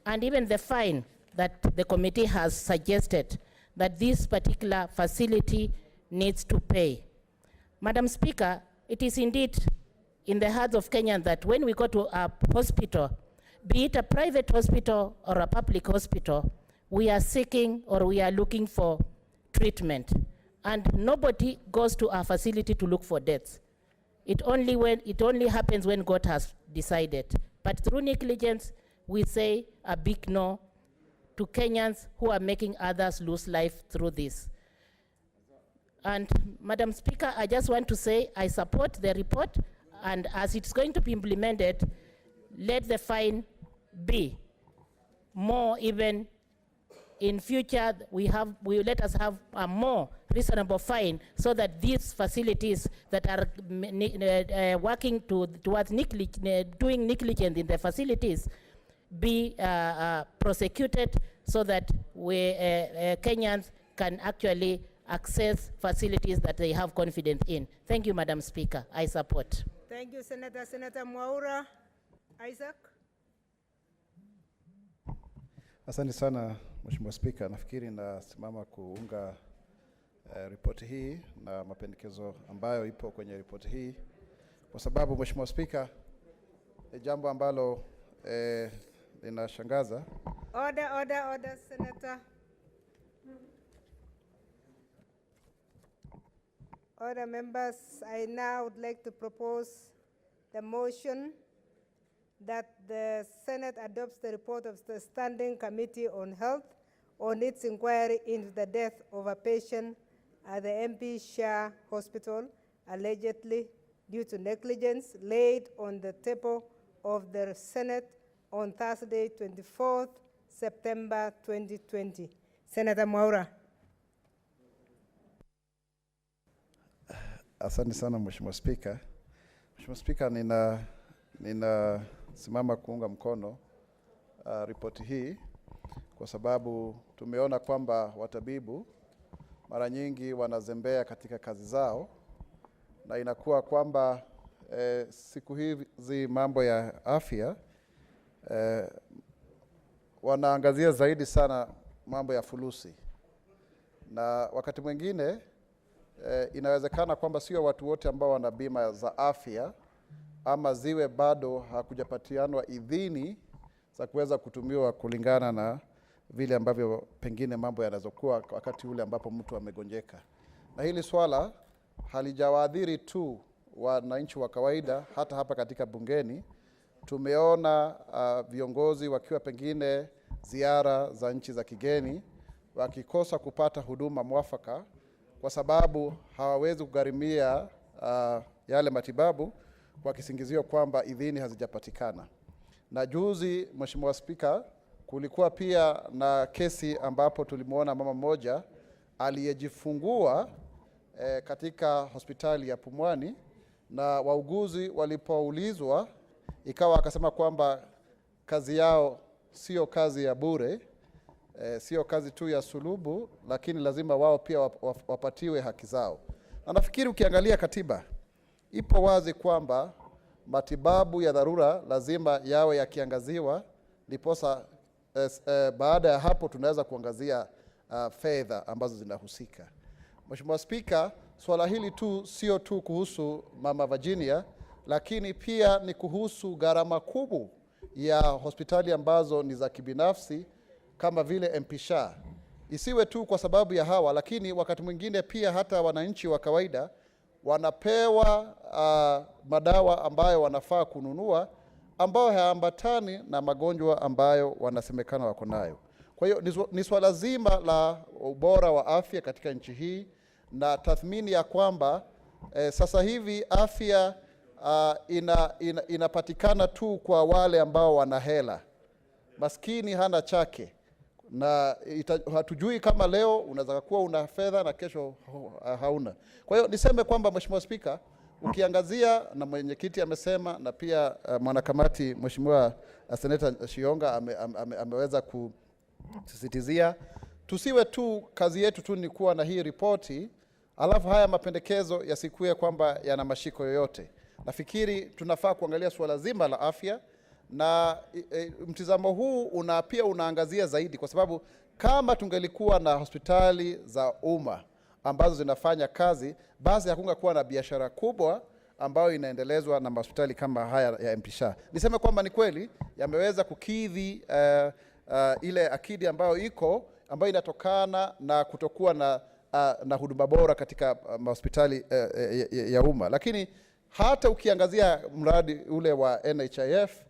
and even the fine that the committee has suggested that this particular facility needs to pay. Madam Speaker, it is indeed in the hearts of Kenyans that when we go to a hospital, be it a private hospital or a public hospital, we are seeking or we are looking for treatment. And nobody goes to our facility to look for deaths. It only happens when God has decided. But through negligence, we say a big no to Kenyans who are making others lose life through this. And Madam Speaker, I just want to say I support the report, and as it's going to be implemented, let the fine be more even in future. Let us have a more reasonable fine so that these facilities that are working towards doing negligence in the facilities be prosecuted so that Kenyans can actually access facilities that they have confidence in. Thank you, Madam Speaker. I support. Thank you, Senator. Senator Mwaura Isaac. Asante sana Mheshimiwa Spika, nafikiri nasimama kuunga ripoti hii na mapendekezo ambayo ipo kwenye ripoti hii, kwa sababu Mheshimiwa Spika, jambo ambalo linashangaza. Order, Senator. Order, members. I now would like to propose the motion that the Senate adopts the report of the Standing Committee on Health on its inquiry into the death of a patient at the MP Shah Hospital, allegedly due to negligence, laid on the table of the Senate on Thursday, 24th September 2020. Senator Mwaura. Asante sana Mheshimiwa Spika. Mheshimiwa Spika, ninasimama kuunga mkono ripoti hii kwa sababu tumeona kwamba watabibu mara nyingi wanazembea katika kazi zao, na inakuwa kwamba siku hizi mambo ya afya wanaangazia zaidi sana mambo ya fulusi, na wakati mwingine inawezekana kwamba sio watu wote ambao wana bima za afya ama ziwe bado hakujapatianwa idhini za kuweza kutumiwa kulingana na vile ambavyo pengine mambo yanazokuwa wakati ule ambapo mtu amegonjeka. Na hili swala halijawaadhiri tu wananchi wa kawaida, hata hapa katika bungeni tumeona viongozi wakiwa pengine ziara za nchi za kigeni wakikosa kupata huduma mwafaka kwa sababu hawawezi kugharimia yale matibabu kwa kisingizio kwamba idhini hazijapatikana. Na juzi, Mheshimiwa Spika, kulikuwa pia na kesi ambapo tulimuona mama mmoja aliyejifungua katika hospitali ya Pumwani, na wauguzi walipoulizwa ikawa akasema kwamba kazi yao sio kazi ya bure, sio kazi tu ya sulubu, lakini lazima wao pia wapatiwe haki zao. Na nafikiri ukiangalia katiba ipo wazi kwamba matibabu ya dharura lazima yawe yakiangaziwa, ndiposa baada ya hapo tunaweza kuangazia fedha ambazo zinahusika. Mheshimiwa Spika, swala hili sio tu kuhusu Mama Virginia, lakini pia ni kuhusu gharama kubwa ya hospitali ambazo ni za kibinafsi kama vile MP Shah. Isiwe tu kwa sababu ya hawa, lakini wakati mwingine pia hata wananchi wa kawaida wanapewa madawa ambayo wanafaa kununua ambayo hayaambatani na magonjwa ambayo wanasemekana wako nayo. Kwa hiyo ni swala zima la ubora wa afya katika nchi hii, na tathmini ya kwamba sasa hivi afya inapatikana tu kwa wale ambao wana hela. Maskini hana chake, na hatujui kama leo unaweza kuwa una fedha na kesho hauna. Kwa hiyo niseme kwamba Mheshimiwa Spika, ukiangazia, na mwenyekiti amesema na pia mwanakamati Mheshimiwa Senator Shionga ameweza kusisitizia, tusiwe tu kazi yetu tu ni kuwa na hii ripoti alafu haya mapendekezo yasikue kwamba yana mashiko yoyote. Nafikiri tunafaa kuangalia suala zima la afya, na mtizamo huu pia unaangazia zaidi, kwa sababu kama tungelikuwa na hospitali za umma ambazo zinafanya kazi, basi hakungekuwa na biashara kubwa ambayo inaendelezwa na hospitali kama haya ya MP Shah. Niseme kwamba ni kweli yameweza kukidhi ile akidi ambayo ambayo inatokana na kutokuwa na huduma bora katika hospitali ya umma, lakini hata ukiangazia mradi ule wa NHIF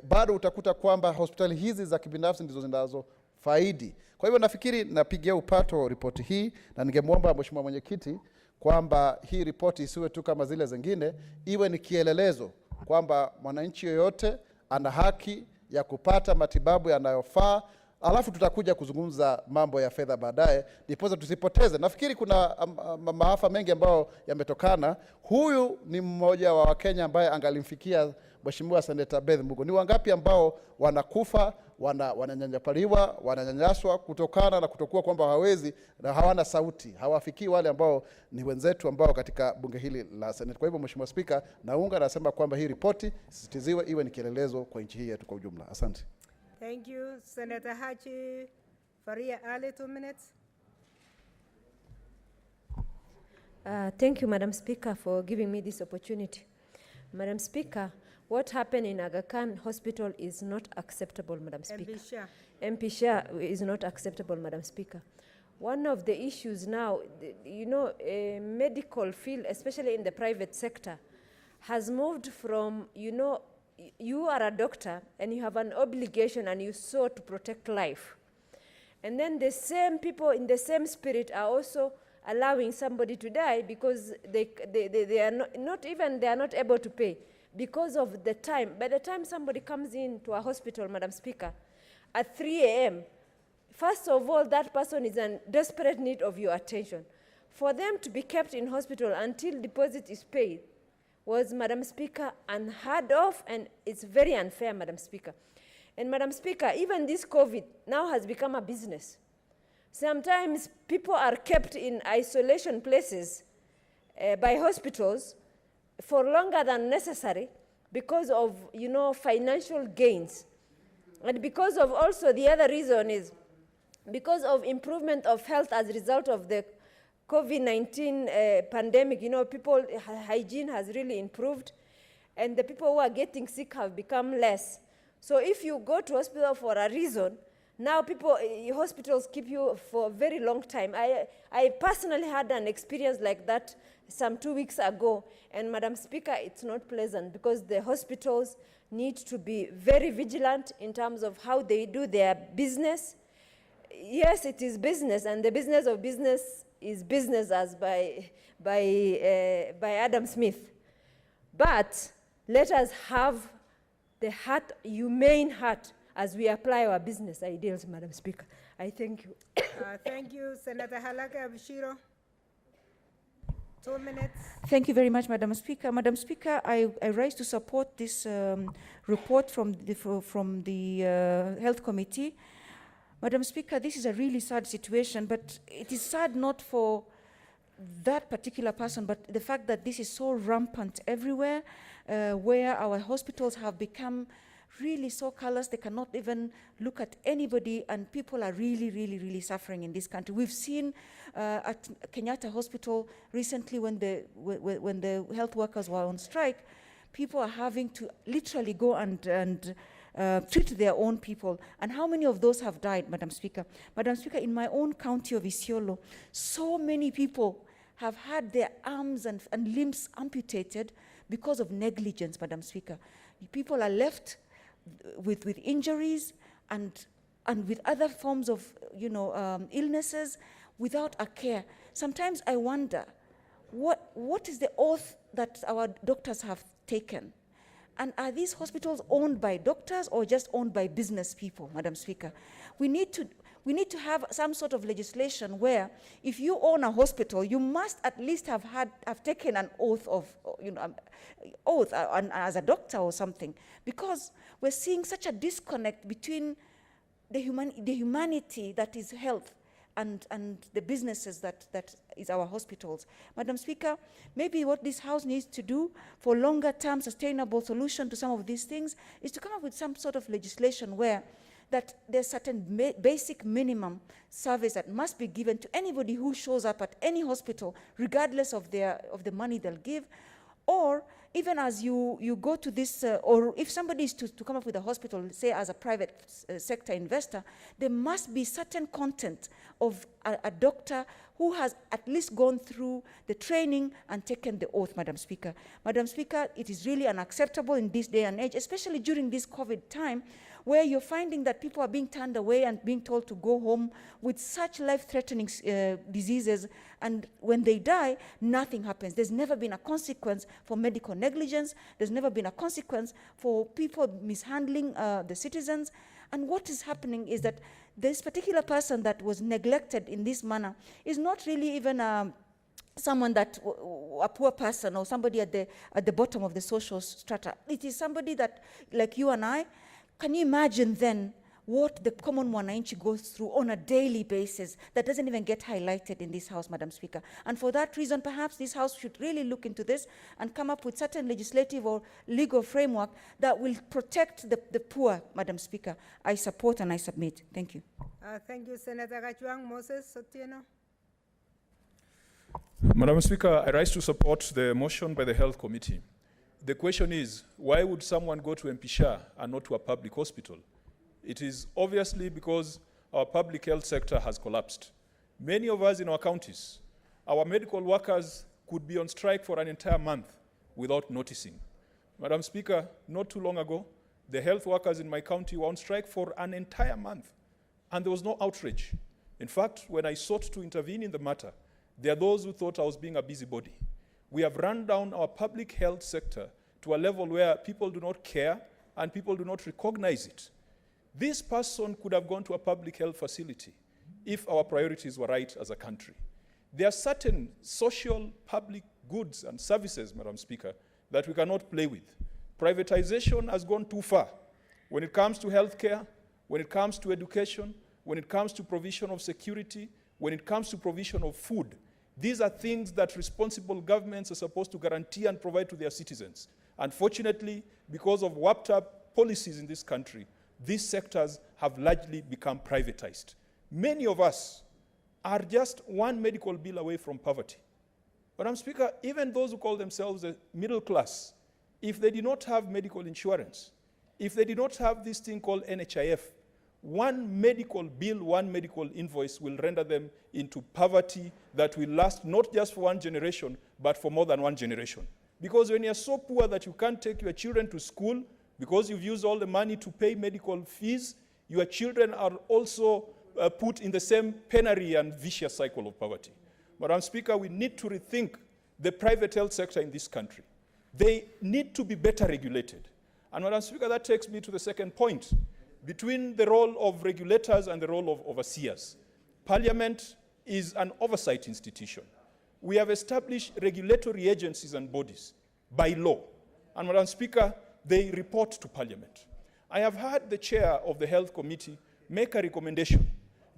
bado utakuta kwamba hospitali hizi za kibinafsi ndizo zinazofaidi. Kwa hivyo nafikiri napigia upato ripoti hii, na ningemwomba Mheshimiwa Mwenyekiti kwamba hii ripoti isiwe tu kama zile zingine, iwe ni kielelezo kwamba mwananchi yoyote ana haki ya kupata matibabu yanayofaa alafu tutakuja kuzungumza mambo ya fedha baadaye, ndiposa tusipoteze. Nafikiri kuna maafa mengi ambayo yametokana. Huyu ni mmoja wa Wakenya ambaye angalimfikia Mheshimiwa Senator Beth Mugo. Ni wangapi ambao wanakufa, wananyanyapaliwa, wananyanyaswa kutokana na kutokuwa kwamba hawezi na hawana sauti, hawafikii wale ambao ni wenzetu ambao katika bunge hili la Senate. Kwa hivyo Mheshimiwa Spika, naunga nasema kwamba hii ripoti sisitiziwe iwe ni kielelezo kwa nchi hii yetu kwa ujumla. Asante. Thank you. Senator Hachi Faria Ali, 2 minutes. Thank you, Madam Speaker, for giving me this opportunity. Madam Speaker, what happened in Aga Khan Hospital is not acceptable, Madam Speaker. MP Shah. MP Shah is not acceptable, Madam Speaker. One of the issues now, you know, medical field, especially in the private sector, has moved from, you know, you are a doctor and you have an obligation and you sought to protect life. And then the same people in the same spirit are also allowing somebody to die because they are not able to pay because of the time. By the time somebody comes into a hospital, Madam Speaker, at 3 a.m., first of all, that person is in desperate need of your attention. For them to be kept in hospital until deposit is paid was, Madam Speaker, unheard of, and it's very unfair, Madam Speaker. And Madam Speaker, even this COVID now has become a business. Sometimes people are kept in isolation places by hospitals for longer than necessary because of, you know, financial gains. And because of also the other reason is because of improvement of health as a result of the COVID-19 pandemic, you know, people, hygiene has really improved, and the people who are getting sick have become less. So if you go to hospital for a reason, now people, hospitals keep you for a very long time. I personally had an experience like that some 2 weeks ago, and Madam Speaker, it's not pleasant because the hospitals need to be very vigilant in terms of how they do their business. Yes, it is business, and the business of business is business as by Adam Smith. But let us have the heart, humane heart, as we apply our business ideals, Madam Speaker. I thank you. Thank you, Senator Halaka Abshiro. 2 minutes. Thank you very much, Madam Speaker. Madam Speaker, I rise to support this report from the Health Committee. Madam Speaker, this is a really sad situation, but it is sad not for that particular person, but the fact that this is so rampant everywhere, where our hospitals have become really so callous, they cannot even look at anybody, and people are really, really, really suffering in this country. We've seen at Kenyatta Hospital recently when the health workers were on strike, people are having to literally go and treat their own people. And how many of those have died, Madam Speaker? Madam Speaker, in my own county of Isiolo, so many people have had their arms and limbs amputated because of negligence, Madam Speaker. People are left with injuries and with other forms of, you know, illnesses without a care. Sometimes I wonder, what is the oath that our doctors have taken? And are these hospitals owned by doctors or just owned by business people, Madam Speaker? We need to have some sort of legislation where if you own a hospital, you must at least have taken an oath of, you know, as a doctor or something, because we're seeing such a disconnect between the humanity that is health and the businesses that is our hospitals. Madam Speaker, maybe what this House needs to do for longer term sustainable solution to some of these things is to come up with some sort of legislation where that there's certain basic minimum service that must be given to anybody who shows up at any hospital, regardless of the money they'll give. Or even as you go to this, or if somebody is to come up with a hospital, say as a private sector investor, there must be certain content of a doctor who has at least gone through the training and taken the oath, Madam Speaker. Madam Speaker, it is really unacceptable in this day and age, especially during this COVID time, where you're finding that people are being turned away and being told to go home with such life-threatening diseases, and when they die, nothing happens. There's never been a consequence for medical negligence. There's never been a consequence for people mishandling the citizens. And what is happening is that this particular person that was neglected in this manner is not really even someone that, a poor person or somebody at the bottom of the social strata. It is somebody that, like you and I, can you imagine then what the common mwananchi goes through on a daily basis that doesn't even get highlighted in this House, Madam Speaker. And for that reason, perhaps this House should really look into this and come up with certain legislative or legal framework that will protect the poor, Madam Speaker. I support and I submit. Thank you. Thank you, Senator Kachwang. Moses Otieno. Madam Speaker, I rise to support the motion by the Health Committee. The question is, why would someone go to MP Shah and not to a public hospital? It is obviously because our public health sector has collapsed. Many of us in our counties, our medical workers could be on strike for an entire month without noticing. Madam Speaker, not too long ago, the health workers in my county were on strike for an entire month, and there was no outrage. In fact, when I sought to intervene in the matter, there are those who thought I was being a busybody. We have run down our public health sector to a level where people do not care and people do not recognize it. This person could have gone to a public health facility if our priorities were right as a country. There are certain social public goods and services, Madam Speaker, that we cannot play with. Privatization has gone too far. When it comes to healthcare, when it comes to education, when it comes to provision of security, when it comes to provision of food, these are things that responsible governments are supposed to guarantee and provide to their citizens. Unfortunately, because of warped up policies in this country, these sectors have largely become privatized. Many of us are just one medical bill away from poverty. Madam Speaker, even those who call themselves the middle class, if they did not have medical insurance, if they did not have this thing called NHIF, one medical bill, one medical invoice will render them into poverty that will last not just for one generation, but for more than one generation. Because when you're so poor that you can't take your children to school, because you've used all the money to pay medical fees, your children are also put in the same penury and vicious cycle of poverty. Madam Speaker, we need to rethink the private health sector in this country. They need to be better regulated. And Madam Speaker, that takes me to the second point. Between the role of regulators and the role of overseers, Parliament is an oversight institution. We have established regulatory agencies and bodies by law. And Madam Speaker, they report to Parliament. I have heard the chair of the Health Committee make a recommendation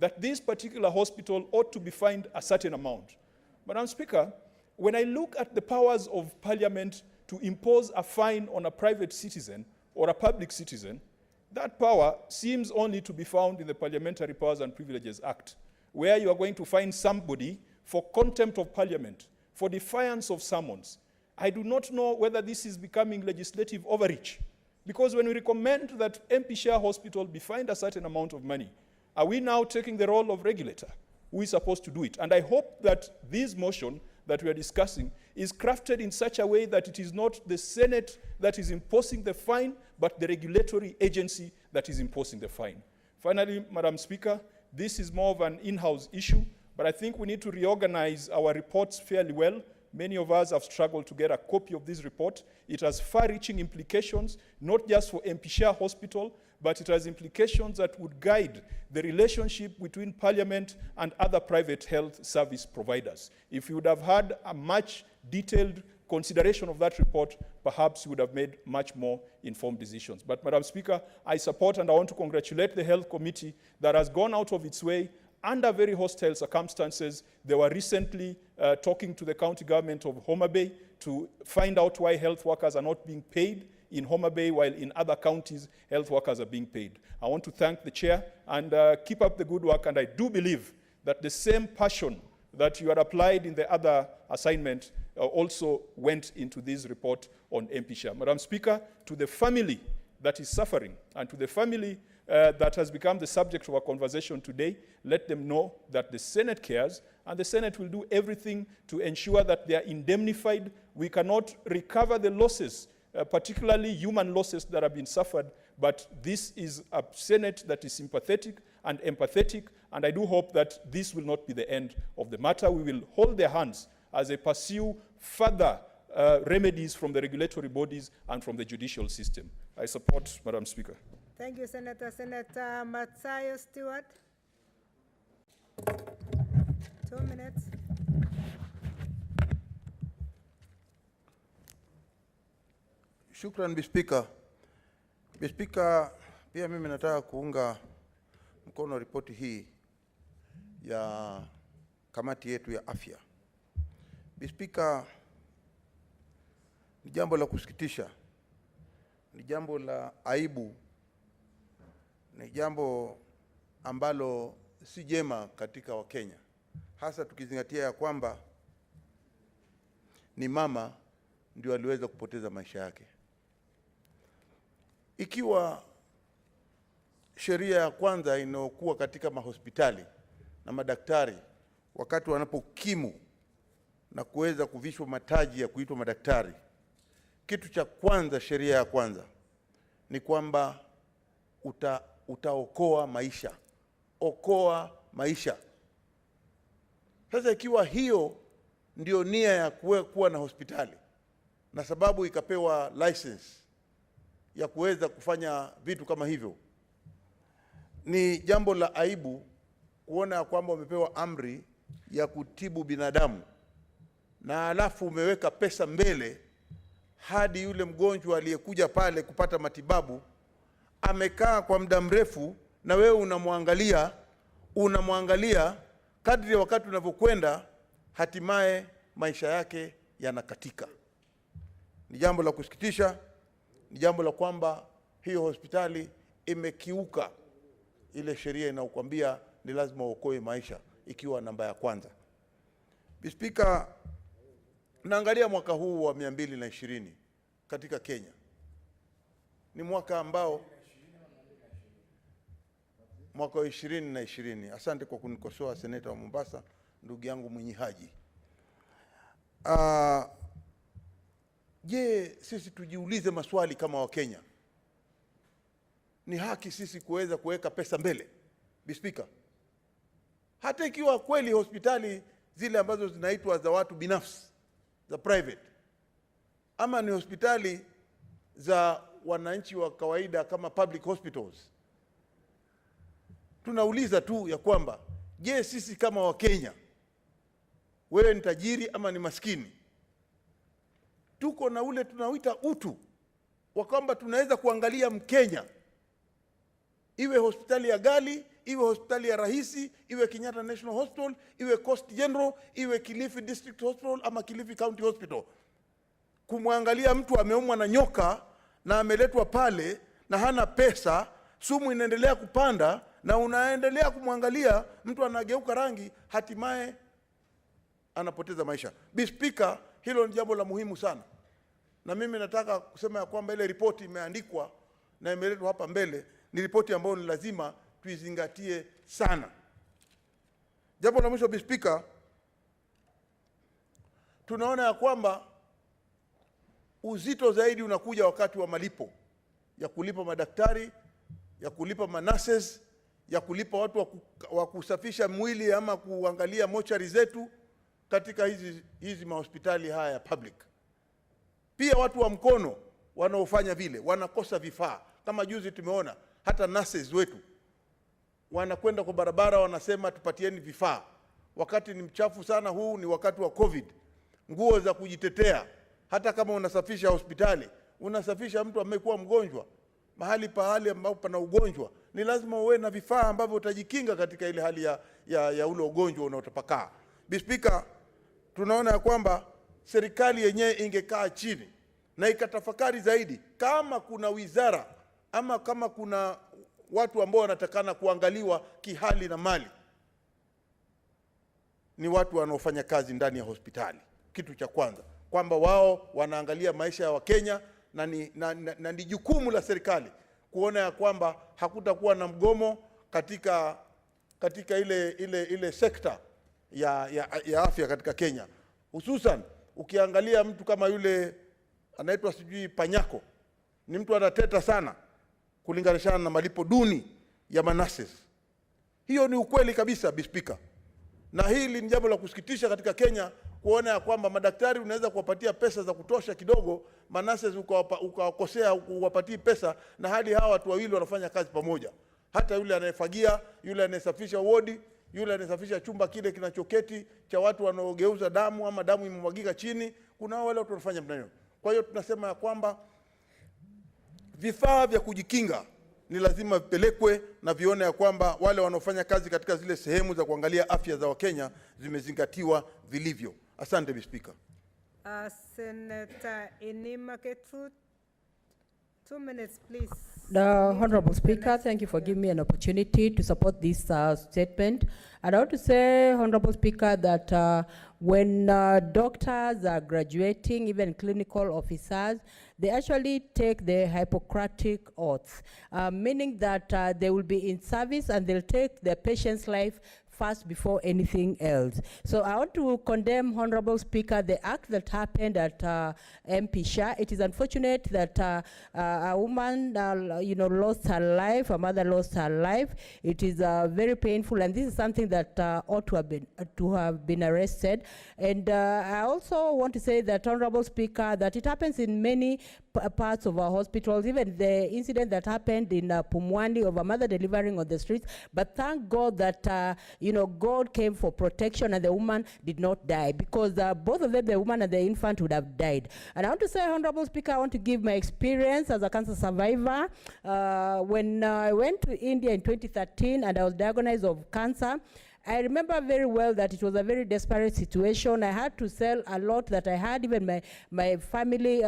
that this particular hospital ought to be fined a certain amount. Madam Speaker, when I look at the powers of Parliament to impose a fine on a private citizen or a public citizen, that power seems only to be found in the Parliamentary Powers and Privileges Act, where you are going to fine somebody for contempt of Parliament, for defiance of summons. I do not know whether this is becoming legislative overreach, because when we recommend that MP Shah Hospital be fined a certain amount of money, are we now taking the role of regulator who is supposed to do it? And I hope that this motion that we are discussing is crafted in such a way that it is not the Senate that is imposing the fine, but the regulatory agency that is imposing the fine. Finally, Madam Speaker, this is more of an in-house issue, but I think we need to reorganize our reports fairly well. Many of us have struggled to get a copy of this report. It has far-reaching implications, not just for MP Shah Hospital, but it has implications that would guide the relationship between Parliament and other private health service providers. If you would have had a much detailed consideration of that report, perhaps you would have made much more informed decisions. But Madam Speaker, I support and I want to congratulate the Health Committee that has gone out of its way under very hostile circumstances. They were recently talking to the county government of Homa Bay to find out why health workers are not being paid in Homa Bay, while in other counties, health workers are being paid. I want to thank the chair and keep up the good work, and I do believe that the same passion that you had applied in the other assignment also went into this report on MP Shah. Madam Speaker, to the family that is suffering and to the family that has become the subject of our conversation today, let them know that the Senate cares, and the Senate will do everything to ensure that they are indemnified. We cannot recover the losses, particularly human losses that have been suffered, but this is a Senate that is sympathetic and empathetic, and I do hope that this will not be the end of the matter. We will hold their hands as they pursue further remedies from the regulatory bodies and from the judicial system. I support, Madam Speaker. Thank you, Senator. Senator Matsayo Stewart. 2 minutes. Shukran, Speaker. Speaker, pia mimi nataka kuunga mkono ripoti hii ya kamati yetu ya afya. Speaker, ni jambo la kusikitisha, ni jambo la aibu, ni jambo ambalo si jema katika Wakenya, hasa tukizingatia ya kwamba ni mama ndio aliweza kupoteza maisha yake. Ikiwa sheria ya kwanza inayokuwa katika mahospitali na madaktari wakati wanapokimu na kuweza kuvishwa mataji ya kuitwa madaktari, kitu cha kwanza, sheria ya kwanza ni kwamba utaokoa maisha. Okoa maisha. Sasa ikiwa hiyo ndio nia ya kuwa na hospitali na sababu ikapewa license ya kuweza kufanya vitu kama hivyo, ni jambo la aibu kuona kwamba umepewa amri ya kutibu binadamu na alafu umeweka pesa mbele hadi yule mgonjwa aliyekuja pale kupata matibabu amekaa kwa muda mrefu, na wewe unamwangalia kadri ya wakati unavyokwenda, hatimaye maisha yake yanakatika. Ni jambo la kusikitisha, ni jambo la kwamba hiyo hospitali imekiuka ile sheria inayokuambia ni lazima uokoe maisha, ikiwa namba ya kwanza. Speaker, naangalia mwaka huu wa 220 katika Kenya. Ni mwaka ambao mwaka wa 2020. Asante kwa kunikosoa seneta wa Mombasa, ndugu yangu Mwinyi Haji. Je, sisi tujiulize maswali kama Wakenya. Ni haki sisi kuweza kuweka pesa mbele, Speaker? Hata ikiwa kweli hospitali zile ambazo zinaitwa za watu binafsi, za private, ama ni hospitali za wananchi wa kawaida kama public hospitals, tunauliza tu ya kwamba, je, sisi kama Wakenya, wewe ni tajiri ama ni maskini, tuko na ule tunauita utu wa kwamba tunaweza kuangalia Mkenya, iwe hospitali ya gali, iwe hospitali ya rahisi, iwe Kenyatta National Hospital, iwe Coast General, iwe Kilifi District Hospital ama Kilifi County Hospital, kumwangalia mtu ameumwa na nyoka na ameletwa pale na hana pesa, sumu inaendelea kupanda, na unaendelea kumwangalia mtu anageuka rangi, hatimaye anapoteza maisha. Speaker, hilo ni jambo la muhimu sana, na mimi nataka kusema ya kwamba ile ripoti imeandikwa na imeletwa hapa mbele ni ripoti ambayo ni lazima tuizingatie sana. Jambo la mwisho, Speaker, tunaona ya kwamba uzito zaidi unakuja wakati wa malipo ya kulipa madaktari, ya kulipa manurses, ya kulipa watu wa kusafisha mwili ama kuangalia mochari zetu katika hizi mahospitali haya ya public. Pia watu wa mkono wanaofanya vile wanakosa vifaa. Kama juzi tumeona hata nurses wetu wanakwenda kwa barabara wanasema tupatieni vifaa, wakati ni mchafu sana. Huu ni wakati wa COVID. Nguo za kujitetea, hata kama unasafisha hospitali, unasafisha mtu amekuwa mgonjwa, mahali ambapo pana ugonjwa, ni lazima uwe na vifaa ambavyo utajikinga katika ile hali ya ule ugonjwa unaotapakaa. Speaker, tunaona ya kwamba serikali yenyewe ingekaa chini na ikatafakari zaidi, kama kuna wizara ama kama kuna watu ambao wanatakana kuangaliwa kihali na mali, ni watu wanaofanya kazi ndani ya hospitali. Kitu cha kwanza, kwamba wao wanaangalia maisha ya Wakenya, na ni jukumu la serikali kuona ya kwamba hakutakuwa na mgomo katika ile sekta ya afya katika Kenya. Hususan ukiangalia mtu kama yule anaitwa sijui Panyako, ni mtu anateta sana kulinganishana na malipo duni ya manurses. Hiyo ni ukweli kabisa, Speaker. Na hili ni jambo la kusikitisha katika Kenya kuona ya kwamba madaktari unaweza kuwapatia pesa za kutosha kidogo, manase ukawakosea uwapatie pesa, na hadi hawa watu wawili wanafanya kazi pamoja. Hata yule anayefagia, yule anayesafisha wodi, yule anayesafisha chumba kile kinachoketi cha watu wanaogeuza damu ama damu imemwagika chini, kuna wale watu wanafanya mnano. Kwa hiyo tunasema ya kwamba vifaa vya kujikinga ni lazima vipelekwe na vione ya kwamba wale wanaofanya kazi katika zile sehemu za kuangalia afya za Wakenya zimezingatiwa vilivyo. Asante, Mr. Speaker. Senator Enima Ketru, 2 minutes, please. The Honorable Speaker, thank you for giving me an opportunity to support this statement. And I want to say, Honorable Speaker, that when doctors are graduating, even clinical officers, they actually take the Hippocratic oath, meaning that they will be in service and they'll take the patient's life first before anything else. So I want to condemn, Honorable Speaker, the act that happened at MP Shah. It is unfortunate that a woman, lost her life, a mother lost her life. It is very painful, and this is something that ought to have been arrested. And I also want to say that, Honorable Speaker, that it happens in many parts of our hospitals, even the incident that happened in Pumwani of a mother delivering on the streets. But thank God that, God came for protection and the woman did not die, because both of them, the woman and the infant, would have died. And I want to say, Honorable Speaker, I want to give my experience as a cancer survivor. When I went to India in 2013 and I was diagnosed of cancer, I remember very well that it was a very desperate situation. I had to sell a lot that I had, even my family,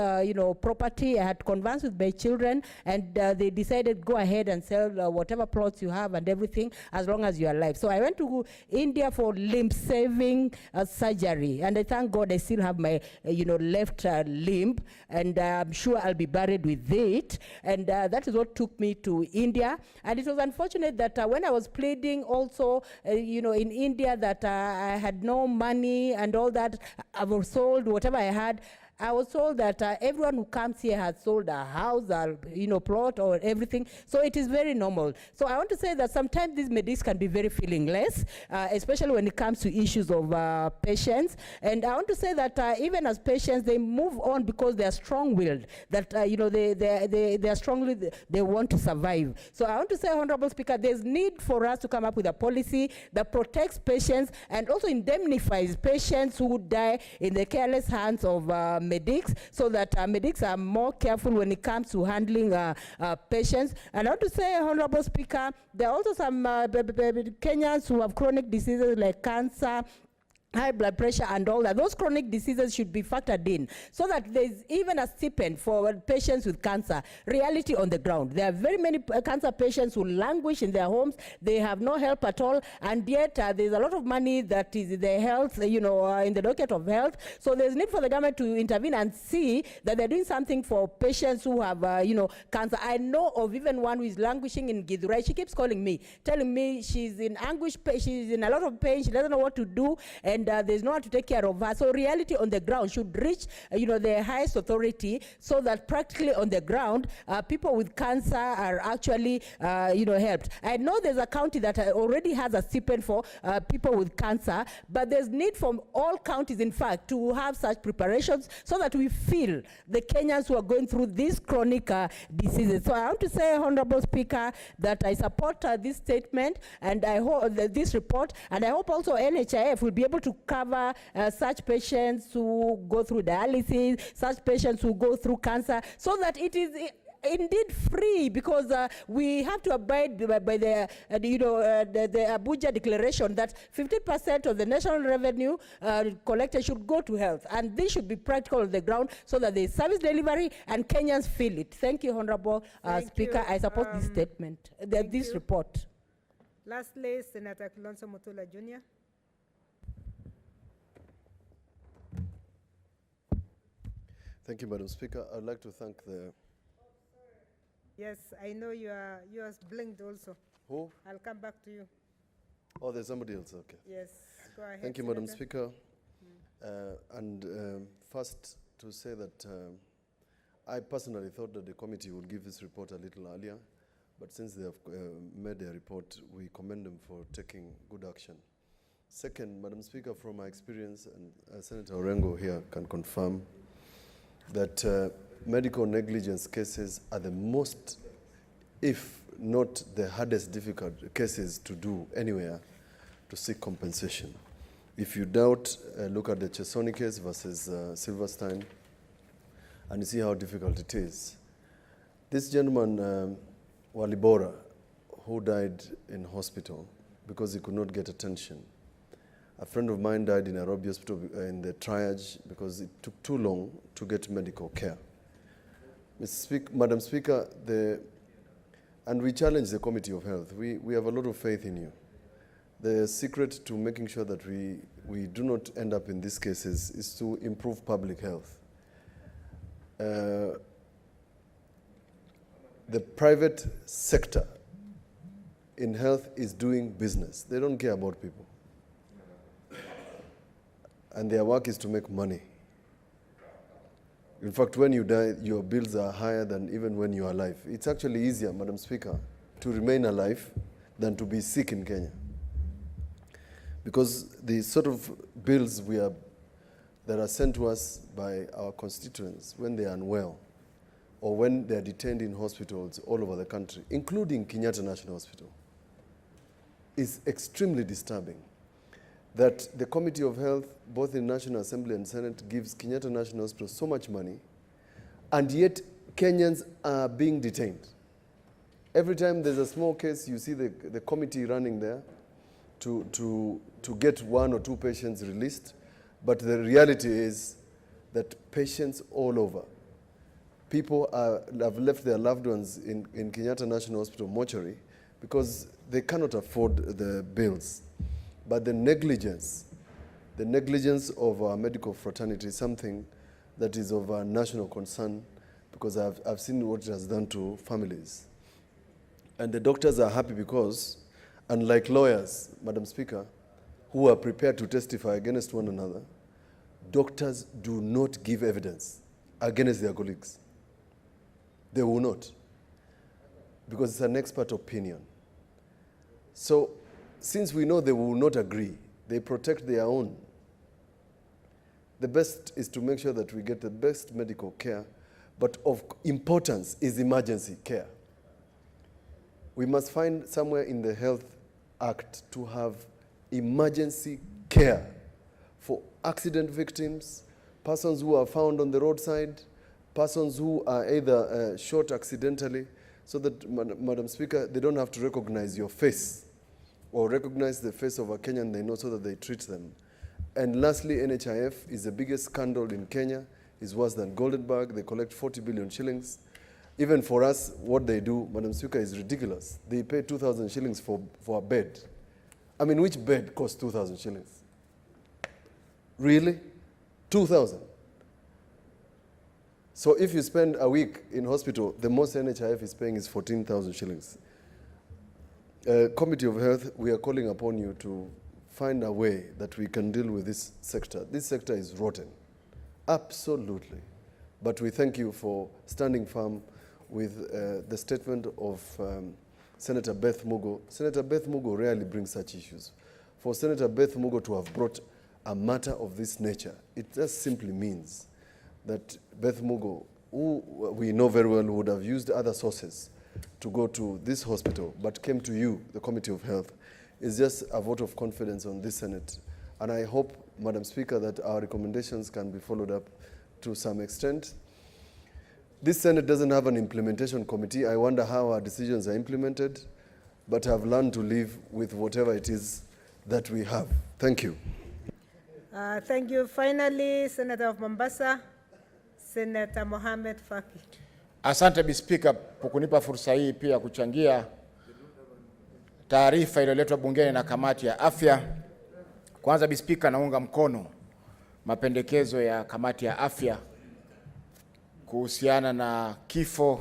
property. I had conversed with my children, and they decided, go ahead and sell whatever plots you have and everything, as long as you're alive. So I went to India for limb-saving surgery, and I thank God I still have my, left limb, and I'm sure I'll be buried with it. And that is what took me to India. And it was unfortunate that when I was pleading also, in India, that I had no money and all that, I was sold whatever I had. I was told that everyone who comes here has sold a house or, plot or everything. So it is very normal. So I want to say that sometimes these medics can be very feelingless, especially when it comes to issues of patients. And I want to say that even as patients, they move on because they are strong-willed, that, they are strongly, they want to survive. So I want to say, Honorable Speaker, there's need for us to come up with a policy that protects patients and also indemnifies patients who die in the careless hands of medics, so that medics are more careful when it comes to handling patients. And I want to say, Honorable Speaker, there are also some Kenyans who have chronic diseases like cancer, high blood pressure and all that. Those chronic diseases should be factored in, so that there's even a stipend for patients with cancer. Reality on the ground. There are very many cancer patients who languish in their homes. They have no help at all, and yet there's a lot of money that is in the health, in the docket of health. So there's need for the government to intervene and see that they're doing something for patients who have, cancer. I know of even one who is languishing in Githurai. She keeps calling me, telling me she's in anguish, she's in a lot of pain, she doesn't know what to do, and there's no one to take care of her. So reality on the ground should reach, the highest authority, so that practically on the ground, people with cancer are actually, helped. I know there's a county that already has a stipend for people with cancer, but there's need from all counties, in fact, to have such preparations, so that we feel the Kenyans who are going through these chronic diseases. So I want to say, Honorable Speaker, that I support this statement, and I hope this report, and I hope also NHIF will be able to cover such patients who go through dialysis, such patients who go through cancer, so that it is indeed free, because we have to abide by the Abuja Declaration that 50% of the national revenue collected should go to health, and this should be practical on the ground, so that there is service delivery and Kenyans feel it. Thank you, Honorable Speaker. I support this statement, this report. Lastly, Senator Kilonzo Mutula Jr. Thank you, Madam Speaker. I'd like to thank the... Yes, I know yours blinked also. Who? I'll come back to you. Oh, there's somebody else, okay. Yes, go ahead. Thank you, Senator. Madam Speaker. First, to say that I personally thought that the committee would give this report a little earlier, but since they have made their report, we commend them for taking good action Second, Madam Speaker, from my experience, and Senator Orengo here can confirm that medical negligence cases are the most, if not the hardest difficult cases to do anywhere to seek compensation. If you doubt, look at the Chesoni case versus Silverstein, and you see how difficult it is. This gentleman, Walibora, who died in hospital because he could not get attention. A friend of mine died in Nairobi Hospital in the triage because it took too long to get medical care. Madam Speaker, and we challenge the Committee of Health. We have a lot of faith in you. The secret to making sure that we do not end up in these cases is to improve public health. The private sector in health is doing business. They don't care about people. And their work is to make money. In fact, when you die, your bills are higher than even when you are alive. It's actually easier, Madam Speaker, to remain alive than to be sick in Kenya. Because the sort of bills that are sent to us by our constituents when they are unwell or when they are detained in hospitals all over the country, including Kenyatta National Hospital, is extremely disturbing. That the Committee of Health, both in National Assembly and Senate, gives Kenyatta National Hospital so much money, and yet Kenyans are being detained. Every time there's a small case, you see the committee running there to get 1 or 2 patients released, but the reality is that patients all over, people have left their loved ones in Kenyatta National Hospital mortuary because they cannot afford the bills. But the negligence of our medical fraternity is something that is of a national concern, because I've seen what it has done to families. And the doctors are happy because, unlike lawyers, Madam Speaker, who are prepared to testify against one another, doctors do not give evidence against their colleagues. They will not, because it's an expert opinion. So, since we know they will not agree, they protect their own. The best is to make sure that we get the best medical care, but of importance is emergency care. We must find somewhere in the Health Act to have emergency care for accident victims, persons who are found on the roadside, persons who are either shot accidentally, so that, Madam Speaker, they don't have to recognize your face or recognize the face of a Kenyan they know, so that they treat them. And lastly, NHIF is the biggest scandal in Kenya. It's worse than Goldenberg. They collect 40 billion shillings. Even for us, what they do, Madam Speaker, is ridiculous. They pay 2,000 shillings for a bed. I mean, which bed costs 2,000 shillings? Really? 2,000? So if you spend a week in hospital, the most NHIF is paying is 14,000 shillings. Committee of Health, we are calling upon you to find a way that we can deal with this sector. This sector is rotten, absolutely. But we thank you for standing firm with the statement of Senator Beth Mugo. Senator Beth Mugo rarely brings such issues. For Senator Beth Mugo to have brought a matter of this nature, it just simply means that Beth Mugo, who we know very well would have used other sources to go to this hospital, but came to you, the Committee of Health, is just a vote of confidence on this Senate. And I hope, Madam Speaker, that our recommendations can be followed up to some extent. This Senate doesn't have an implementation committee. I wonder how our decisions are implemented, but I've learned to live with whatever it is that we have. Thank you. Thank you. Finally, Senator of Mombasa, Senator Mohamed Faki. Asante Bi Speaker kwa kunipa fursa hii pia kuchangia taarifa iliyoletwa bungeni na kamati ya afya. Kwanza Bi Speaker, naunga mkono mapendekezo ya kamati ya afya kuhusiana na kifo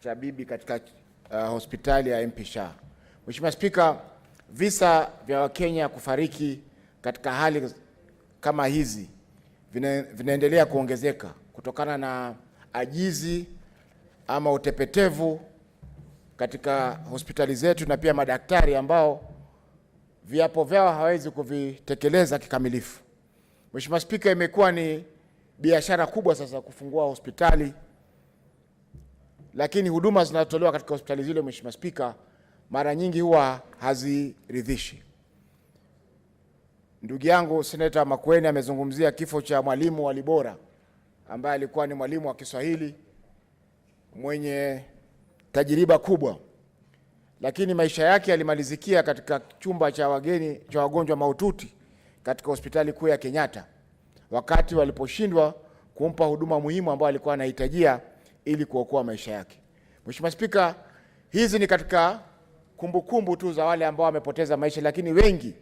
cha bibi katika hospitali ya MP Shah. Mheshimiwa Speaker, visa vya Wakenya kufariki katika hali kama hizi vinaendelea kuongezeka kutokana na ajizi ama utepetevu katika hospitali zetu, na pia madaktari ambao viapo vyao hawezi kuvitekeleza kikamilifu. Mheshimiwa Spika, imekuwa ni biashara kubwa sasa kufungua hospitali, lakini huduma zinatolewa katika hospitali zile, Mheshimiwa Spika, mara nyingi huwa haziridhishi. Ndugu yangu Seneta Makueni amezungumzia kifo cha mwalimu wa Libora ambaye alikuwa ni mwalimu wa Kiswahili mwenye tajiriba kubwa, lakini maisha yake yalimalizikia katika chumba cha wagonjwa mahututi katika hospitali kuu ya Kenyatta, wakati waliposhindwa kumpa huduma muhimu ambayo alikuwa anahitajia ili kuokoa maisha yake. Mheshimiwa Spika, hizi ni katika kumbukumbu tu za wale ambao wamepoteza maisha, lakini wengi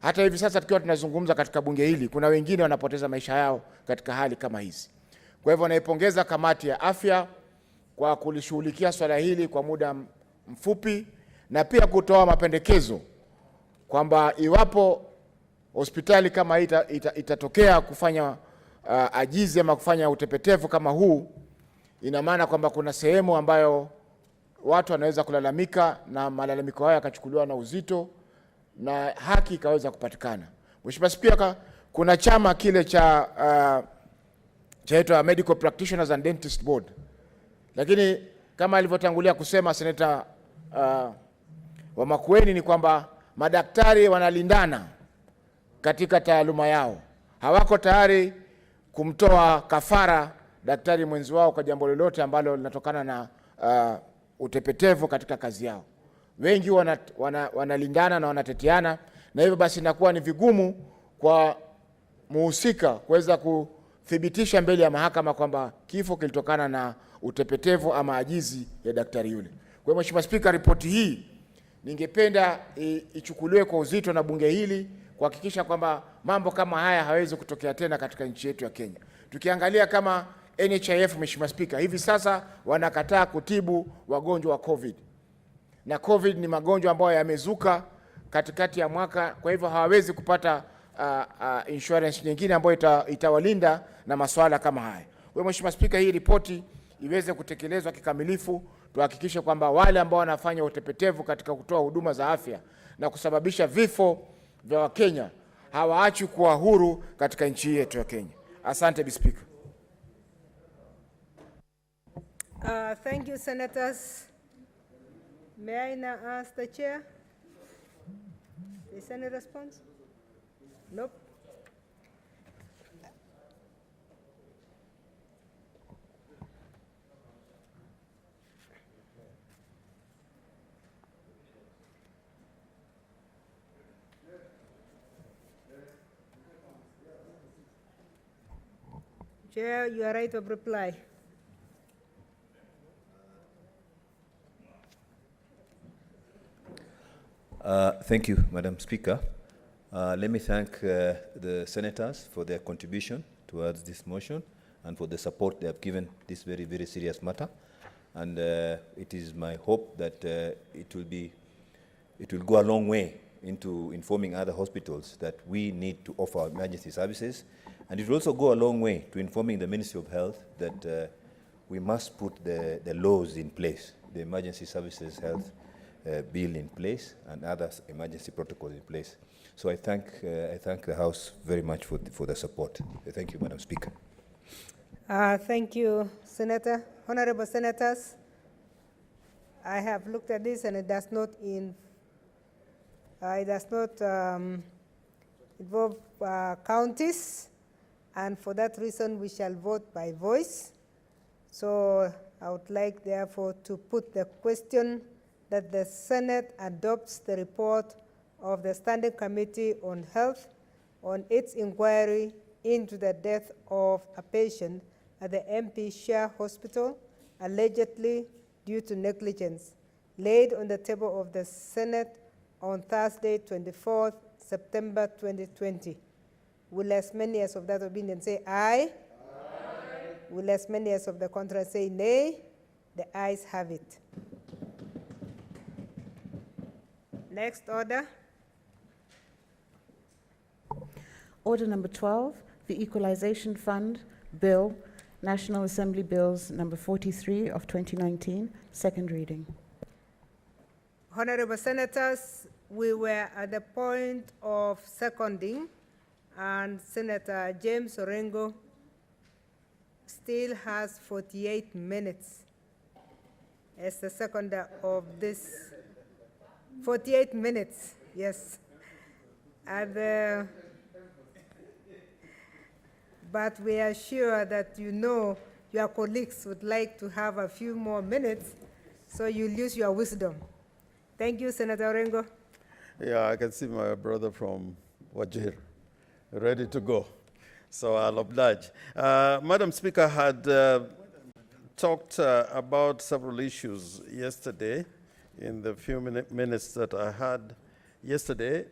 hata hivi sasa tukiwa tunazungumza katika bunge hili, kuna wengine wanapoteza maisha yao katika hali kama hizi. Kwa hivyo naipongeza kamati ya afya kwa kulishughulikia swala hili kwa muda mfupi, na pia kutoa mapendekezo kwamba iwapo hospitali kama hii itatokea kufanya ajizi ama kufanya utepetevu kama huu, ina maana kwamba kuna sehemu ambayo watu wanaweza kulalamika na malalamiko hayo yakachukuliwa na uzito na haki ikaweza kupatikana. Mheshimiwa Spika, kuna chama kile chaitwa Medical Practitioners and Dentist Board, lakini kama alivyotangulia kusema Seneta wa Makueni ni kwamba madaktari wanalindana katika taaluma yao, hawako tayari kumtoa kafara daktari mwenzi wao kwa jambo lolote ambalo linatokana na utepetevu katika kazi yao. Wengi wanalindana na wanateteana, na hivyo basi inakuwa ni vigumu kwa muhusika kuweza kuthibitisha mbele ya mahakama kwamba kifo kilitokana na utepetevu ama ajizi ya daktari yule. Kwa hiyo Mheshimiwa Spika, ripoti hii ningependa ichukuliwe kwa uzito na bunge hili kuhakikisha kwamba mambo kama haya hawezi kutokea tena katika nchi yetu ya Kenya. Tukiangalia kama NHIF, Mheshimiwa Spika, hivi sasa wanakataa kutibu wagonjwa wa COVID. Na COVID ni magonjwa ambayo yamezuka katikati ya mwaka, kwa hivyo hawawezi kupata insurance nyingine ambayo itawalinda na masuala kama haya. Kwa hiyo Mheshimiwa Spika, hii ripoti iweze kutekelezwa kikamilifu, tuhakikishe kwamba wale ambao wanafanya utepetevu katika kutoa huduma za afya na kusababisha vifo vya Wakenya hawaachwi kuwa huru katika nchi yetu ya Kenya. Asante, Speaker. Thank you, Senators. May I now ask the Chair? Is any response? Nope. Chair, you are right of reply. Thank you, Madam Speaker. Let me thank the senators for their contribution towards this motion and for the support they have given this very, very serious matter. And it is my hope that it will go a long way into informing other hospitals that we need to offer emergency services. And it will also go a long way to informing the Ministry of Health that we must put the laws in place, the Emergency Services Health Bill in place and other emergency protocols in place. So I thank the House very much for the support. Thank you, Madam Speaker. Thank you, Senator. Honorable Senators, I have looked at this and it does not involve counties, and for that reason we shall vote by voice. So I would like therefore to put the question that the Senate adopts the report of the Standing Committee on Health on its inquiry into the death of a patient at the MP Shah Hospital, allegedly due to negligence, laid on the table of the Senate on Thursday, 24th September 2020. Will as many as of that opinion say aye? Aye. Will as many as of the contrary say nay? The ayes have it. Next order. Order number 12, the Equalization Fund Bill, National Assembly Bills number 43 of 2019, second reading. Honorable Senators, we were at the point of seconding, and Senator James Orengo still has 48 minutes as the seconder of this. 48 minutes, yes. And, but we are sure that you know your colleagues would like to have a few more minutes, so you'll use your wisdom. Thank you, Senator Orengo. Yeah, I can see my brother from Wajir ready to go, so I'll oblige. Madam Speaker had talked about several issues yesterday in the few minutes that I had yesterday.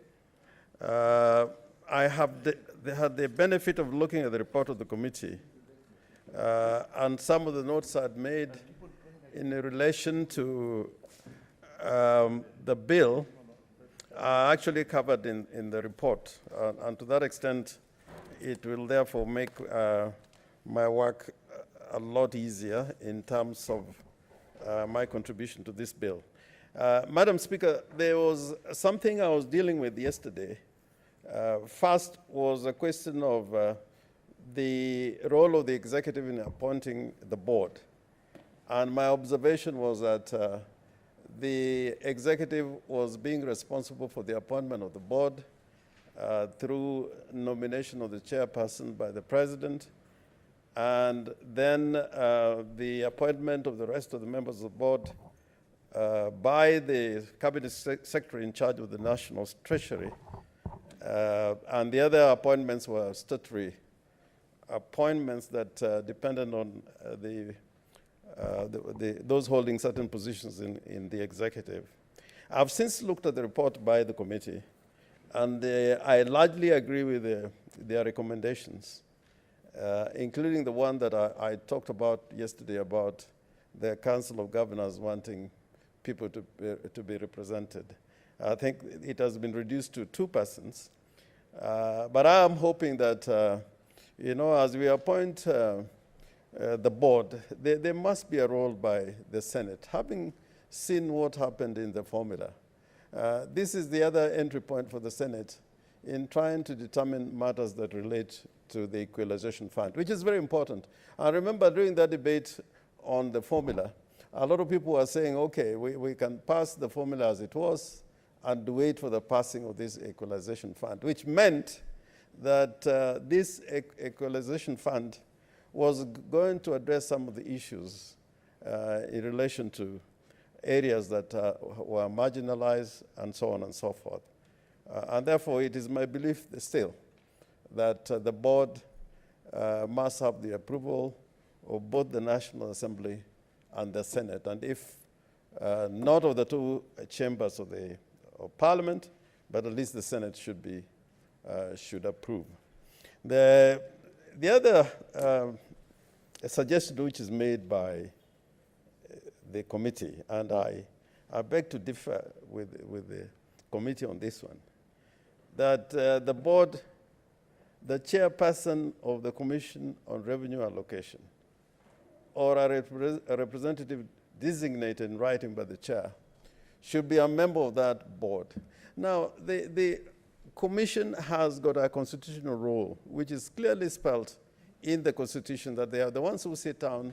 I had the benefit of looking at the report of the committee, and some of the notes I'd made in relation to the bill are actually covered in the report. And to that extent, it will therefore make my work a lot easier in terms of my contribution to this bill. Madam Speaker, there was something I was dealing with yesterday. First was a question of the role of the executive in appointing the board. And my observation was that the executive was being responsible for the appointment of the board through nomination of the chairperson by the president, and then the appointment of the rest of the members of the board by the cabinet secretary in charge of the national treasury. And the other appointments were statutory appointments that depended on those holding certain positions in the executive. I've since looked at the report by the committee, and I largely agree with their recommendations, including the one that I talked about yesterday about the Council of Governors wanting people to be represented. I think it has been reduced to 2 persons. But I am hoping that, you know, as we appoint the board, there must be a role by the Senate. Having seen what happened in the formula, this is the other entry point for the Senate in trying to determine matters that relate to the equalization fund, which is very important. I remember during that debate on the formula, a lot of people were saying, okay, we can pass the formula as it was and wait for the passing of this equalization fund, which meant that this equalization fund was going to address some of the issues in relation to areas that were marginalized and so on and so forth. And therefore, it is my belief still that the board must have the approval of both the National Assembly and the Senate. And if not of the 2 chambers of Parliament, but at least the Senate should approve. The other suggestion which is made by the committee, and I beg to differ with the committee on this one, that the board, the chairperson of the Commission on Revenue Allocation, or a representative designated in writing by the chair, should be a member of that board. Now, the Commission has got a constitutional role, which is clearly spelled in the Constitution, that they are the ones who sit down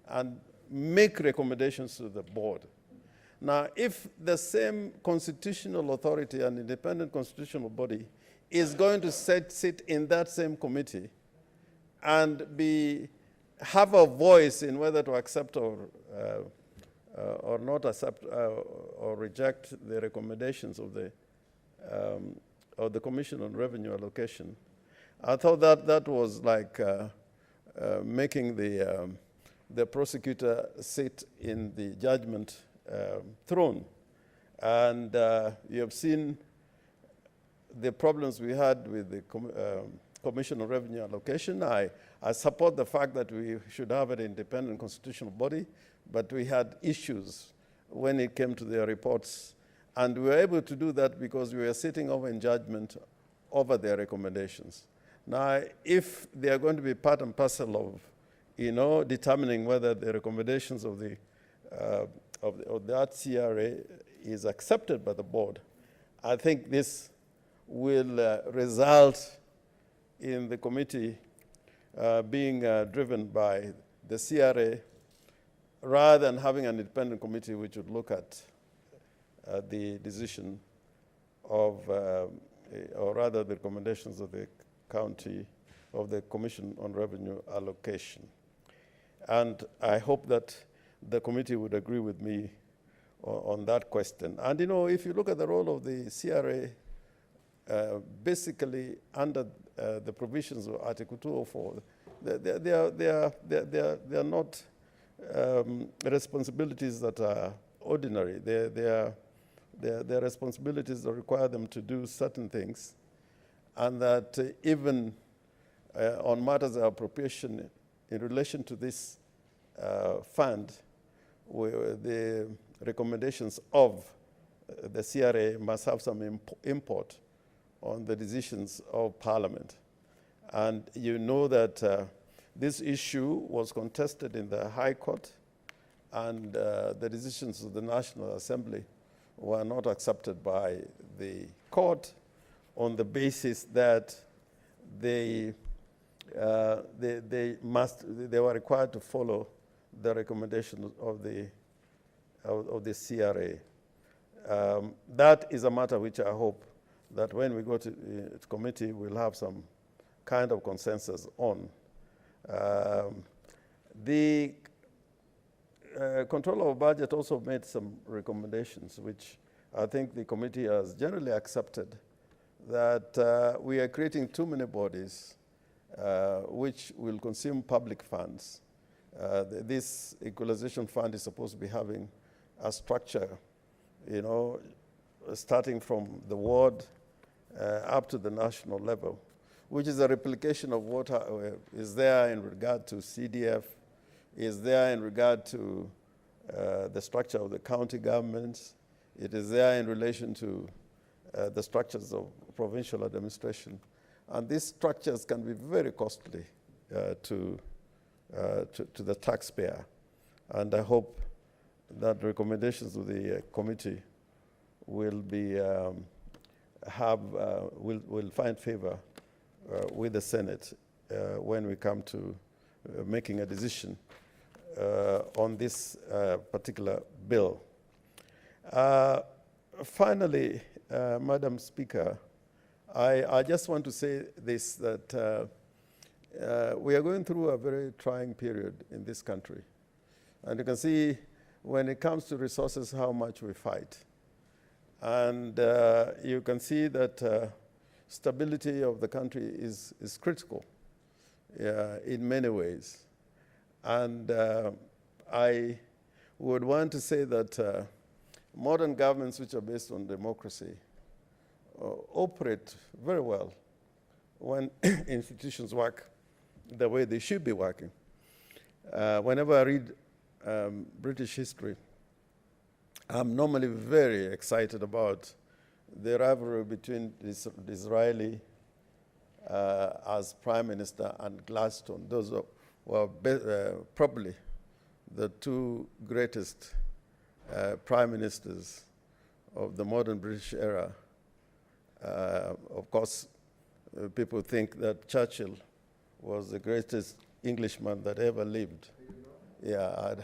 and make recommendations to the board. Now, if the same constitutional authority and independent constitutional body is going to sit in that same committee and have a voice in whether to accept or not accept or reject the recommendations of the Commission on Revenue Allocation, I thought that was like making the prosecutor sit in the judgment throne. And you have seen the problems we had with the Commission on Revenue Allocation. I support the fact that we should have an independent constitutional body, but we had issues when it came to their reports. And we were able to do that because we were sitting over in judgment over their recommendations. Now, if they are going to be part and parcel of, you know, determining whether the recommendations of the RCRA is accepted by the board, I think this will result in the committee being driven by the CRA rather than having an independent committee which would look at the decision of, or rather the recommendations of the county, of the Commission on Revenue Allocation. And I hope that the committee would agree with me on that question. And you know, if you look at the role of the CRA, basically under the provisions of Article 204, they are not responsibilities that are ordinary. They are responsibilities that require them to do certain things, and that even on matters of appropriation in relation to this fund, the recommendations of the CRA must have some import on the decisions of Parliament. And you know that this issue was contested in the High Court, and the decisions of the National Assembly were not accepted by the court on the basis that they were required to follow the recommendations of the CRA. That is a matter which I hope that when we go to committee, we'll have some kind of consensus on. The Controller of Budget also made some recommendations, which I think the committee has generally accepted, that we are creating too many bodies which will consume public funds. This equalization fund is supposed to be having a structure, you know, starting from the ward up to the national level, which is a replication of what is there in regard to CDF, is there in regard to the structure of the county governments. It is there in relation to the structures of provincial administration. And these structures can be very costly to the taxpayer. And I hope that recommendations of the committee will be will find favor with the Senate when we come to making a decision on this particular bill. Finally, Madam Speaker, I just want to say this, that we are going through a very trying period in this country. And you can see when it comes to resources how much we fight. And you can see that stability of the country is critical in many ways. And I would want to say that modern governments which are based on democracy operate very well when institutions work the way they should be working. Whenever I read British history, I'm normally very excited about the rivalry between Disraeli as Prime Minister and Gladstone. Those were probably the two greatest Prime Ministers of the modern British era. Of course, people think that Churchill was the greatest Englishman that ever lived. Yeah,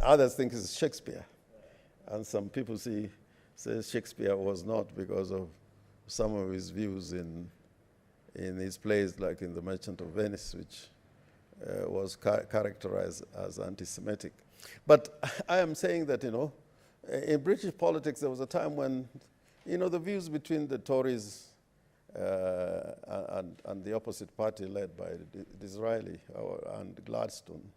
others think it's Shakespeare. And some people say Shakespeare was not because of some of his views in his plays, like in The Merchant of Venice, which was characterized as anti-Semitic. But I am saying that, you know, in British politics, there was a time when, you know, the views between the Tories and the opposite party led by Disraeli and Gladstone,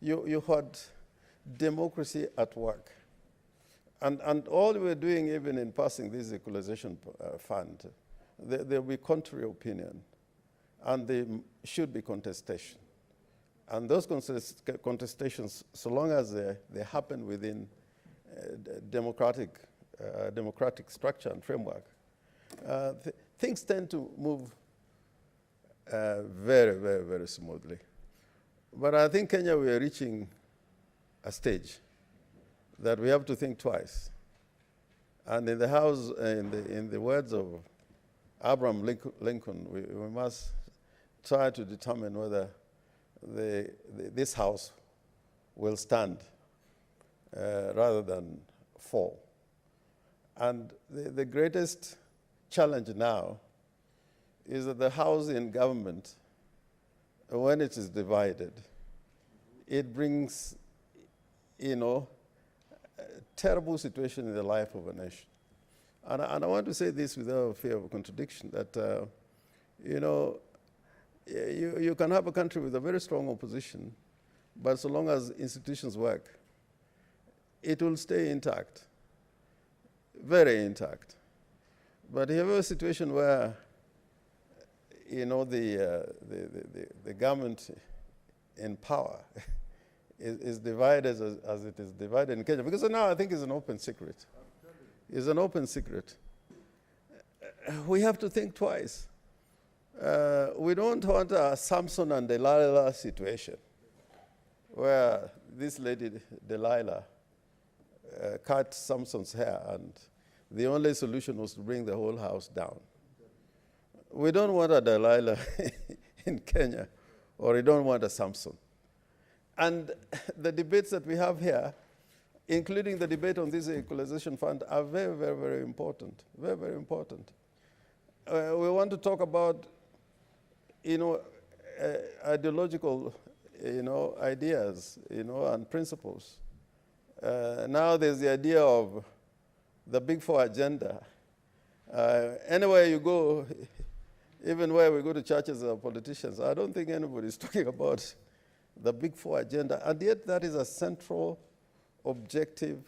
you had democracy at work. And all we're doing, even in passing this equalization fund, there will be contrary opinion, and there should be contestation. And those contestations, so long as they happen within democratic structure and framework, things tend to move very, very, very smoothly. But I think Kenya, we are reaching a stage that we have to think twice And in the House, in the words of Abraham Lincoln, we must try to determine whether this House will stand rather than fall. And the greatest challenge now is that the House in government, when it is divided, it brings, a terrible situation in the life of a nation. And I want to say this without fear of contradiction, that, you can have a country with a very strong opposition, but so long as institutions work, it will stay intact, very intact. But you have a situation where, the government in power is divided as it is divided in Kenya. Because now I think it's an open secret. It's an open secret. We have to think twice. We don't want a Samson and Delilah situation where this lady, Delilah, cut Samson's hair, and the only solution was to bring the whole house down. We don't want a Delilah in Kenya, or we don't want a Samson. And the debates that we have here, including the debate on this equalization fund, are very, very, very important. Very, very important. We want to talk about, ideological, ideas, and principles. Now there's the idea of the Big Four agenda. Anywhere you go, even where we go to churches or politicians, I don't think anybody's talking about the Big Four agenda, and yet that is a central objective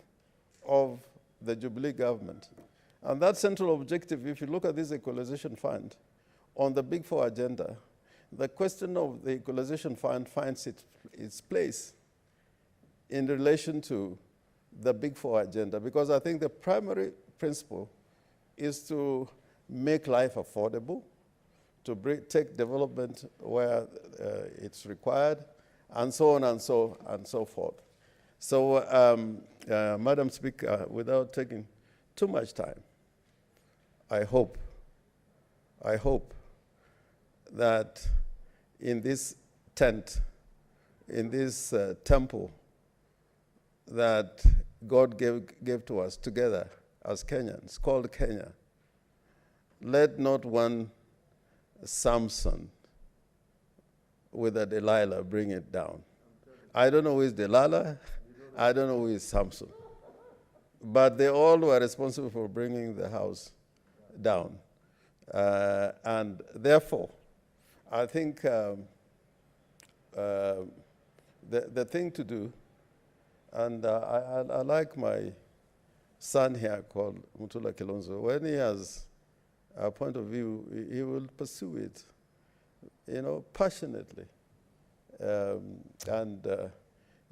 of the Jubilee government. And that central objective, if you look at this equalization fund on the Big Four agenda, the question of the equalization fund finds its place in relation to the Big Four agenda, because I think the primary principle is to make life affordable, to take development where it's required, and so on and so forth. So, Madam Speaker, without taking too much time, I hope that in this tent, in this temple that God gave to us together as Kenyans, called Kenya, let not one Samson with a Delilah bring it down. I don't know who is Delilah, I don't know who is Samson, but they all were responsible for bringing the house down. And therefore, I think the thing to do, and I like my son here called Mutula Kilonzo, when he has a point of view, he will pursue it, passionately.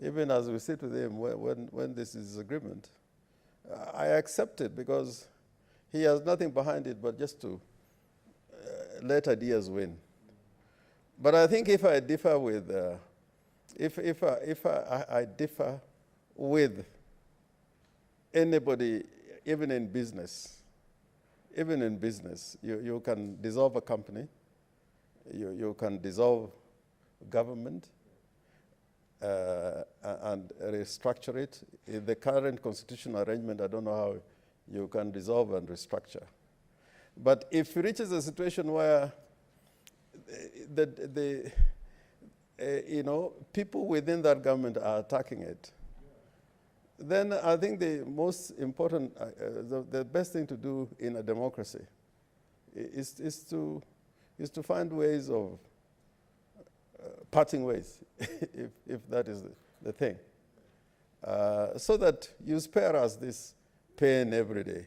Even as we sit with him, when this is agreement, I accept it because he has nothing behind it but just to let ideas win. But I think if I differ with, if I differ with anybody, even in business, you can dissolve a company, you can dissolve government and restructure it. In the current constitutional arrangement, I don't know how you can dissolve and restructure. But if it reaches a situation where people within that government are attacking it, then I think the most important, the best thing to do in a democracy is to find ways of parting ways, if that is the thing, so that you spare us this pain every day,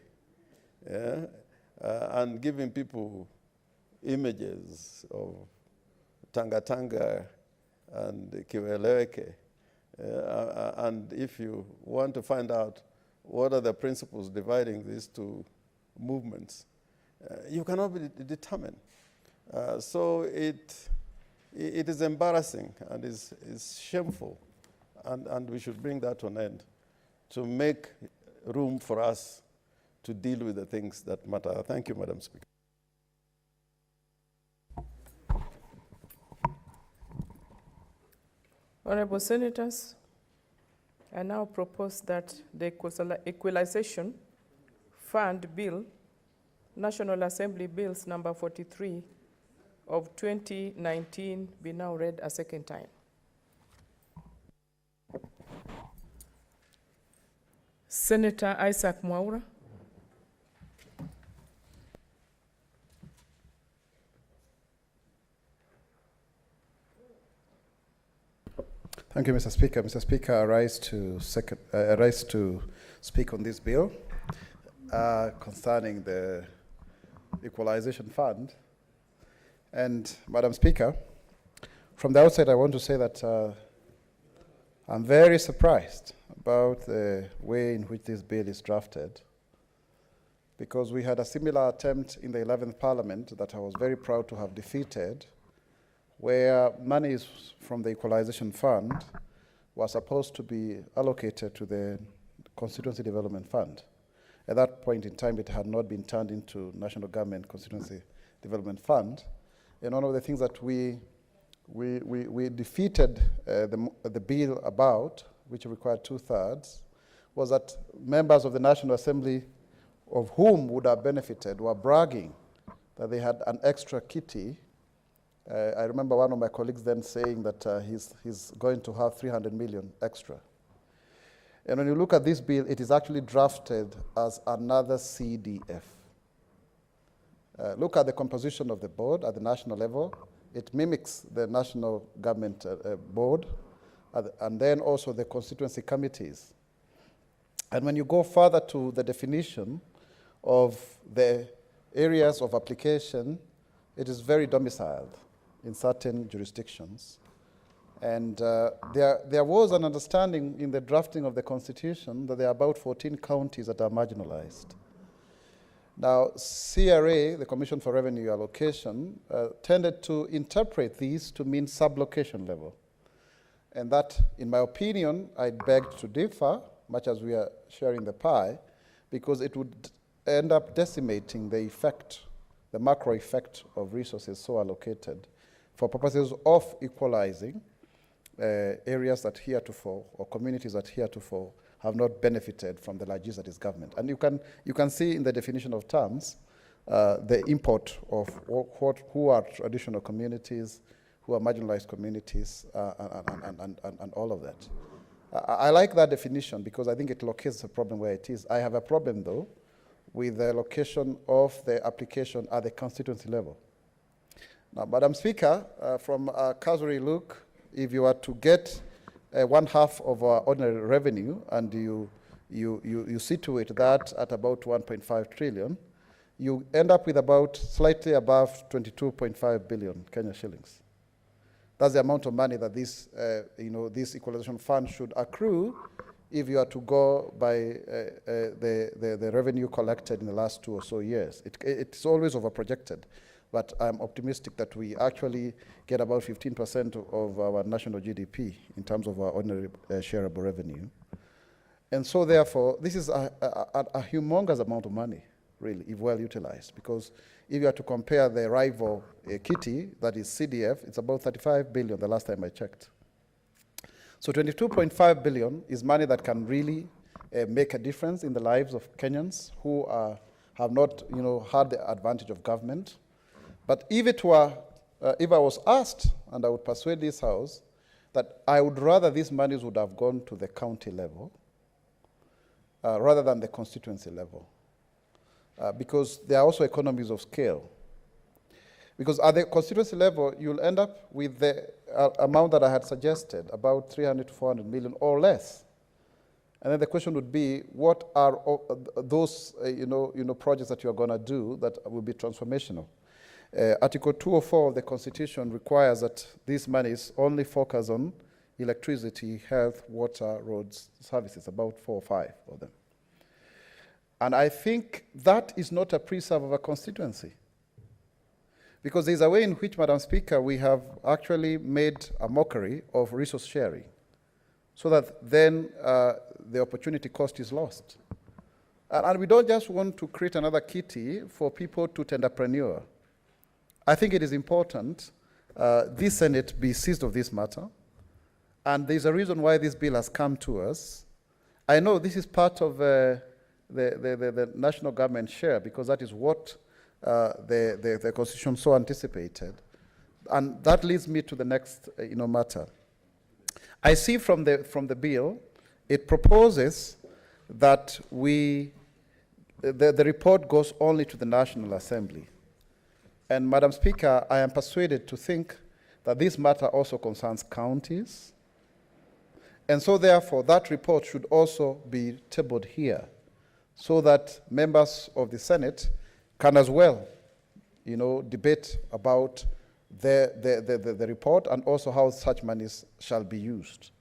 and giving people images of Tanga and Kiweleweke. And if you want to find out what are the principles dividing these two movements, you cannot be determined. So it is embarrassing and is shameful, and we should bring that to an end to make room for us to deal with the things that matter. Thank you, Madam Speaker. Honorable Senators, I now propose that the Equalization Fund Bill, National Assembly Bills number 43 of 2019 be now read a second time. Senator Isaac Mwaura. Thank you, Mr. Speaker. Mr. Speaker, I rise to speak on this bill concerning the Equalization Fund. And, Madam Speaker, from the outset, I want to say that I'm very surprised about the way in which this bill is drafted, because we had a similar attempt in the 11th Parliament that I was very proud to have defeated, where monies from the Equalization Fund were supposed to be allocated to the Constituency Development Fund. At that point in time, it had not been turned into National Government Constituency Development Fund. And one of the things that we defeated the bill about, which required 2/3, was that members of the National Assembly, of whom would have benefited, were bragging that they had an extra kitty. I remember one of my colleagues then saying that he's going to have 300 million extra. And when you look at this bill, it is actually drafted as another CDF. Look at the composition of the board at the national level. It mimics the national government board, and then also the constituency committees. And when you go further to the definition of the areas of application, it is very domiciled in certain jurisdictions. And there was an understanding in the drafting of the Constitution that there are about 14 counties that are marginalized. Now, CRA, the Commission for Revenue Allocation, tended to interpret these to mean sub-location level. And that, in my opinion, I beg to differ, much as we are sharing the pie, because it would end up decimating the effect, the macro effect of resources so allocated for purposes of equalizing areas that heretofore, or communities that heretofore, have not benefited from the legislative government. And you can see in the definition of terms the import of who are traditional communities, who are marginalized communities, and all of that. I like that definition because I think it locates the problem where it is. I have a problem, though, with the location of the application at the constituency level. Now, Madam Speaker, from a cursory look, if you are to get 1/2 of our ordinary revenue and you situate that at about 1.5 trillion, you end up with about slightly above 22.5 billion Kenya shillings. That's the amount of money that this equalization fund should accrue if you are to go by the revenue collected in the last 2 or so years. It's always overprojected, but I'm optimistic that we actually get about 15% of our national GDP in terms of our ordinary shareable revenue. And so therefore, this is a humongous amount of money, really, if well utilized, because if you are to compare the rival kitty, that is CDF, it's about 35 billion the last time I checked. So 22.5 billion is money that can really make a difference in the lives of Kenyans who have not had the advantage of government. But if it were, if I was asked, and I would persuade this House, that I would rather these monies would have gone to the county level rather than the constituency level. Because there are also economies of scale. Because at the constituency level, you'll end up with the amount that I had suggested, about 300 to 400 million or less. And then the question would be, what are those projects that you're going to do that will be transformational? Article 204 of the Constitution requires that these monies only focus on electricity, health, water, roads, services, about 4 or 5 of them. And I think that is not a preserve of a constituency. Because there's a way in which, Madam Speaker, we have actually made a mockery of resource sharing, so that then the opportunity cost is lost. And we don't just want to create another kitty for people to tenderpreneur. I think it is important this Senate be seized of this matter. And there's a reason why this bill has come to us. I know this is part of the national government share, because that is what the Constitution so anticipated. And that leads me to the next matter. I see from the bill, it proposes that the report goes only to the National Assembly. And Madam Speaker, I am persuaded to think that this matter also concerns counties. And so therefore, that report should also be tabled here, so that members of the Senate can as well, debate about the report and also how such monies shall be used.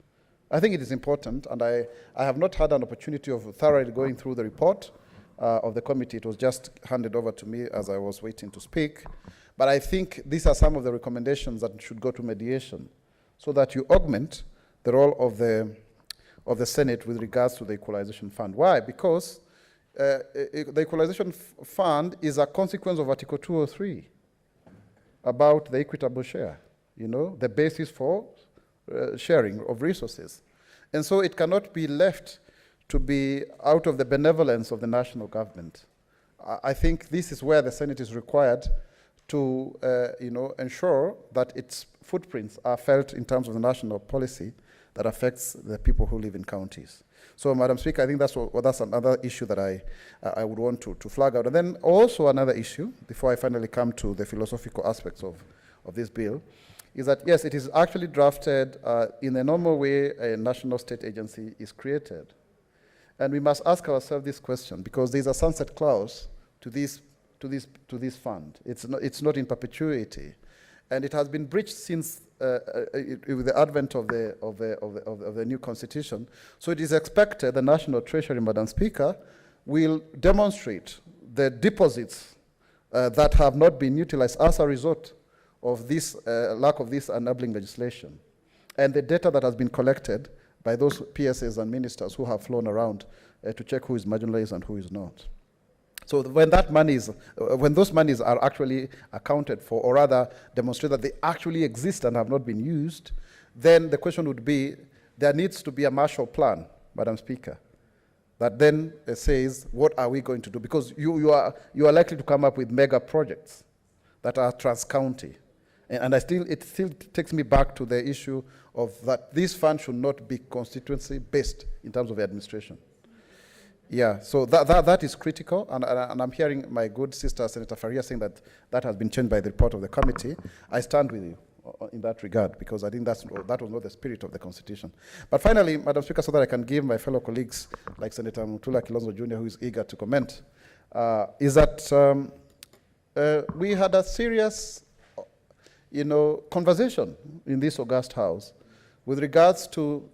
I think it is important, and I have not had an opportunity of thoroughly going through the report of the committee. It was just handed over to me as I was waiting to speak. But I think these are some of the recommendations that should go to mediation, so that you augment the role of the Senate with regards to the Equalization Fund. Why? Because the Equalization Fund is a consequence of Article 203 about the equitable share, the basis for sharing of resources. And so it cannot be left to be out of the benevolence of the national government. I think this is where the Senate is required to ensure that its footprints are felt in terms of the national policy that affects the people who live in counties. So, Madam Speaker, I think that's another issue that I would want to flag out. And then also another issue, before I finally come to the philosophical aspects of this bill, is that, yes, it is actually drafted in the normal way a national state agency is created. And we must ask ourselves this question, because there's a sunset clause to this fund. It's not in perpetuity. And it has been breached since with the advent of the new constitution. So it is expected the National Treasury, Madam Speaker, will demonstrate the deposits that have not been utilized as a result of this lack of this enabling legislation, and the data that has been collected by those PSAs and ministers who have flown around to check who is marginalized and who is not. So when those monies are actually accounted for, or rather demonstrate that they actually exist and have not been used, then the question would be, there needs to be a Marshall Plan, Madam Speaker, that then says, what are we going to do? Because you are likely to come up with mega projects that are trans-county. And it still takes me back to the issue of that this fund should not be constituency-based in terms of administration. Yeah, so that is critical, and I'm hearing my good sister, Senator Faria, saying that has been changed by the report of the committee. I stand with you in that regard, because I think that was not the spirit of the Constitution. But finally, Madam Speaker, so that I can give my fellow colleagues, like Senator Mutula Kilonzo Jr., who is eager to comment, is that we had a serious conversation in this august House with regards to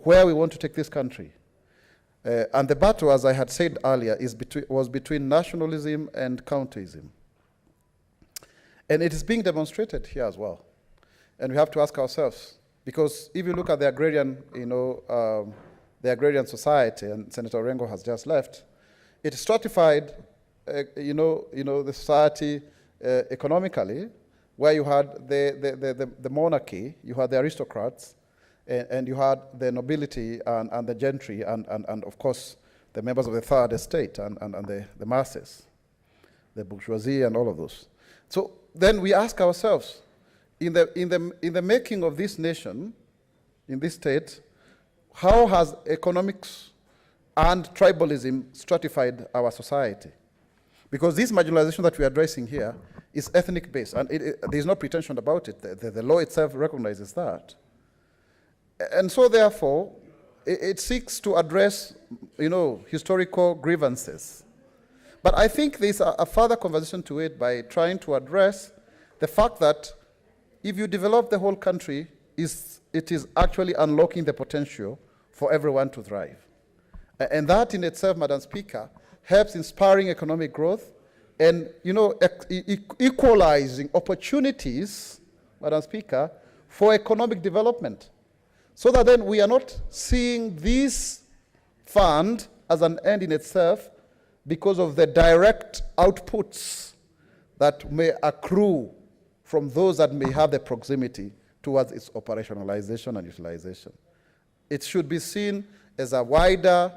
where we want to take this country. And the battle, as I had said earlier, was between nationalism and countyism. And it is being demonstrated here as well. And we have to ask ourselves, because if you look at the agrarian, the agrarian society, and Senator Orengo has just left, it stratified, the society economically, where you had the monarchy, you had the aristocrats, and you had the nobility and the gentry and of course the members of the third estate and the masses, the bourgeoisie and all of those. So then we ask ourselves, in the making of this nation, in this state, how has economics and tribalism stratified our society? Because this marginalization that we are addressing here is ethnic based, and there is no pretension about it. The law itself recognizes that. And so, therefore, it seeks to address, historical grievances. But I think there's a further conversation to it by trying to address the fact that if you develop the whole country, it is actually unlocking the potential for everyone to thrive. And that in itself, Madam Speaker, helps inspiring economic growth and, equalizing opportunities, Madam Speaker, for economic development. So that then we are not seeing this fund as an end in itself because of the direct outputs that may accrue from those that may have the proximity towards its operationalization and utilization. It should be seen as a wider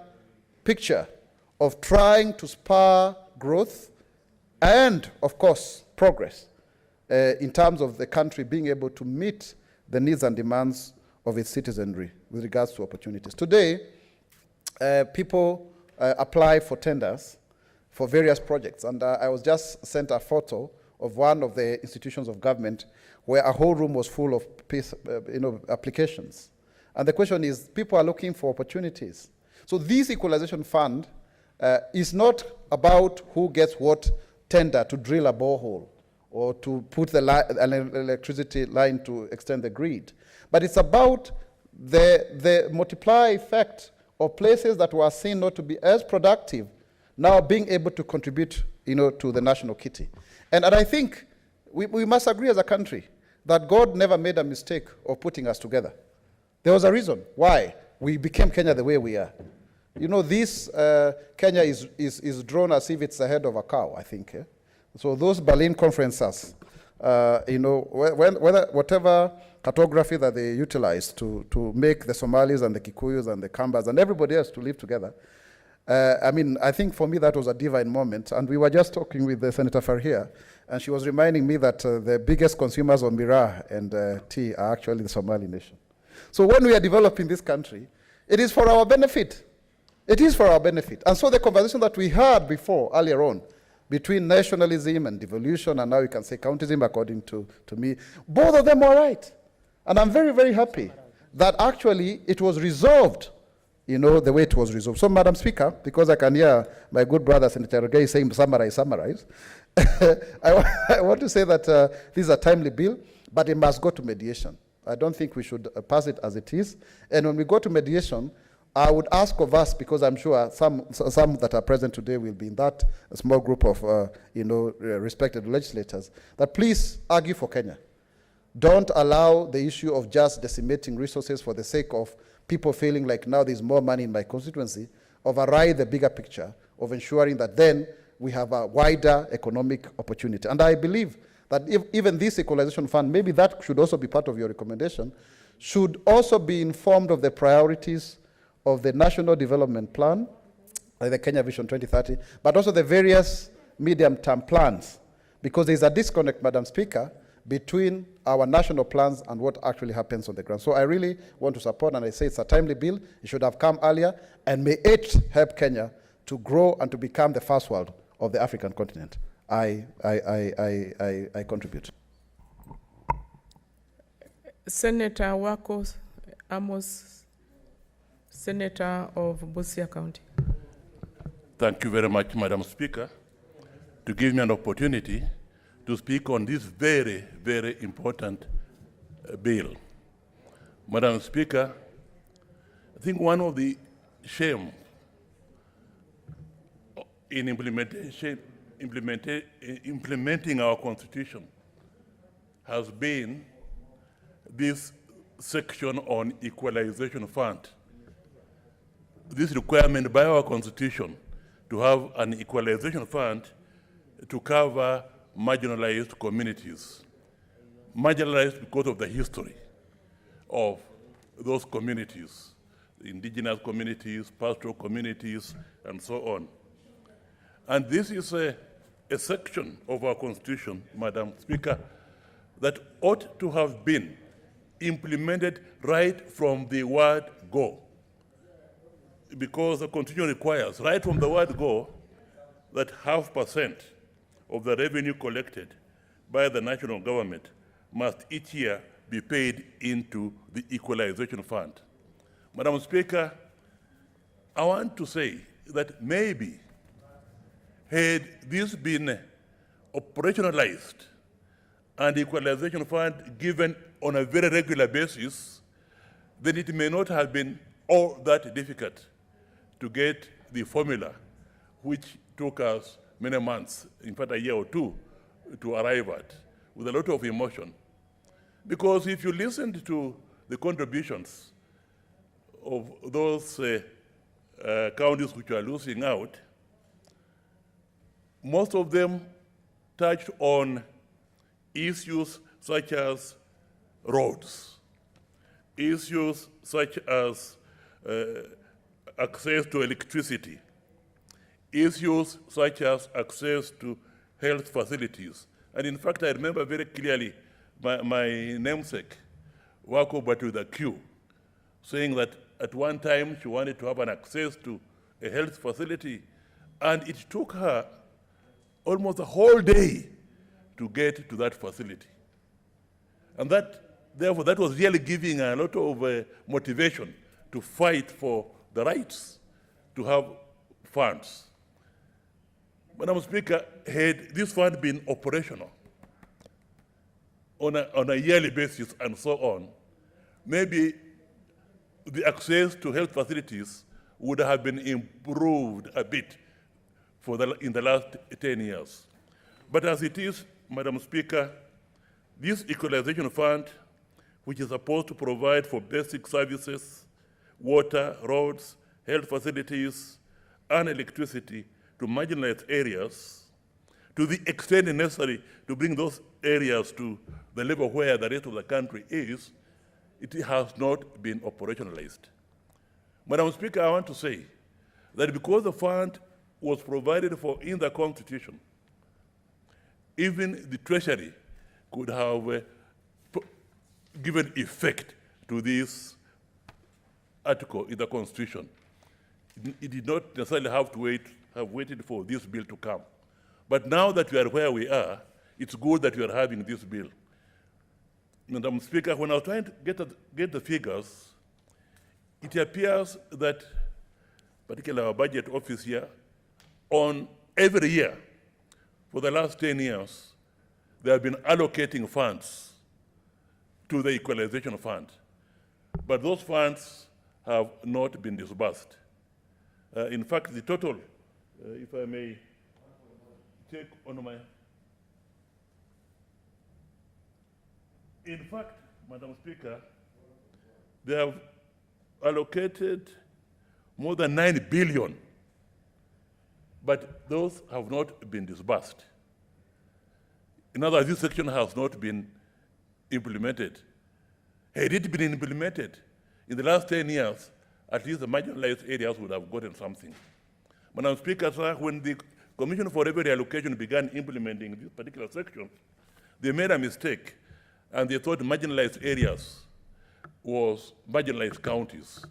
picture of trying to spur growth and, of course, progress in terms of the country being able to meet the needs and demands of its citizenry with regards to opportunities. Today, people apply for tenders for various projects, and I was just sent a photo of one of the institutions of government where a whole room was full of applications. And the question is, people are looking for opportunities. So this equalization fund is not about who gets what tender to drill a borehole or to put an electricity line to extend the grid. But it's about the multiplier effect of places that were seen not to be as productive now being able to contribute to the national kitty. And I think we must agree as a country that God never made a mistake of putting us together. There was a reason why we became Kenya the way we are. This Kenya is drawn as if it's the head of a cow, I think. So those Berlin conferences, whatever cartography that they utilized to make the Somalis and the Kikuyus and the Kambas and everybody else to live together, I think for me that was a divine moment. And we were just talking with Senator Farhia, and she was reminding me that the biggest consumers of miraa and tea are actually the Somali nation. So when we are developing this country, it is for our benefit. It is for our benefit. And so the conversation that we had before, earlier on, between nationalism and devolution, and now you can say countism according to me, both of them were right. And I'm very, very happy that actually it was resolved, the way it was resolved. So, Madam Speaker, because I can hear my good brother, Senator Rugay, saying summarize, I want to say that this is a timely bill, but it must go to mediation. I don't think we should pass it as it is. And when we go to mediation, I would ask of us, because I'm sure some that are present today will be in that small group of respected legislators, that please argue for Kenya. Don't allow the issue of just decimating resources for the sake of people feeling like now there's more money in my constituency, override the bigger picture of ensuring that then we have a wider economic opportunity. And I believe that even this equalization fund, maybe that should also be part of your recommendation, should also be informed of the priorities of the National Development Plan, the Kenya Vision 2030, but also the various medium-term plans, because there's a disconnect, Madam Speaker, between our national plans and what actually happens on the ground. So I really want to support, and I say it's a timely bill. It should have come earlier, and may it help Kenya to grow and to become the first world of the African continent. I contribute. Senator Wako Amos, Senator of Busia County. Thank you very much, Madam Speaker, to give me an opportunity to speak on this very, very important bill. Madam Speaker, I think one of the shame in implementing our Constitution has been this section on equalization fund. This requirement by our Constitution to have an equalization fund to cover marginalized communities. Marginalized because of the history of those communities, indigenous communities, pastoral communities, and so on. And this is a section of our Constitution, Madam Speaker, that ought to have been implemented right from the word go. Because the Constitution requires, right from the word go, that 0.5% of the revenue collected by the national government must each year be paid into the equalization fund. Madam Speaker, I want to say that maybe had this been operationalized and equalization fund given on a very regular basis, then it may not have been all that difficult to get the formula, which took us many months, in fact a year or two, to arrive at, with a lot of emotion. Because if you listened to the contributions of those counties which are losing out, most of them touched on issues such as roads, issues such as access to electricity, issues such as access to health facilities. And in fact, I remember very clearly my namesake, Wako but with a Q, saying that at one time she wanted to have an access to a health facility, and it took her almost a whole day to get to that facility. And therefore, that was really giving her a lot of motivation to fight for the rights to have funds. Madam Speaker, had this fund been operational on a yearly basis and so on, maybe the access to health facilities would have been improved a bit in the last 10 years. But as it is, Madam Speaker, this equalization fund, which is supposed to provide for basic services, water, roads, health facilities, and electricity to marginalized areas, to the extent necessary to bring those areas to the level where the rest of the country is, it has not been operationalized. Madam Speaker, I want to say that because the fund was provided for in the Constitution, even the Treasury could have given effect to this article in the Constitution. It did not necessarily have waited for this bill to come. But now that we are where we are, it's good that we are having this bill. Madam Speaker, when I was trying to get the figures, it appears that, particularly our budget office here, on every year for the last 10 years, they have been allocating funds to the equalization fund. But those funds have not been disbursed. In fact, the total, if I may take on my... In fact, Madam Speaker, they have allocated more than 9 billion, but those have not been disbursed. In other words, this section has not been implemented. Had it been implemented in the last 10 years, at least the marginalized areas would have gotten something. Madam Speaker, sir, when the Commission for Revenue Allocation began implementing this particular section, they made a mistake, and they thought marginalized areas was marginalized counties.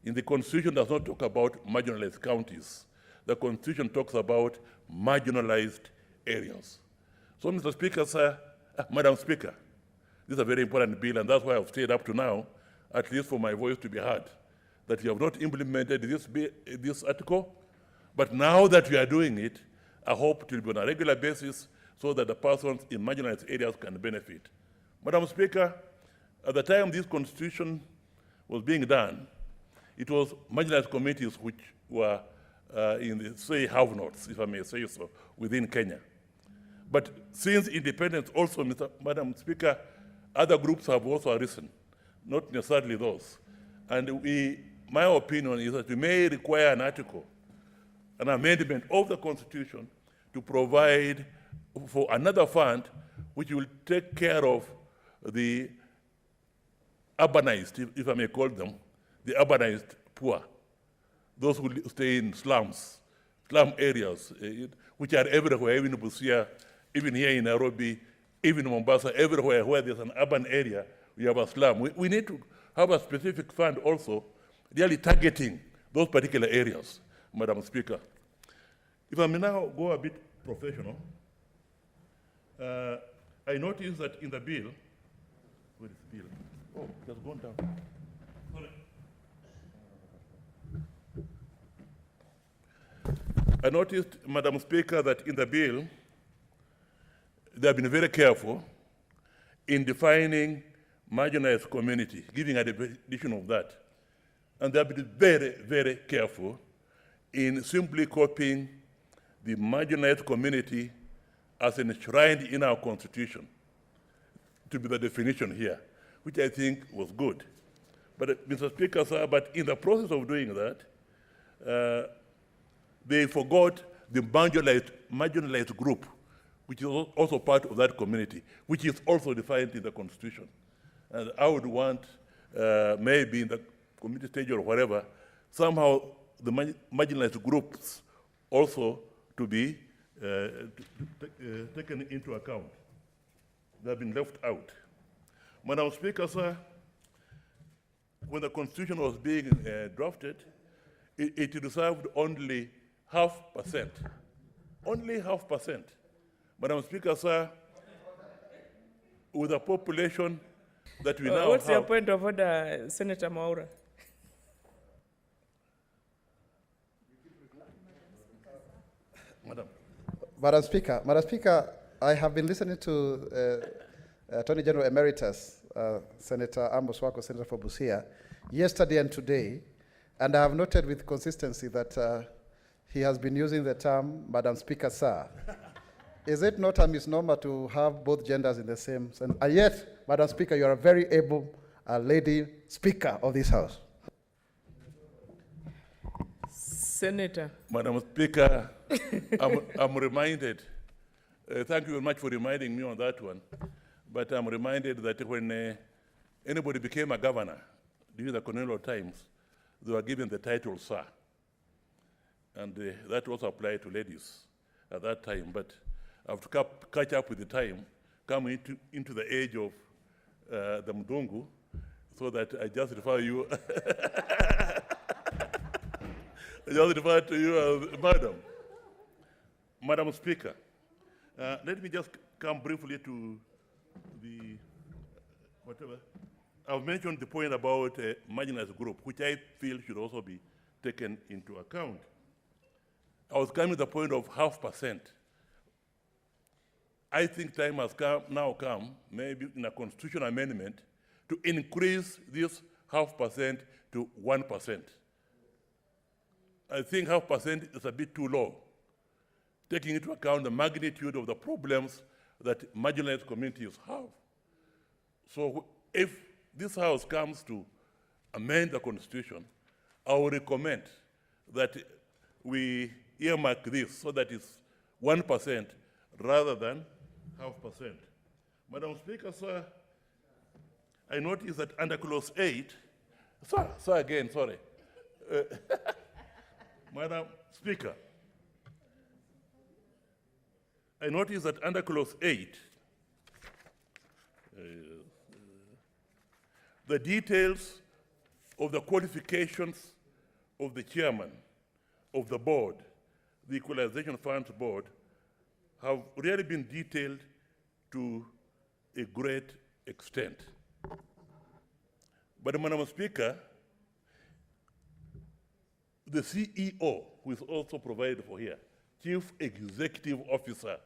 In the Constitution does not talk about marginalized counties. The Constitution talks about marginalized areas. So, Mr. Speaker, sir, Madam Speaker, this is a very important bill, and that's why I've stayed up to now, at least for my voice to be heard, that we have not implemented this article, but now that we are doing it, I hope it will be on a regular basis so that the persons in marginalized areas can benefit. Madam Speaker, at the time this Constitution was being done, it was marginalized communities which were in the, say, have-nots, if I may say so, within Kenya. But since independence also, Madam Speaker, other groups have also arisen, not necessarily those. And my opinion is that we may require an article, an amendment of the Constitution to provide for another fund which will take care of the urbanized, if I may call them, the urbanized poor, those who stay in slums, slum areas, which are everywhere, even in Busia, even here in Nairobi, even in Mombasa, everywhere where there's an urban area, we have a slum. We need to have a specific fund also, really targeting those particular areas, Madam Speaker. If I may now go a bit professional, I noticed that in the bill, where is the bill? Oh, it has gone down. Sorry. I noticed, Madam Speaker, that in the bill, they have been very careful in defining marginalized community, giving a definition of that. And they have been very, very careful in simply copying the marginalized community as enshrined in our Constitution to be the definition here, which I think was good. But Mr. Speaker, sir, but in the process of doing that, they forgot the marginalized group, which is also part of that community, which is also defined in the Constitution. And I would want, maybe in the community stage or whatever, somehow the marginalized groups also to be taken into account. They have been left out. Madam Speaker, sir, when the Constitution was being drafted, it reserved only 0.5%. Only 0.5%. Madam Speaker, sir, with a population that we now what's have... your point of order, Senator Maura? Madam Speaker, I have been listening to Attorney General Emeritus, Senator Amos Wako, Senator for Busia, yesterday and today, and I have noted with consistency that he has been using the term Madam Speaker, sir. Is it not a misnomer to have both genders in the same sentence? And yet, Madam Speaker, you are a very able lady speaker of this House. Senator. Madam Speaker, I'm reminded, thank you very much for reminding me on that one, but I'm reminded that when anybody became a governor during the colonial times, they were given the title sir. And that also applied to ladies at that time. But I have to catch up with the time, come into the age of the Mdungu, so that I just refer you, I just refer to you as Madam. Madam Speaker, let me just come briefly to the, whatever. I've mentioned the point about marginalized group, which I feel should also be taken into account. I was coming to the point of 0.5%. I think time has now come, maybe in a constitutional amendment, to increase this 0.5% to 1%. I think 0.5% is a bit too low, taking into account the magnitude of the problems that marginalized communities have. So if this House comes to amend the Constitution, I would recommend that we earmark this so that it's 1% rather than 0.5%. Madam Speaker, sir, I noticed that under Clause 8, sir again, sorry. Madam Speaker, I noticed that under Clause 8, the details of the qualifications of the chairman of the board, the Equalization Funds Board, have really been detailed to a great extent. But, Madam Speaker, the CEO, who is also provided for here, Chief Executive Officer,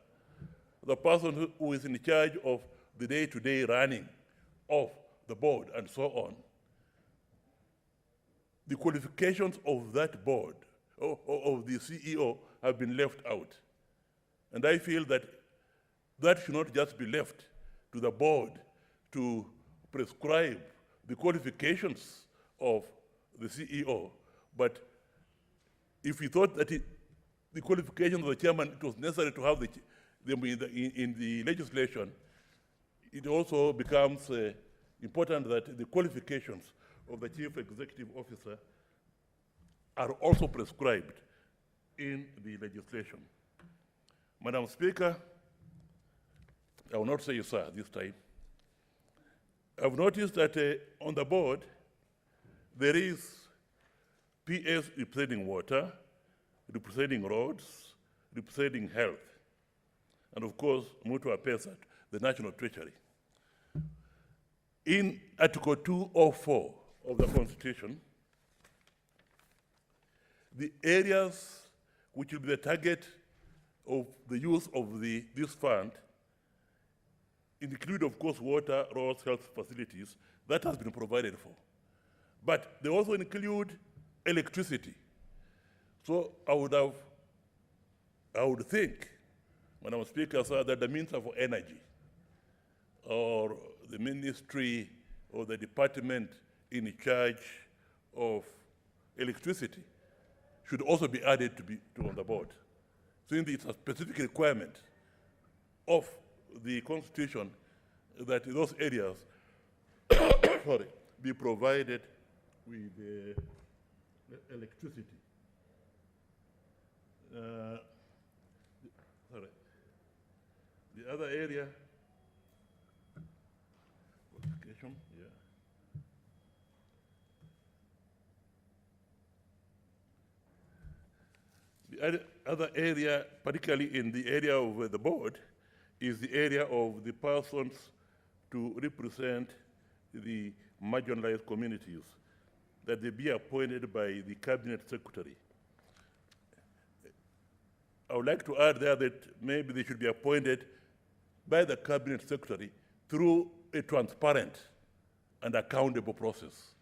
the person who is in charge of the day-to-day running of the board and so on, the qualifications of that board, of the CEO, have been left out. And I feel that that should not just be left to the board to prescribe the qualifications of the CEO, but if we thought that the qualifications of the chairman, it was necessary to have them in the legislation, it also becomes important that the qualifications of the Chief Executive Officer are also prescribed in the legislation. Madam Speaker, I will not say you, sir, this time. I've noticed that on the board, there is PS representing water, representing roads, representing health, and of course, Mutua Pesat, the National Treasury. In Article 204 of the Constitution, the areas which will be the target of the use of this fund include, of course, water, roads, health facilities. That has been provided for. But they also include electricity. So I would think, Madam Speaker, sir, that the Minister for Energy or the ministry or the department in charge of electricity should also be added to on the board, since it's a specific requirement of the Constitution that those areas be provided with electricity. The other area, qualification, yeah. The other area, particularly in the area of the board, is the area of the persons to represent the marginalized communities, that they be appointed by the cabinet secretary. I would like to add there that maybe they should be appointed by the cabinet secretary through a transparent and accountable process,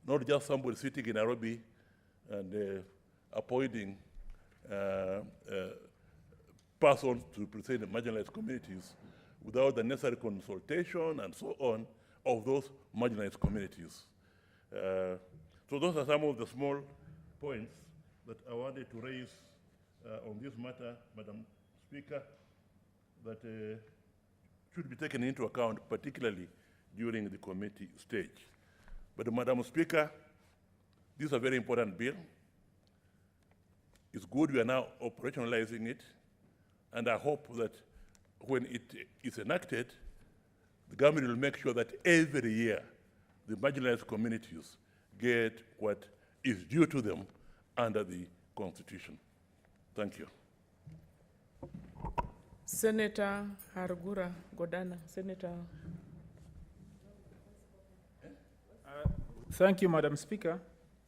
not just somebody sitting in Nairobi and appointing persons to represent the marginalized communities without the necessary consultation and so on of those marginalized communities. So those are some of the small points that I wanted to raise on this matter, Madam Speaker, that should be taken into account, particularly during the committee stage. But Madam Speaker, this is a very important bill. It's good we are now operationalizing it, and I hope that when it is enacted, the government will make sure that every year the marginalized communities get what is due to them under the Constitution. Thank you. Senator Harugura Godana. Senator. Thank you, Madam Speaker,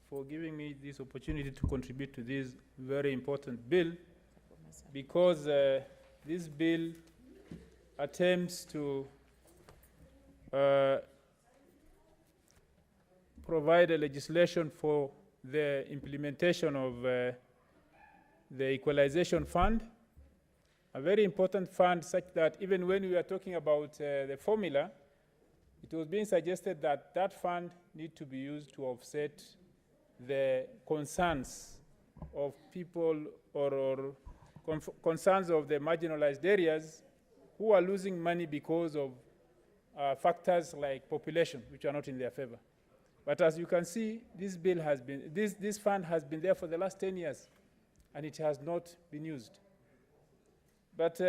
for giving me this opportunity to contribute to this very important bill, because this bill attempts to provide a legislation for the implementation of the Equalization Fund, a very important fund such that even when we are talking about the formula, it was being suggested that that fund need to be used to offset the concerns of people or concerns of the marginalized areas who are losing money because of factors like population, which are not in their favor. But as you can see, this bill has been, this fund has been there for the last 10 years, and it has not been used. But,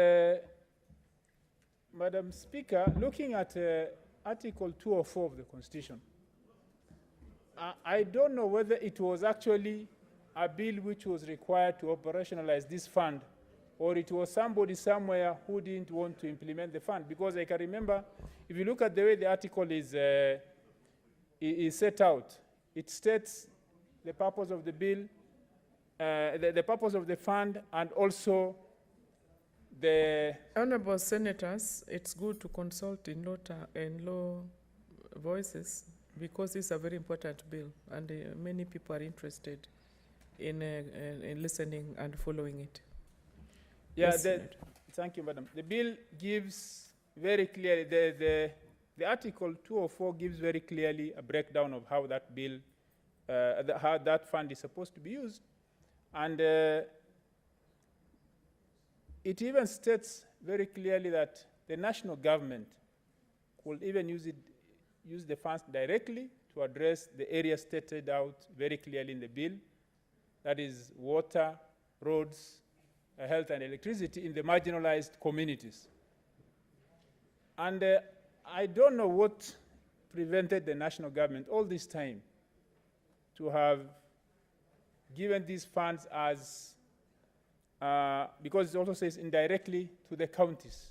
Madam Speaker, looking at Article 204 of the Constitution, I don't know whether it was actually a bill which was required to operationalize this fund, or it was somebody somewhere who didn't want to implement the fund. Because I can remember, if you look at the way the article is set out, it states the purpose of the bill, the purpose of the fund, and also the... Honorable Senators, it's good to consult in low voices, because it's a very important bill, and many people are interested in listening and following it. Yeah, Yes, thank you, Madam. The bill gives very clearly, the Article 204 gives very clearly a breakdown of how that bill, how that fund is supposed to be used. And it even states very clearly that the national government could even use the funds directly to address the areas stated out very clearly in the bill, that is water, roads, health and electricity in the marginalized communities. And I don't know what prevented the national government all this time to have given these funds as, because it also says indirectly to the counties.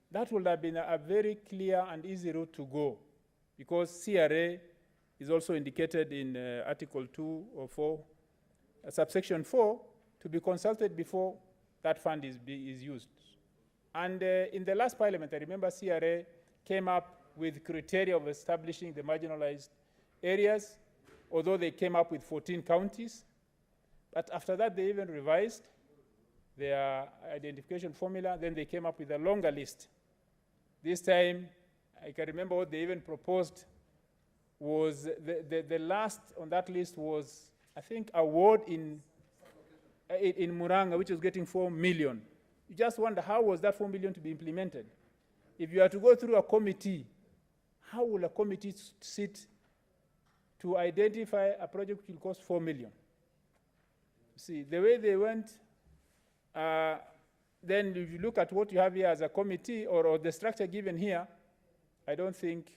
That would have been a very clear and easy route to go, because CRA is also indicated in Article 204, subsection 4, to be consulted before that fund is used. And in the last parliament, I remember CRA came up with criteria of establishing the marginalized areas, although they came up with 14 counties. But after that, they even revised their identification formula. Then they came up with a longer list. This time, I can remember what they even proposed was, the last on that list was I think, a ward in Muranga, which was getting 4 million. You just wonder, how was that 4 million to be implemented? If you are to go through a committee, how will a committee sit to identify a project which will cost 4 million? See, the way they went, then if you look at what you have here as a committee or the structure given here, I don't think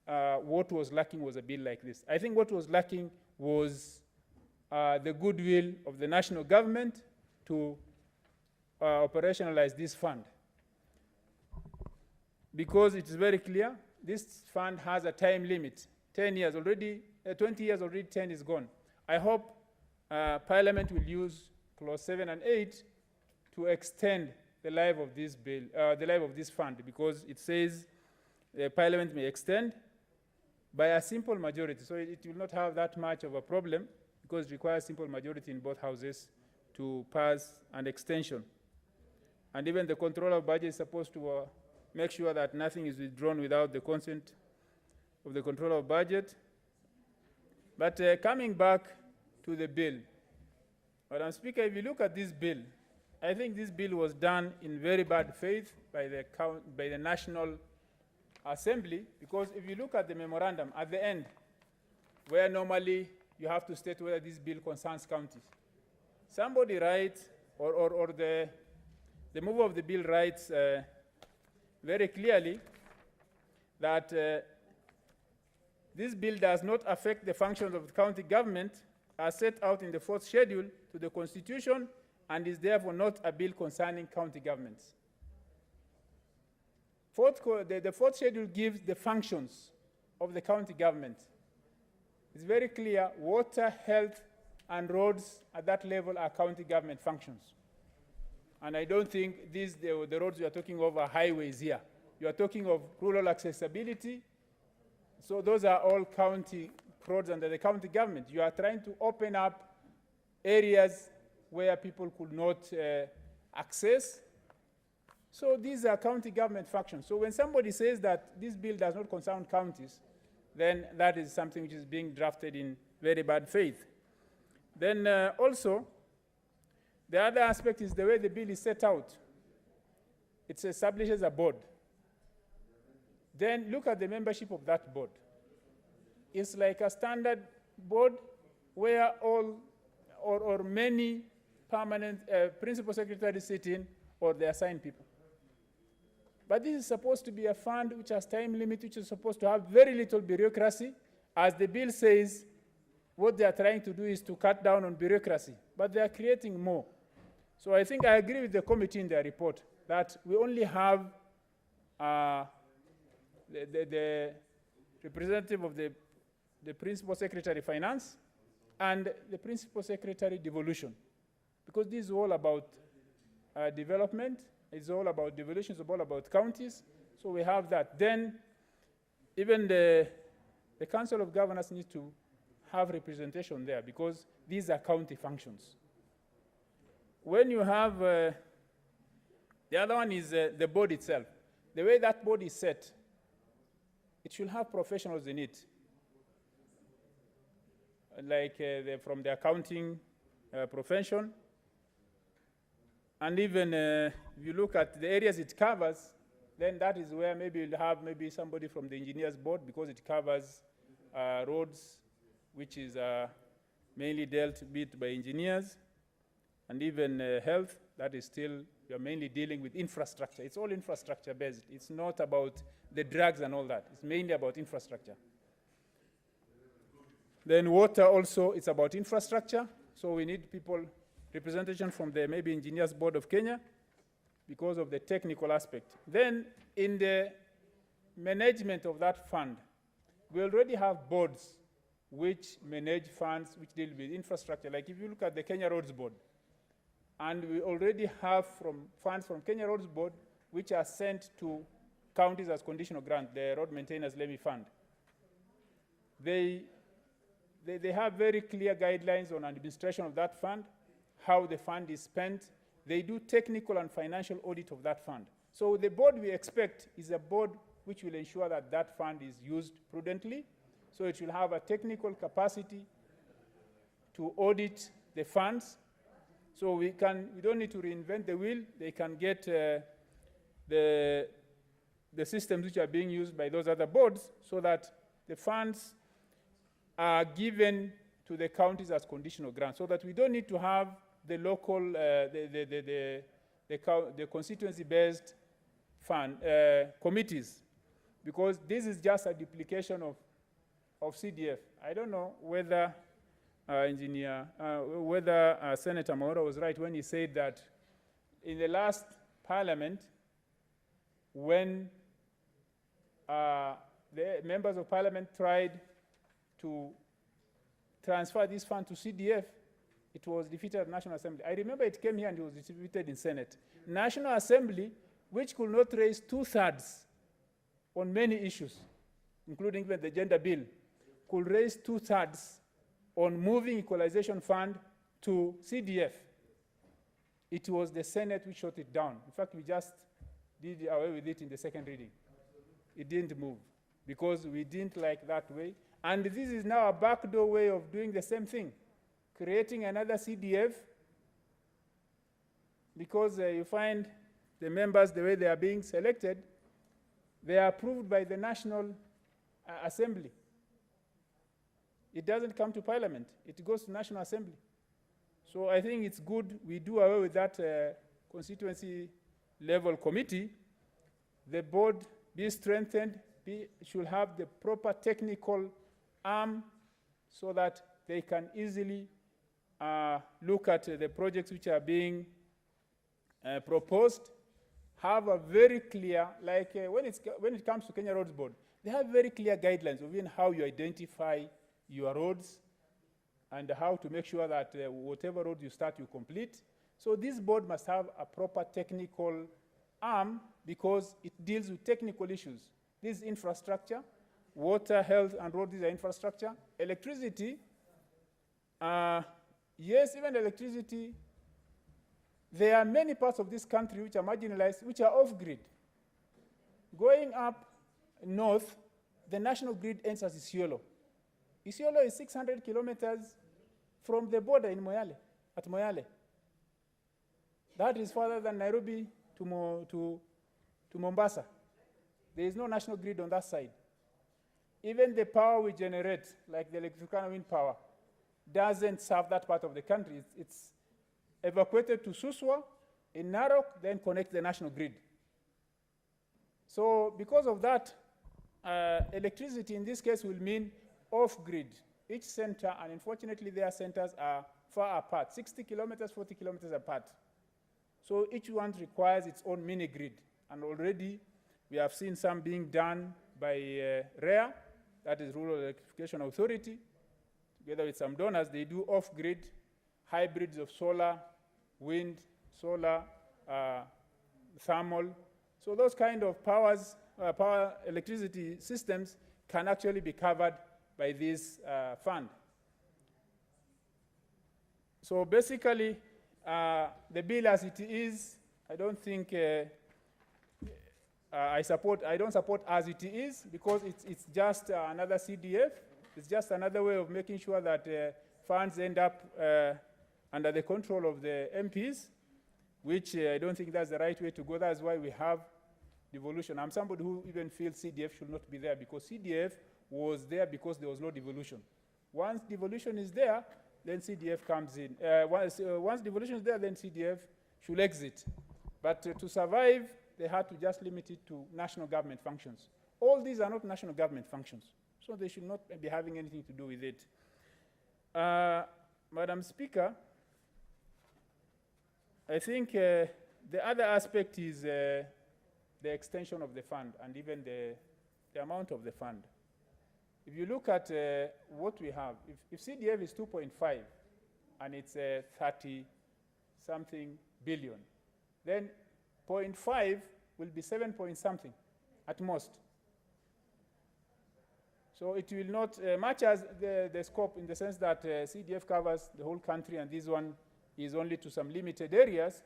what was lacking was a bill like this. I think what was lacking was the goodwill of the national government to operationalize this fund. Because it is very clear, this fund has a time limit, 10 years already, 20 years already, 10 is gone. I hope Parliament will use clause 7 and 8 to extend the life of this bill, the life of this fund, because it says the Parliament may extend by a simple majority. So it will not have that much of a problem because it requires simple majority in both houses to pass an extension. And even the controller of budget is supposed to make sure that nothing is withdrawn without the consent of the controller of budget. But coming back to the bill, Madam Speaker, if you look at this bill, I think this bill was done in very bad faith by the National Assembly, because if you look at the memorandum at the end, where normally you have to state whether this bill concerns counties, somebody writes, or the mover of the bill writes very clearly that this bill does not affect the functions of the county government as set out in the 4th schedule to the Constitution and is therefore not a bill concerning county governments. The 4th schedule gives the functions of the county government. It's very clear water, health, and roads at that level are county government functions. And I don't think the roads we are talking of are highways here. You are talking of rural accessibility. So those are all county roads under the county government. You are trying to open up areas where people could not access. So these are county government functions. So when somebody says that this bill does not concern counties, then that is something which is being drafted in very bad faith. Then also, the other aspect is the way the bill is set out. It establishes a board. Then look at the membership of that board. It's like a standard board where all or many permanent principal secretaries sit in, or they assign people. But this is supposed to be a fund which has time limit, which is supposed to have very little bureaucracy. As the bill says, what they are trying to do is to cut down on bureaucracy, but they are creating more. So I think I agree with the committee in their report that we only have the representative of the principal secretary finance and the principal secretary devolution, because this is all about development. It's all about devolution. It's all about counties. So we have that. Then even the Council of Governors needs to have representation there, because these are county functions. When you have, the other one is the board itself. The way that board is set, it should have professionals in it, like from the accounting profession. And even if you look at the areas it covers, then that is where maybe you'll have maybe somebody from the engineers board, because it covers roads, which is mainly dealt with by engineers, and even health, that is still, you're mainly dealing with infrastructure. It's all infrastructure based. It's not about the drugs and all that. It's mainly about infrastructure. Then water also, it's about infrastructure. So we need people, representation from the maybe Engineers Board of Kenya, because of the technical aspect. Then in the management of that fund, we already have boards which manage funds which deal with infrastructure. Like if you look at the Kenya Roads Board, and we already have funds from Kenya Roads Board which are sent to counties as conditional grant, the Road Maintenance Levy Fund. They have very clear guidelines on administration of that fund, how the fund is spent. They do technical and financial audit of that fund. So the board we expect is a board which will ensure that that fund is used prudently. So it will have a technical capacity to audit the funds. So we don't need to reinvent the wheel. They can get the systems which are being used by those other boards so that the funds are given to the counties as conditional grants, so that we don't need to have the local, the constituency-based fund committees, because this is just a duplication of CDF. I don't know whether Senator Maura was right when he said that in the last parliament, when the members of parliament tried to transfer this fund to CDF, it was defeated at National Assembly. I remember it came here and it was defeated in Senate. National Assembly, which could not raise 2/3 on many issues, including even the gender bill, could raise 2/3 on moving equalization fund to CDF. It was the Senate which shot it down. In fact, we just did away with it in the second reading. It didn't move because we didn't like that way. And this is now a backdoor way of doing the same thing, creating another CDF, because you find the members, the way they are being selected, they are approved by the National Assembly. It doesn't come to Parliament. It goes to National Assembly. So I think it's good we do away with that constituency level committee. The board be strengthened, should have the proper technical arm so that they can easily look at the projects which are being proposed, have a very clear, like when it comes to Kenya Roads Board, they have very clear guidelines of even how you identify your roads and how to make sure that whatever road you start, you complete. So this board must have a proper technical arm because it deals with technical issues. This is infrastructure, water, health, and road, these are infrastructure. Electricity, yes, even electricity, there are many parts of this country which are marginalized, which are off-grid. Going up north, the national grid ends at Isiolo. Isiolo is 600 kilometers from the border in Moyale, at Moyale. That is further than Nairobi to Mombasa. There is no national grid on that side. Even the power we generate, like the electrical wind power, doesn't serve that part of the country. It's evacuated to Suswa, in Narok, then connect the national grid. So because of that, electricity in this case will mean off-grid. Each center, and unfortunately their centers are far apart, 60 kilometers, 40 kilometers apart. So each one requires its own mini-grid. And already we have seen some being done by REA, that is Rural Electrification Authority. Together with some donors, they do off-grid hybrids of solar, wind, solar, thermal. So those kind of power electricity systems can actually be covered by this fund. So basically, the bill as it is, I don't think I don't support as it is, because it's just another CDF. It's just another way of making sure that funds end up under the control of the MPs, which I don't think that's the right way to go. That's why we have devolution. I'm somebody who even feels CDF should not be there, because CDF was there because there was no devolution. Once devolution is there, then CDF comes in. Once devolution is there, then CDF should exit. But to survive, they had to just limit it to national government functions. All these are not national government functions, so they should not be having anything to do with it. Madam Speaker, I think the other aspect is the extension of the fund and even the amount of the fund. If you look at what we have, if CDF is 2.5 and it's 30-something billion, then 0.5 will be 7 point something at most. So it will not match as the scope, in the sense that CDF covers the whole country and this one is only to some limited areas.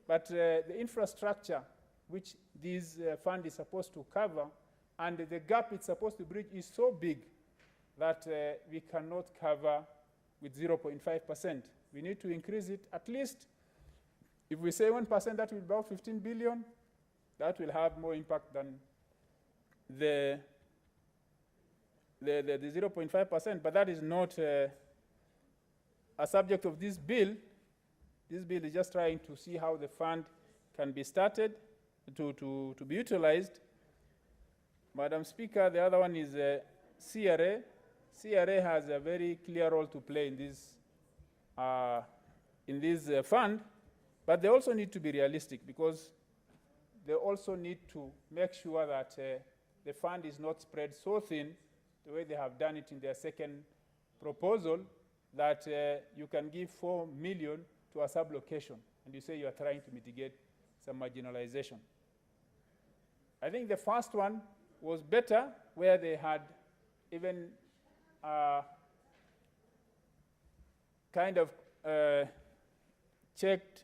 But the infrastructure which this fund is supposed to cover and the gap it's supposed to bridge is so big that we cannot cover with 0.5%. We need to increase it at least. If we say 1%, that will be about 15 billion. That will have more impact than the 0.5%, but that is not a subject of this bill. This bill is just trying to see how the fund can be started to be utilized. Madam Speaker, the other one is CRA. CRA has a very clear role to play in this fund, but they also need to be realistic because they also need to make sure that the fund is not spread so thin the way they have done it in their second proposal, that you can give 4 million to a sub-location and you say you are trying to mitigate some marginalization. I think the first one was better, where they had even kind of checked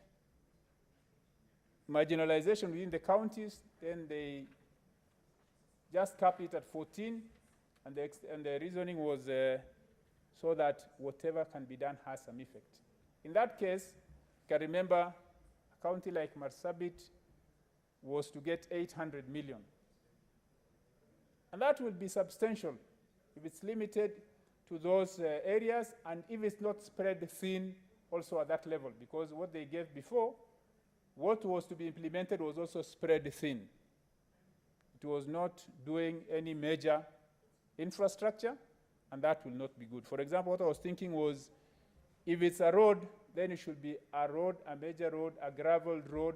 marginalization within the counties, then they just capped it at 14, and the reasoning was so that whatever can be done has some effect. In that case, you can remember a county like Marsabit was to get 800 million. And that will be substantial if it's limited to those areas, and if it's not spread thin also at that level, because what they gave before, what was to be implemented was also spread thin. It was not doing any major infrastructure, and that will not be good. For example, what I was thinking was, if it's a road, then it should be a road, a major road, a gravel road,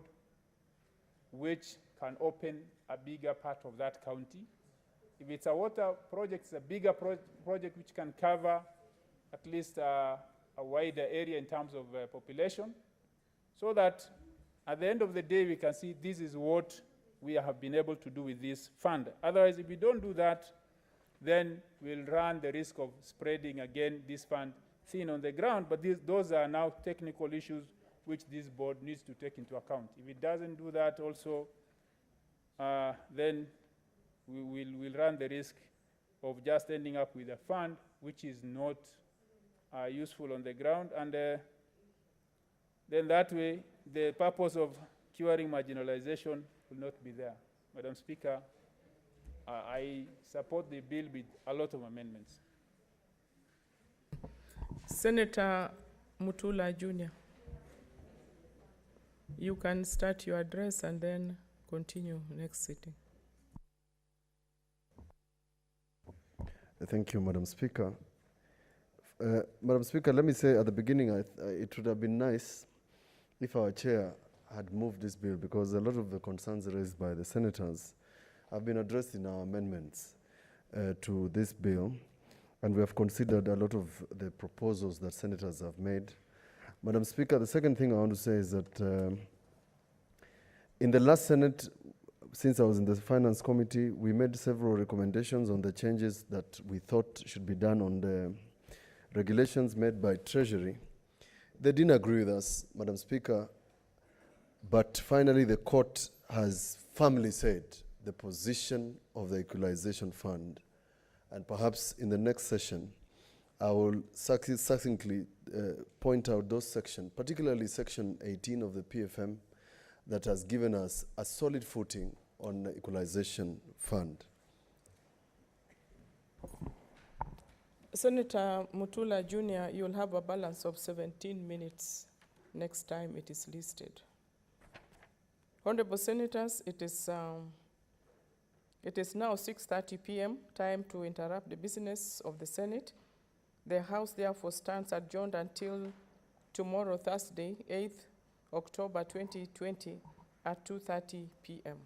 which can open a bigger part of that county. If it's a water project, it's a bigger project which can cover at least a wider area in terms of population, so that at the end of the day we can see this is what we have been able to do with this fund. Otherwise, if we don't do that, then we'll run the risk of spreading again this fund thin on the ground, but those are now technical issues which this board needs to take into account. If it doesn't do that also, then we'll run the risk of just ending up with a fund which is not useful on the ground, and then that way the purpose of curing marginalization will not be there. Madam Speaker, I support the bill with a lot of amendments. Senator Mutula Jr., you can start your address and then continue next sitting. Thank you, Madam Speaker. Madam Speaker, let me say at the beginning, it would have been nice if our chair had moved this bill, because a lot of the concerns raised by the senators have been addressed in our amendments to this bill, and we have considered a lot of the proposals that senators have made. Madam Speaker, the second thing I want to say is that in the last Senate, since I was in the Finance Committee, we made several recommendations on the changes that we thought should be done on the regulations made by Treasury. They didn't agree with us, Madam Speaker, but finally the court has firmly said the position of the Equalization Fund. And perhaps in the next session, I will succinctly point out those sections, particularly Section 18 of the PFM, that has given us a solid footing on the Equalization Fund. Senator Mutula Jr., you'll have a balance of 17 minutes next time it is listed. Honorable Senators, it is now 6:30 p.m., time to interrupt the business of the Senate. The House therefore stands adjourned until tomorrow, Thursday, 8th October 2020 at 2:30 p.m.